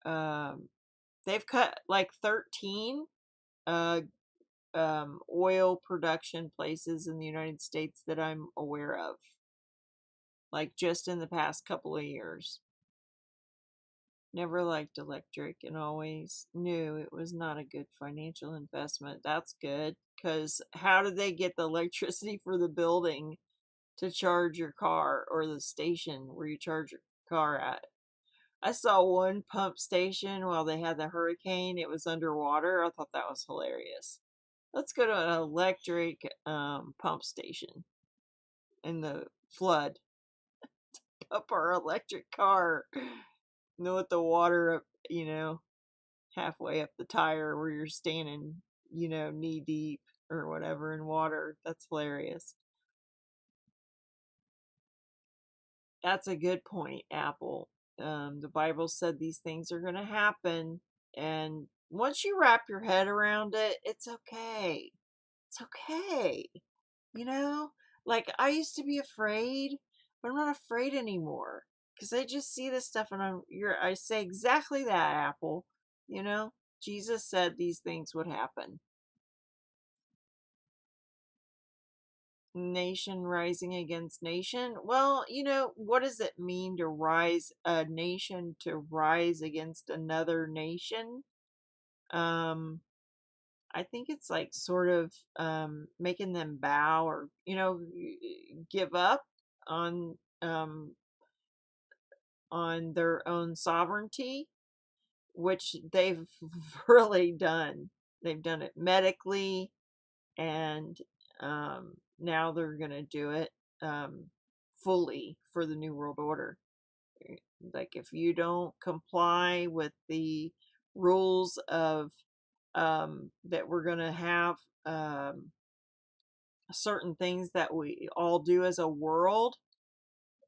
They've cut like 13 oil production places in the United States that I'm aware of, like just in the past couple of years. Never liked electric and always knew it was not a good financial investment. That's good, because how did they get the electricity for the building to charge your car, or the station where you charge your car at? I saw one pump station while they had the hurricane. It was underwater. I thought that was hilarious. Let's go to an electric pump station in the flood. Pump our electric car. With the water up, halfway up the tire where you're standing, knee deep or whatever in water. That's hilarious. That's a good point, Apple. The Bible said these things are going to happen, and once you wrap your head around it, it's okay. It's okay. Like I used to be afraid, but I'm not afraid anymore, because I just see this stuff and I say exactly that, Apple. Jesus said these things would happen. Nation rising against nation. Well, what does it mean to rise a nation to rise against another nation? I think it's like sort of making them bow, or give up on their own sovereignty, which they've really done. They've done it medically, and now they're going to do it fully for the New World Order. Like, if you don't comply with the rules of that we're going to have certain things that we all do as a world,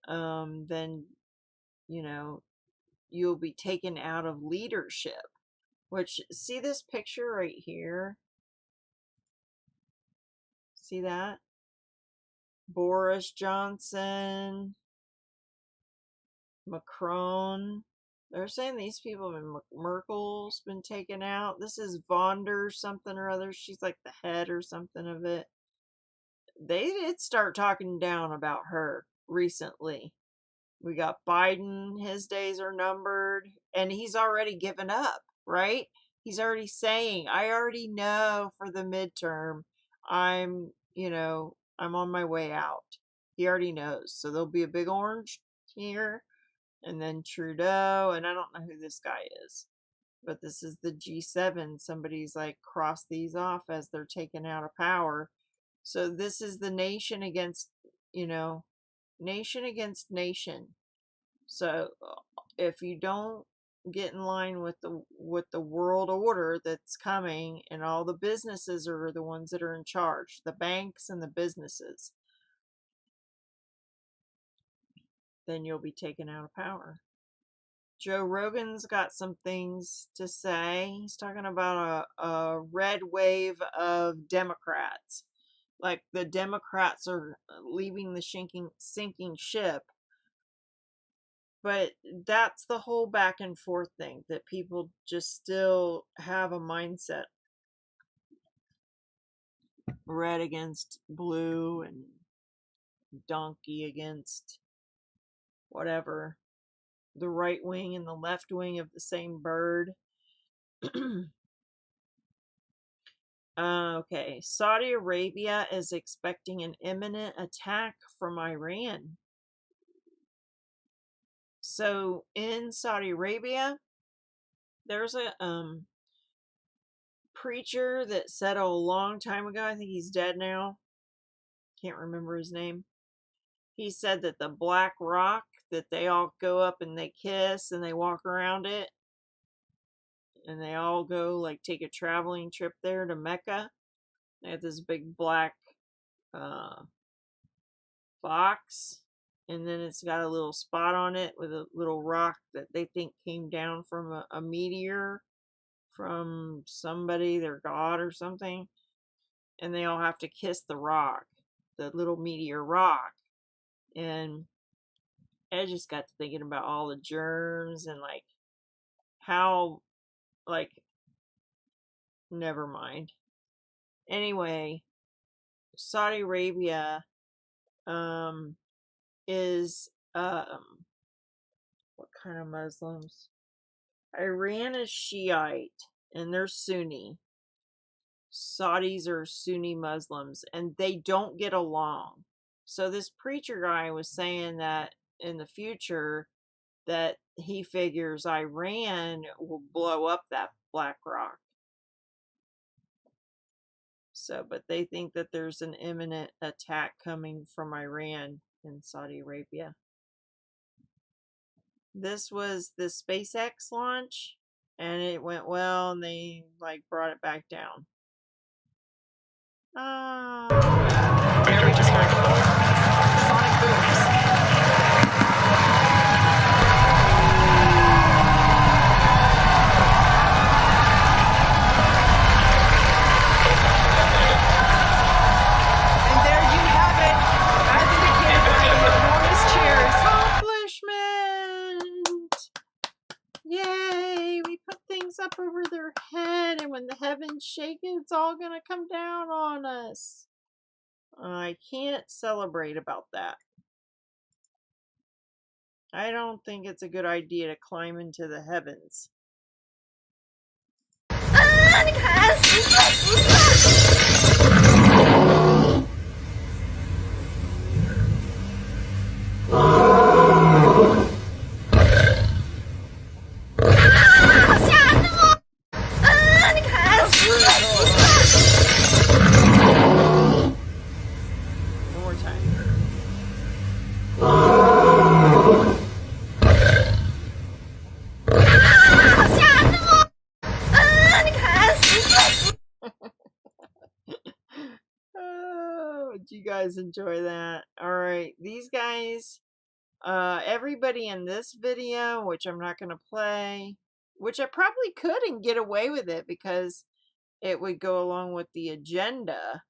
then you'll be taken out of leadership. Which, see this picture right here? See that? Boris Johnson, Macron. They're saying these people, Merkel's been taken out. This is von der something or other. She's like the head or something of it. They did start talking down about her recently. We got Biden, his days are numbered, and he's already given up, right? He's already saying, I already know for the midterm, I'm on my way out. He already knows. So there'll be a big orange here, and then Trudeau, and I don't know who this guy is, but this is the G7. Somebody's like crossed these off as they're taken out of power. So this is the nation against, nation against nation. So if you don't get in line with the world order that's coming, and all the businesses are the ones that are in charge, the banks and the businesses, then you'll be taken out of power. Joe Rogan's got some things to say. He's talking about a red wave of Democrats. Like the Democrats are leaving the sinking ship. But that's the whole back and forth thing, that people just still have a mindset. Red against blue and donkey against whatever. The right wing and the left wing of the same bird. Okay, Saudi Arabia is expecting an imminent attack from Iran. So in Saudi Arabia, there's a preacher that said a long time ago, I think he's dead now, can't remember his name. He said that the black rock that they all go up and they kiss and they walk around it, and they all go like take a traveling trip there to Mecca. They have this big black box, and then it's got a little spot on it with a little rock that they think came down from a meteor from somebody, their god or something, and they all have to kiss the rock, the little meteor rock. And I just got to thinking about all the germs and like how, like, never mind. Anyway, Saudi Arabia is what kind of Muslims? Iran is Shiite and they're Sunni. Saudis are Sunni Muslims and they don't get along. So this preacher guy was saying that in the future that he figures Iran will blow up that black rock. So, but they think that there's an imminent attack coming from Iran in Saudi Arabia. This was the SpaceX launch, and it went well, and they like brought it back down. We just heard sonic booms. Yay, we put things up over their head, and when the heavens shake, it's all gonna come down on us. I can't celebrate about that. I don't think it's a good idea to climb into the heavens. One more time. Oh, did you guys enjoy that? Alright, these guys, everybody in this video, which I'm not going to play, which I probably could and get away with it because it would go along with the agenda.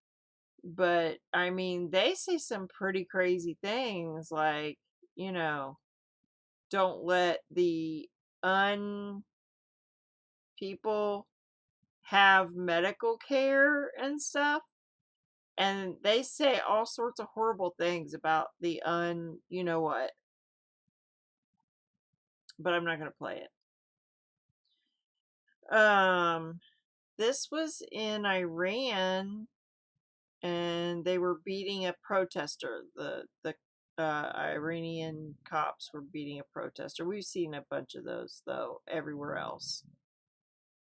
But I mean, they say some pretty crazy things like, you know, don't let the people have medical care and stuff. And they say all sorts of horrible things about the you know what. But I'm not going to play it. This was in Iran, and they were beating a protester. The Iranian cops were beating a protester. We've seen a bunch of those, though, everywhere else.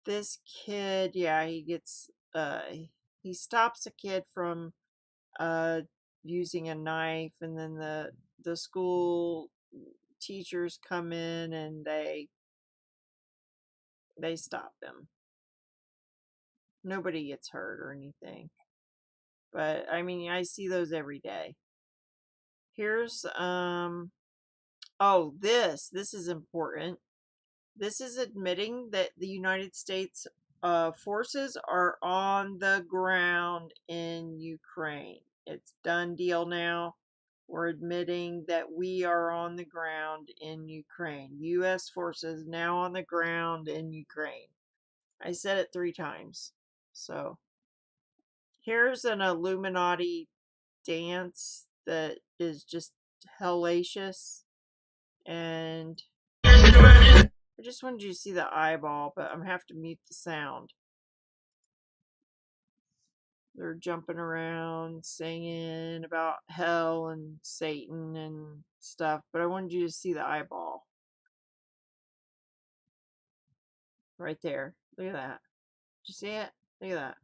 This kid, yeah, he gets, he stops a kid from using a knife, and then the school teachers come in and they stop them. Nobody gets hurt or anything. But, I mean, I see those every day. Here's, oh, this is important. This is admitting that the United States forces are on the ground in Ukraine. It's done deal now. We're admitting that we are on the ground in Ukraine. U.S. forces now on the ground in Ukraine. I said it 3 times. So, here's an Illuminati dance that is just hellacious. And I just wanted you to see the eyeball, but I'm going to have to mute the sound. They're jumping around, singing about hell and Satan and stuff, but I wanted you to see the eyeball. Right there. Look at that. Did you see it? Look at that.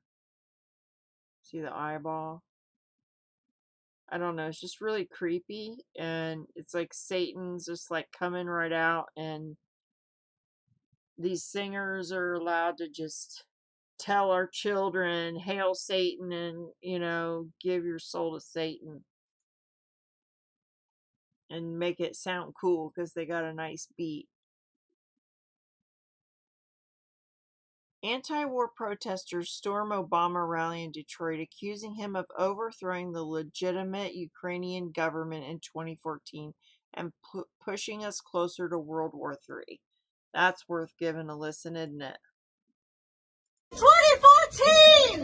See the eyeball? I don't know. It's just really creepy, and it's like Satan's just like coming right out, and these singers are allowed to just tell our children, hail Satan, and, you know, give your soul to Satan. And make it sound cool because they got a nice beat. Anti-war protesters storm Obama rally in Detroit, accusing him of overthrowing the legitimate Ukrainian government in 2014 and pushing us closer to World War III. That's worth giving a listen, isn't it? 2014!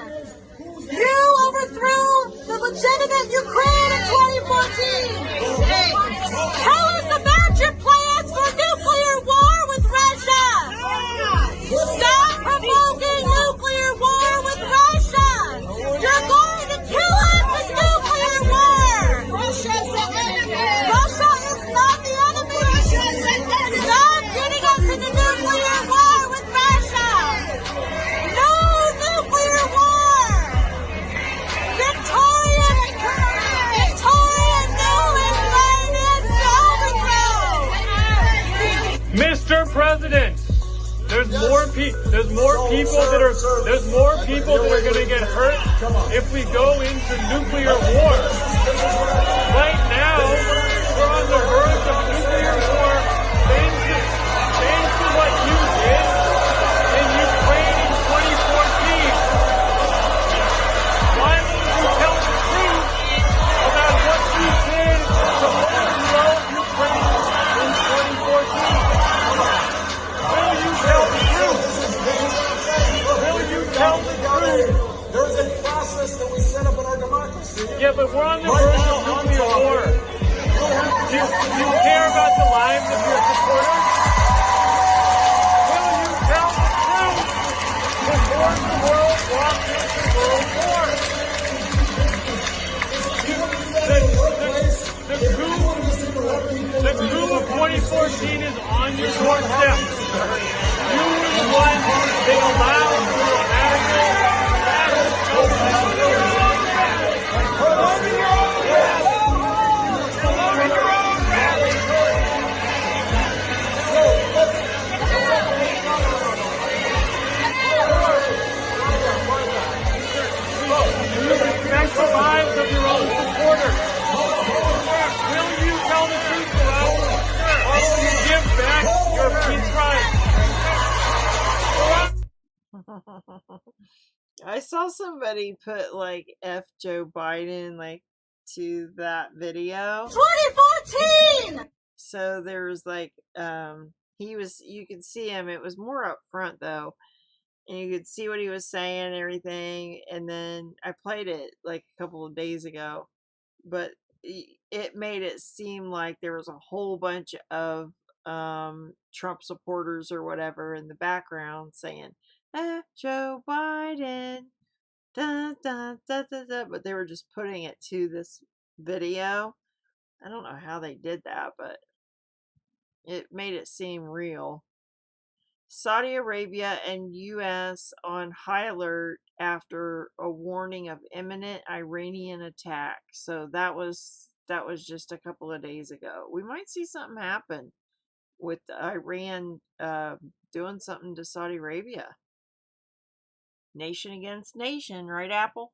You overthrew the legitimate Ukraine in 2014! Tell us about your plans for nuclear war with Russia! Stop provoking nuclear war with Russia! You're going to kill us with nuclear war! Russia's the enemy! Russia is not the enemy! Stop getting us into nuclear war with Russia! No nuclear war! Victoria knew it, Mr. President, there's more people that are going to get hurt if we go into nuclear war. Right now, we're on the verge of nuclear war thanks to what you did in Ukraine in 2014. Why don't you tell the truth about what you did to overthrow Ukraine in 2014? Will you tell the truth? Will you tell the truth? There's a process that we set up in our democracy. Yeah, but we're on the verge of nuclear war. Do you care about the lives of your supporters? Will you tell the truth before the world walks into World War? The coup of 2014 is on your doorstep. You were the one that allowed the radical protect the lives of your own supporters. Will you tell the truth to us, or will you give back your peace rights? I saw somebody put like F Joe Biden like to that video. 2014! So there was like you could see him, it was more up front though, and you could see what he was saying and everything, and then I played it like a couple of days ago, but it made it seem like there was a whole bunch of Trump supporters or whatever in the background saying F Joe Biden, da, da, da, da, da, but they were just putting it to this video. I don't know how they did that, but it made it seem real. Saudi Arabia and U.S. on high alert after a warning of imminent Iranian attack. So that was just a couple of days ago. We might see something happen with Iran doing something to Saudi Arabia. Nation against nation, right, Apple?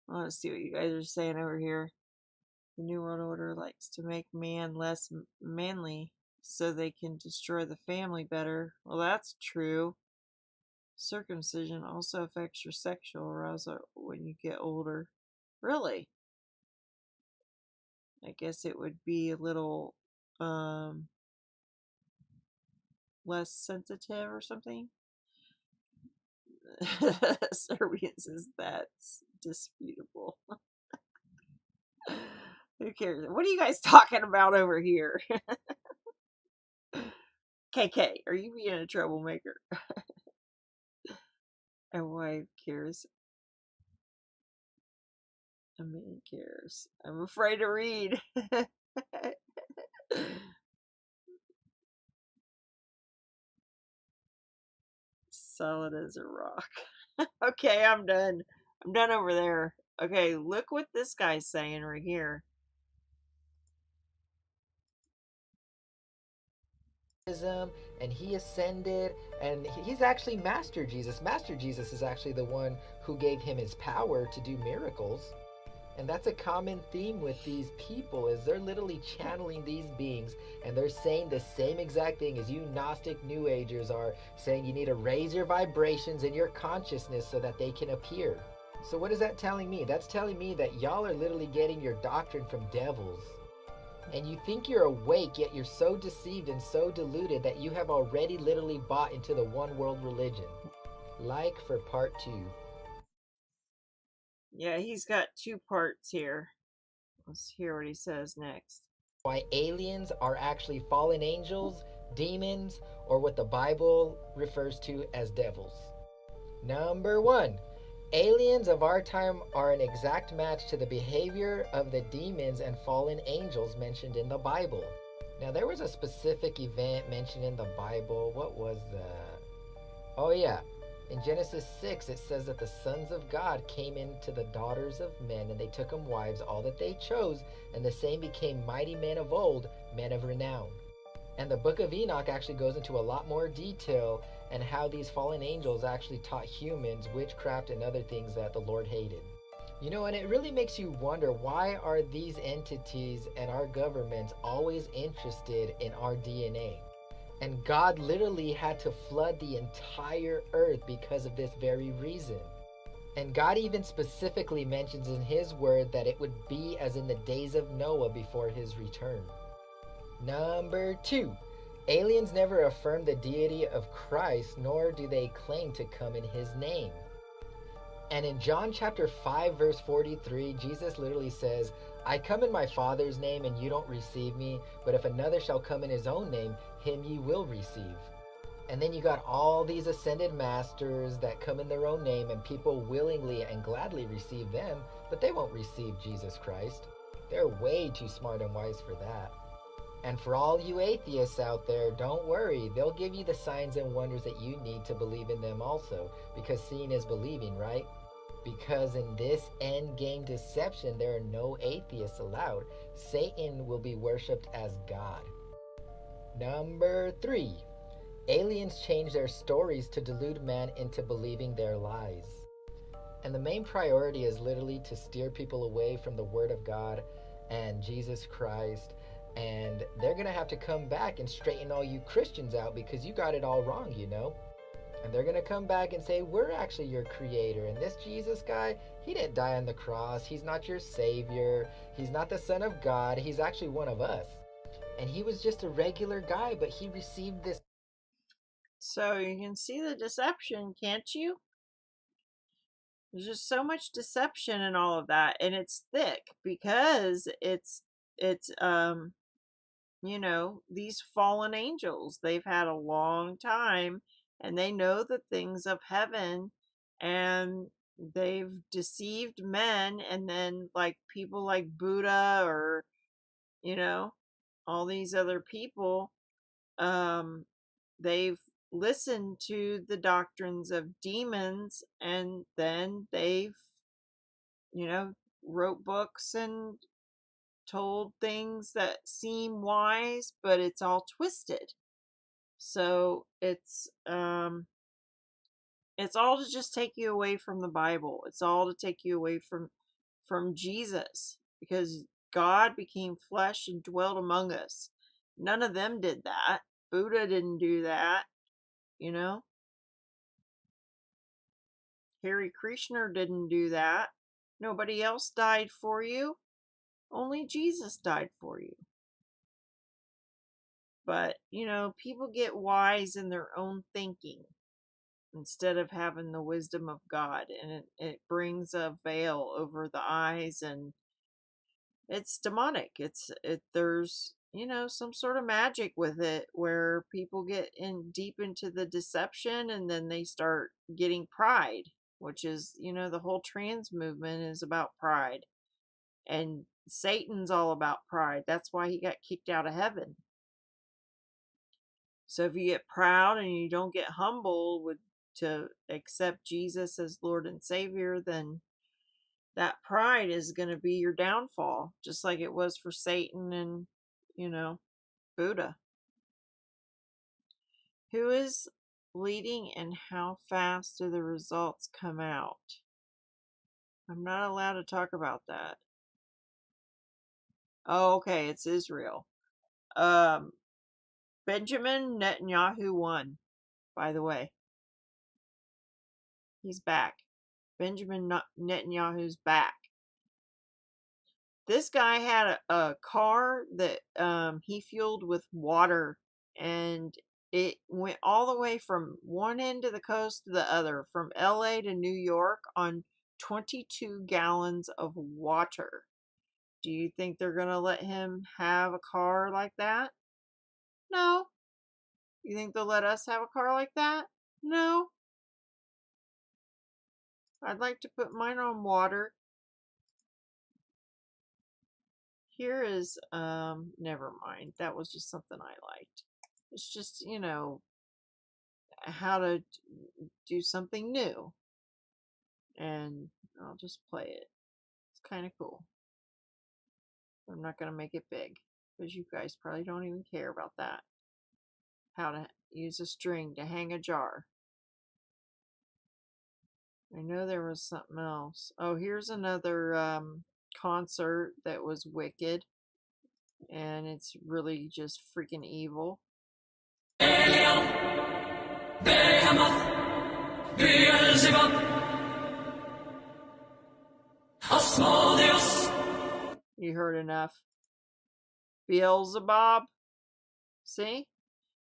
Let's see what you guys are saying over here. The New World Order likes to make man less manly so they can destroy the family better. Well, that's true. Circumcision also affects your sexual arousal when you get older. Really? I guess it would be a little less sensitive or something. Serbian says that's disputable. Who cares? What are you guys talking about over here? KK, are you being a troublemaker? And why cares? A man cares. I'm afraid to read. Solid as a rock. Okay, I'm done. I'm done over there. Okay, look what this guy's saying right here. And he ascended, and he's actually Master Jesus. Master Jesus is actually the one who gave him his power to do miracles. And that's a common theme with these people, is they're literally channeling these beings, and they're saying the same exact thing as you Gnostic New Agers are saying. You need to raise your vibrations in your consciousness so that they can appear. So what is that telling me? That's telling me that y'all are literally getting your doctrine from devils. And you think you're awake, yet you're so deceived and so deluded that you have already literally bought into the one world religion. Like for part 2. Yeah, he's got 2 parts here. Let's hear what he says next. Why aliens are actually fallen angels, demons, or what the Bible refers to as devils. Number 1. Aliens of our time are an exact match to the behavior of the demons and fallen angels mentioned in the Bible. Now, there was a specific event mentioned in the Bible. What was that? Oh, yeah. In Genesis 6, it says that the sons of God came into the daughters of men, and they took them wives, all that they chose, and the same became mighty men of old, men of renown. And the book of Enoch actually goes into a lot more detail and how these fallen angels actually taught humans witchcraft and other things that the Lord hated. You know, and it really makes you wonder, why are these entities and our governments always interested in our DNA? And God literally had to flood the entire earth because of this very reason. And God even specifically mentions in his word that it would be as in the days of Noah before his return. Number 2. Aliens never affirm the deity of Christ, nor do they claim to come in his name. And in John chapter 5 verse 43, Jesus literally says, I come in my Father's name and you don't receive me, but if another shall come in his own name, him ye will receive. And then you got all these ascended masters that come in their own name, and people willingly and gladly receive them, but they won't receive Jesus Christ. They're way too smart and wise for that. And for all you atheists out there, don't worry. They'll give you the signs and wonders that you need to believe in them also, because seeing is believing, right? Because in this end game deception, there are no atheists allowed. Satan will be worshipped as God. Number 3. Aliens change their stories to delude man into believing their lies. And the main priority is literally to steer people away from the Word of God and Jesus Christ. And they're going to have to come back and straighten all you Christians out because you got it all wrong, you know. And they're going to come back and say, we're actually your creator. And this Jesus guy, he didn't die on the cross. He's not your savior. He's not the Son of God. He's actually one of us. And he was just a regular guy, but he received this. So you can see the deception, can't you? There's just so much deception and all of that, and it's thick because it's you know, these fallen angels. They've had a long time and they know the things of heaven, and they've deceived men, and then like people like Buddha, or you know, all these other people, they've listened to the doctrines of demons, and then they've, you know, wrote books and told things that seem wise, but it's all twisted. So it's all to just take you away from the Bible. It's all to take you away from Jesus, because God became flesh and dwelt among us. None of them did that. Buddha didn't do that, you know. Hare Krishna didn't do that. Nobody else died for you. Only Jesus died for you. But, you know, people get wise in their own thinking instead of having the wisdom of God, and it brings a veil over the eyes, and it's demonic. There's, you know, some sort of magic with it, where people get in deep into the deception, and then they start getting pride, which is, you know, the whole trans movement is about pride, and Satan's all about pride. That's why he got kicked out of heaven. So if you get proud and you don't get humble to accept Jesus as Lord and Savior, then that pride is going to be your downfall, just like it was for Satan and, you know, Buddha. Who is leading, and how fast do the results come out? I'm not allowed to talk about that. Oh, okay, it's Israel. Benjamin Netanyahu won, by the way. He's back. Benjamin Netanyahu's back. This guy had a car that he fueled with water, and it went all the way from one end of the coast to the other, from LA to New York, on 22 gallons of water. Do you think they're going to let him have a car like that? No. You think they'll let us have a car like that? No. I'd like to put mine on water. Here is, never mind. That was just something I liked. It's just, you know, how to do something new. And I'll just play it. It's kind of cool. I'm not going to make it big, because you guys probably don't even care about that. How to use a string to hang a jar. I know there was something else. Oh, here's another concert that was wicked. And it's really just freaking evil. You heard enough. Beelzebub. See?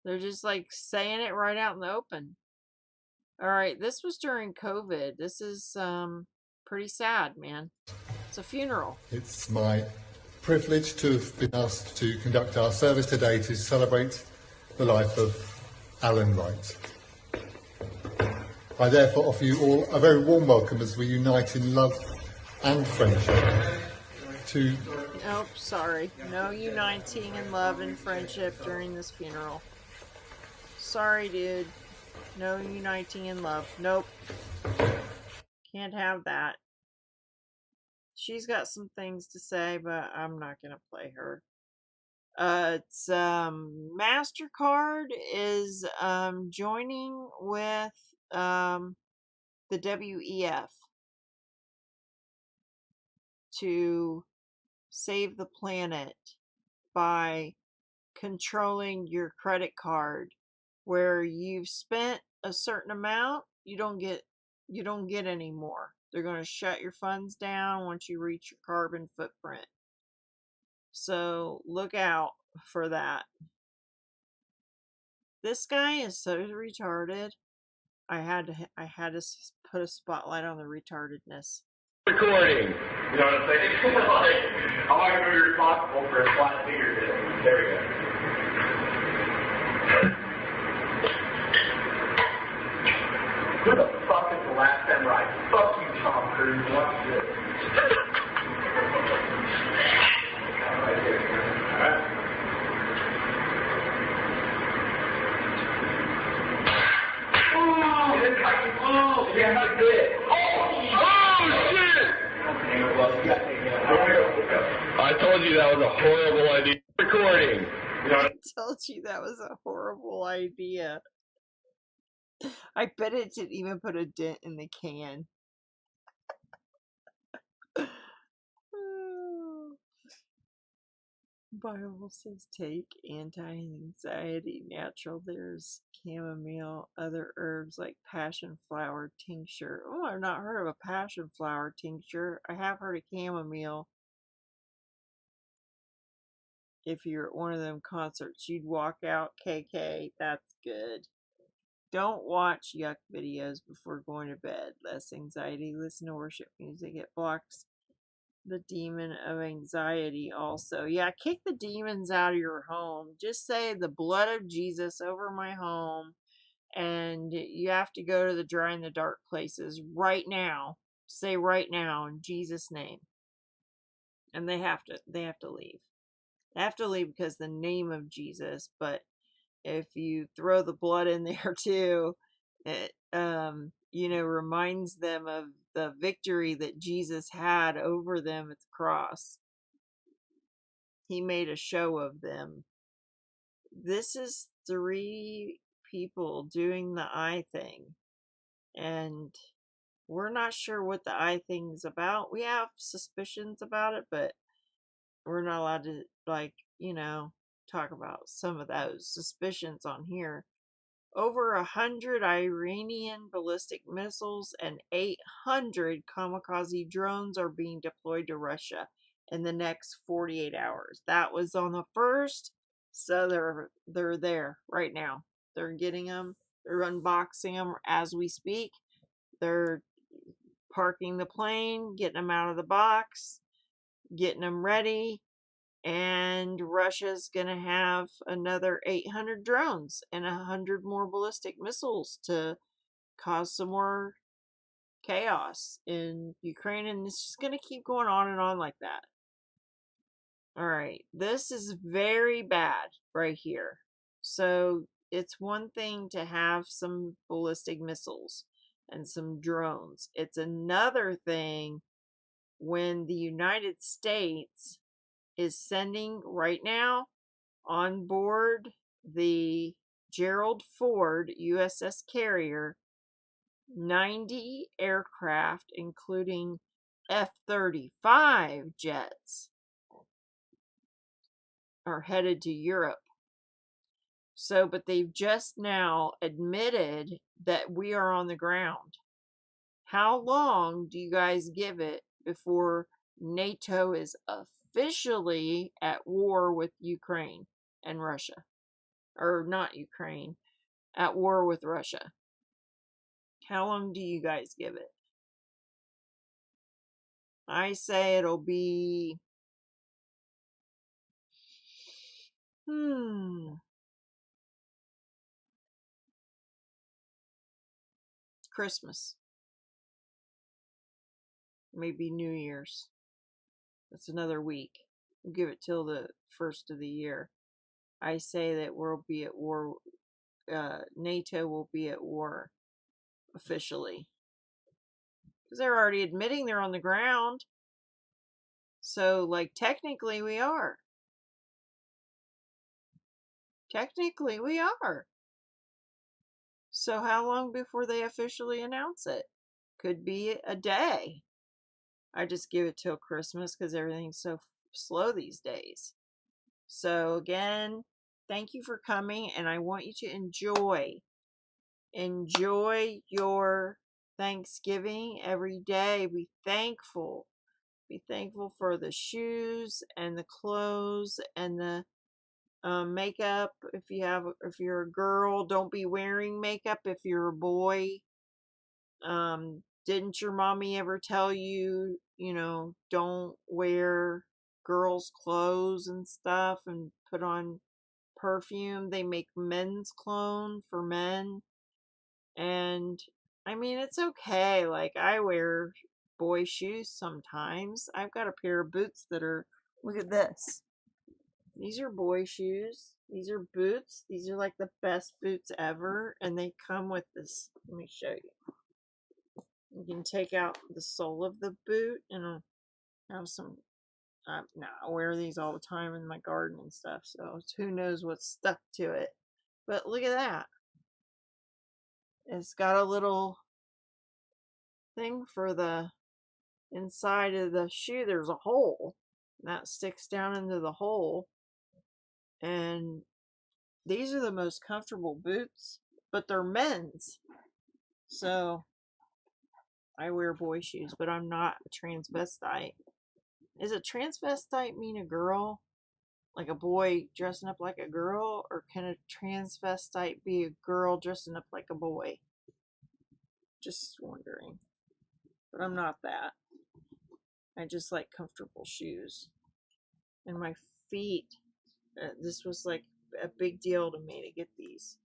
They're just like saying it right out in the open. Alright, this was during COVID. This is pretty sad, man. It's a funeral. It's my privilege to have been asked to conduct our service today to celebrate the life of Alan Wright. I therefore offer you all a very warm welcome as we unite in love and friendship to... Nope, sorry. No uniting in love and friendship during this funeral. Sorry, dude. No uniting in love. Nope. Can't have that. She's got some things to say, but I'm not going to play her. It's MasterCard is joining with the WEF to save the planet by controlling your credit card, where you've spent a certain amount, you don't get any more. They're going to shut your funds down once you reach your carbon footprint. So look out for that. This guy is so retarded. I had to put a spotlight on the retardedness. Recording. You know what I'm saying? Like, I want to know you're responsible for a flat figure. There we go. Who the fuck is the last samurai? Fuck you, Tom Cruise. Watch this. Right here. Alright. Oh, it's like, oh, yeah, not good. I told you that was a horrible idea. Recording. I told you that was a horrible idea. I bet it didn't even put a dent in the can. Bible says take anti-anxiety natural. There's chamomile, other herbs like passion flower tincture. Oh, I've not heard of a passion flower tincture. I have heard of chamomile. If you're at one of them concerts, you'd walk out KK. That's good. Don't watch yuck videos before going to bed. Less anxiety. Listen to worship music. It blocks the demon of anxiety also. Yeah, kick the demons out of your home. Just say the blood of Jesus over my home. And you have to go to the dry and the dark places right now. Say right now in Jesus' name. And they have to leave. They have to leave because the name of Jesus, but if you throw the blood in there too, it reminds them of the victory that Jesus had over them at the cross. He made a show of them. This is 3 people doing the eye thing, and we're not sure what the eye thing's about. We have suspicions about it, but we're not allowed to, talk about some of those suspicions on here. Over 100 Iranian ballistic missiles and 800 kamikaze drones are being deployed to Russia in the next 48 hours. That was on the 1st, so they're there right now. They're getting them. They're unboxing them as we speak. They're parking the plane, getting them out of the box, getting them ready. And Russia's going to have another 800 drones and 100 more ballistic missiles to cause some more chaos in Ukraine. And it's just going to keep going on and on like that. All right. This is very bad right here. So it's one thing to have some ballistic missiles and some drones. It's another thing when the United States is sending right now on board the Gerald Ford USS Carrier 90 aircraft, including F-35 jets, are headed to Europe. So, but they've just now admitted that we are on the ground. How long do you guys give it before NATO is officially at war with Ukraine and Russia? Or not Ukraine, at war with Russia. How long do you guys give it? I say it'll be Christmas. Maybe New Year's. That's another week. We'll give it till the 1st of the year. I say that we'll be at war. NATO will be at war officially. Because they're already admitting they're on the ground. So, technically we are. Technically we are. So how long before they officially announce it? Could be a day. I just give it till Christmas because everything's so slow these days. So again, thank you for coming, and I want you to enjoy enjoy your Thanksgiving every day. Be thankful. Be thankful for the shoes and the clothes and the makeup. If you're a girl, don't be wearing makeup. If you're a boy, didn't your mommy ever tell you, don't wear girls' clothes and stuff and put on perfume? They make men's cologne for men. And I mean, it's okay. Like, I wear boy shoes sometimes. I've got a pair of boots that are, look at this. These are boy shoes. These are boots. These are like the best boots ever. And they come with this. Let me show you. You can take out the sole of the boot and I'll have some. I wear these all the time in my garden and stuff. So who knows what's stuck to it. But look at that. It's got a little thing for the inside of the shoe. There's a hole. That sticks down into the hole. And these are the most comfortable boots, but they're men's. So I wear boy shoes, but I'm not a transvestite. Is a transvestite mean a girl? Like a boy dressing up like a girl? Or can a transvestite be a girl dressing up like a boy? Just wondering. But I'm not that. I just like comfortable shoes. And my feet, this was like a big deal to me to get these.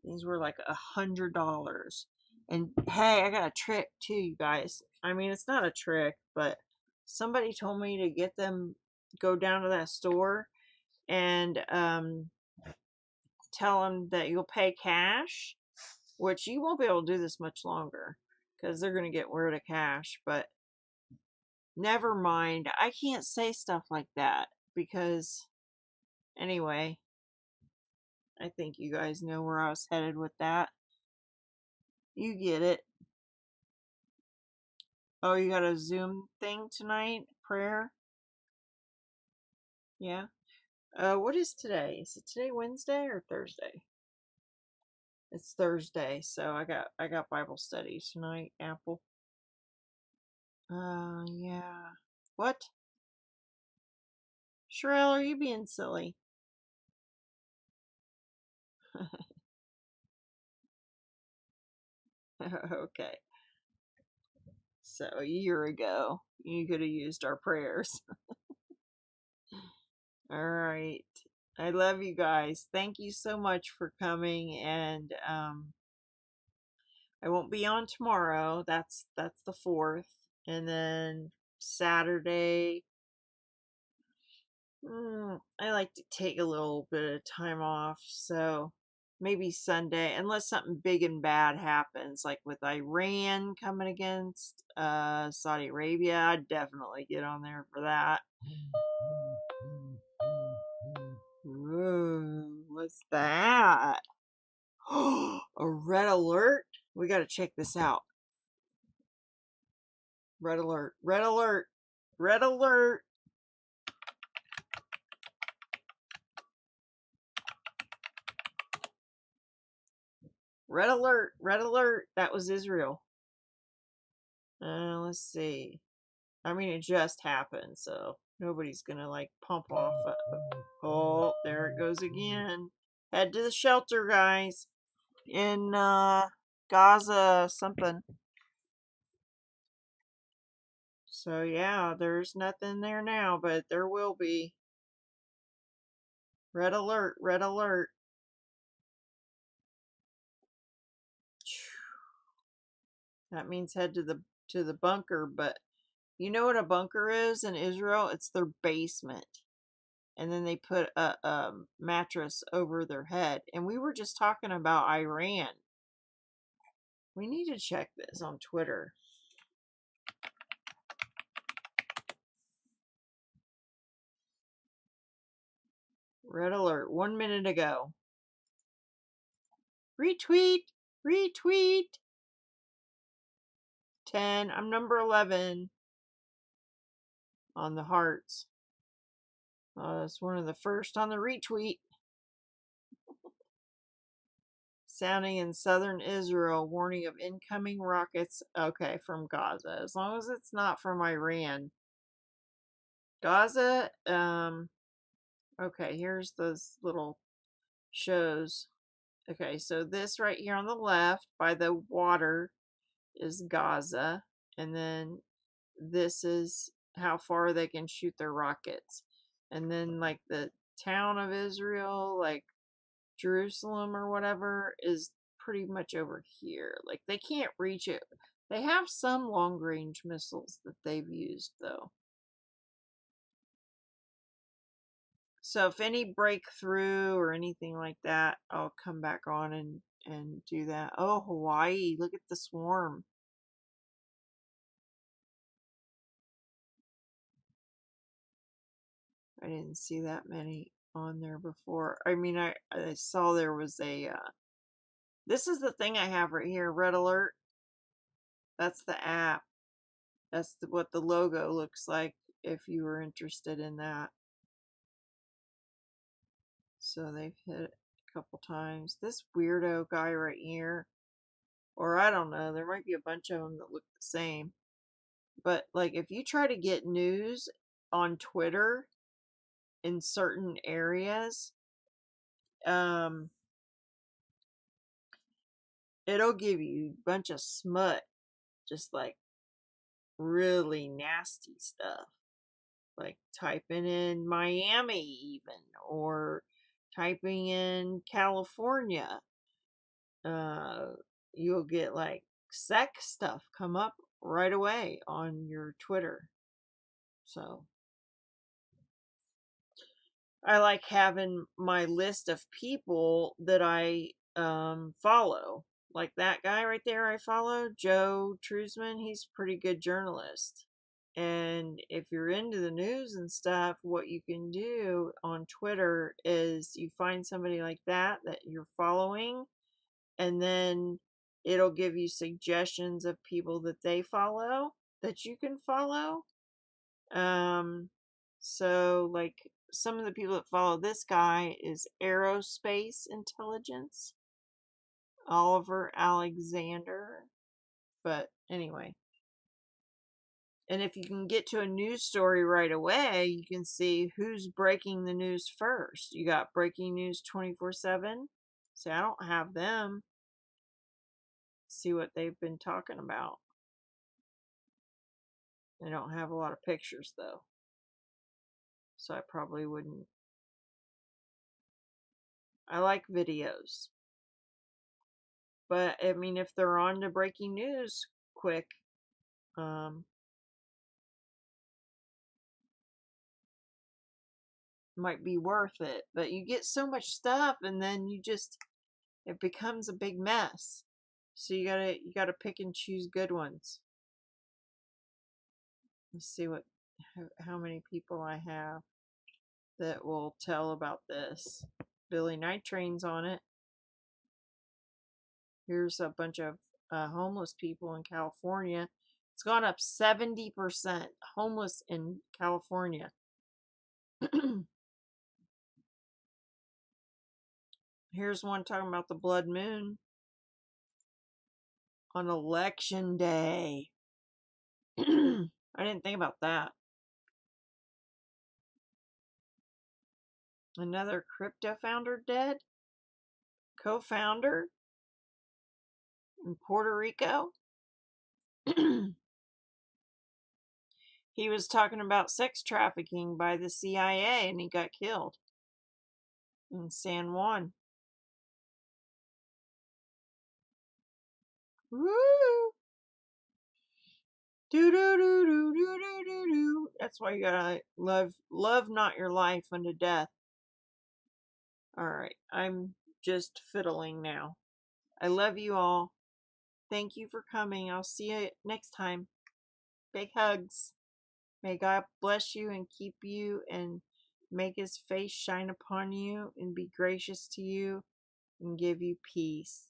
These were like $100. And hey, I got a trick too, you guys. I mean, it's not a trick, but somebody told me to get them, go down to that store and tell them that you'll pay cash, which you won't be able to do this much longer because they're going to get rid of cash. But never mind. I can't say stuff like that because, anyway, I think you guys know where I was headed with that. You get it. Oh, you got a Zoom thing tonight? Prayer? Yeah. What is today? Is it today Wednesday or Thursday? It's Thursday, so I got Bible study tonight, Apple. Yeah. What? Sherelle, are you being silly? Okay. So a year ago, you could have used our prayers. All right. I love you guys. Thank you so much for coming, and I won't be on tomorrow. That's the 4th. And then Saturday, I like to take a little bit of time off, so maybe Sunday, unless something big and bad happens, like with Iran coming against Saudi Arabia. I'd definitely get on there for that. Ooh, what's that? A red alert? We gotta check this out. Red alert, red alert, red alert. Red alert, red alert. That was Israel. Let's see. I mean, it just happened, so nobody's gonna like pump off. Oh, there it goes again. Head to the shelter, guys. In Gaza, something. So yeah, there's nothing there now, but there will be. Red alert, red alert. That means head to the bunker, but you know what a bunker is in Israel? It's their basement. And then they put a mattress over their head. And we were just talking about Iran. We need to check this on Twitter. Red alert, 1 minute ago. Retweet, retweet. 10, I'm number 11 on the hearts. That's one of the first on the retweet. sounding in southern Israel, warning of incoming rockets. Okay, from Gaza. As long as it's not from Iran. Gaza, okay, here's those little shows. Okay, so this right here on the left by the water is Gaza. And then this is how far they can shoot their rockets. And then like the town of Israel, like Jerusalem or whatever, is pretty much over here. Like they can't reach it. They have some long range missiles that they've used though. So if any breakthrough or anything like that, I'll come back on and do that. Oh, Hawaii, look at the swarm. I didn't see that many on there before. I mean, I saw there was a, this is the thing I have right here, Red Alert. That's the app. That's what the logo looks like if you were interested in that. So they've hit it a couple times. This weirdo guy right here, or I don't know, there might be a bunch of them that look the same. But like if you try to get news on Twitter in certain areas, it'll give you a bunch of smut, just like really nasty stuff. Like typing in Miami even, or typing in California. You'll get like sex stuff come up right away on your Twitter. So I like having my list of people that I follow. Like that guy right there I follow, Joe Trusman, he's a pretty good journalist. And if you're into the news and stuff, what you can do on Twitter is you find somebody like that you're following, and then it'll give you suggestions of people that they follow that you can follow. So like some of the people that follow this guy is Aerospace Intelligence, Oliver Alexander. But anyway, and if you can get to a news story right away, you can see who's breaking the news first. You got Breaking News 24/7. See, I don't have them. See what they've been talking about. They don't have a lot of pictures though, so I probably wouldn't. I like videos, but I mean, if they're on to breaking news quick, might be worth it. But you get so much stuff, and then it becomes a big mess. So you gotta pick and choose good ones. Let's see how many people I have that will tell about this. Billy Night Train's on it. Here's a bunch of homeless people in California. It's gone up 70% homeless in California. Here's one talking about the blood moon on election day. I didn't think about that. Another crypto founder dead? Co-founder in Puerto Rico? He was talking about sex trafficking by the CIA and he got killed in San Juan. Woo! Do do do do do do do do. That's why you gotta love not your life unto death. Alright, I'm just fiddling now. I love you all. Thank you for coming. I'll see you next time. Big hugs. May God bless you and keep you and make his face shine upon you and be gracious to you and give you peace.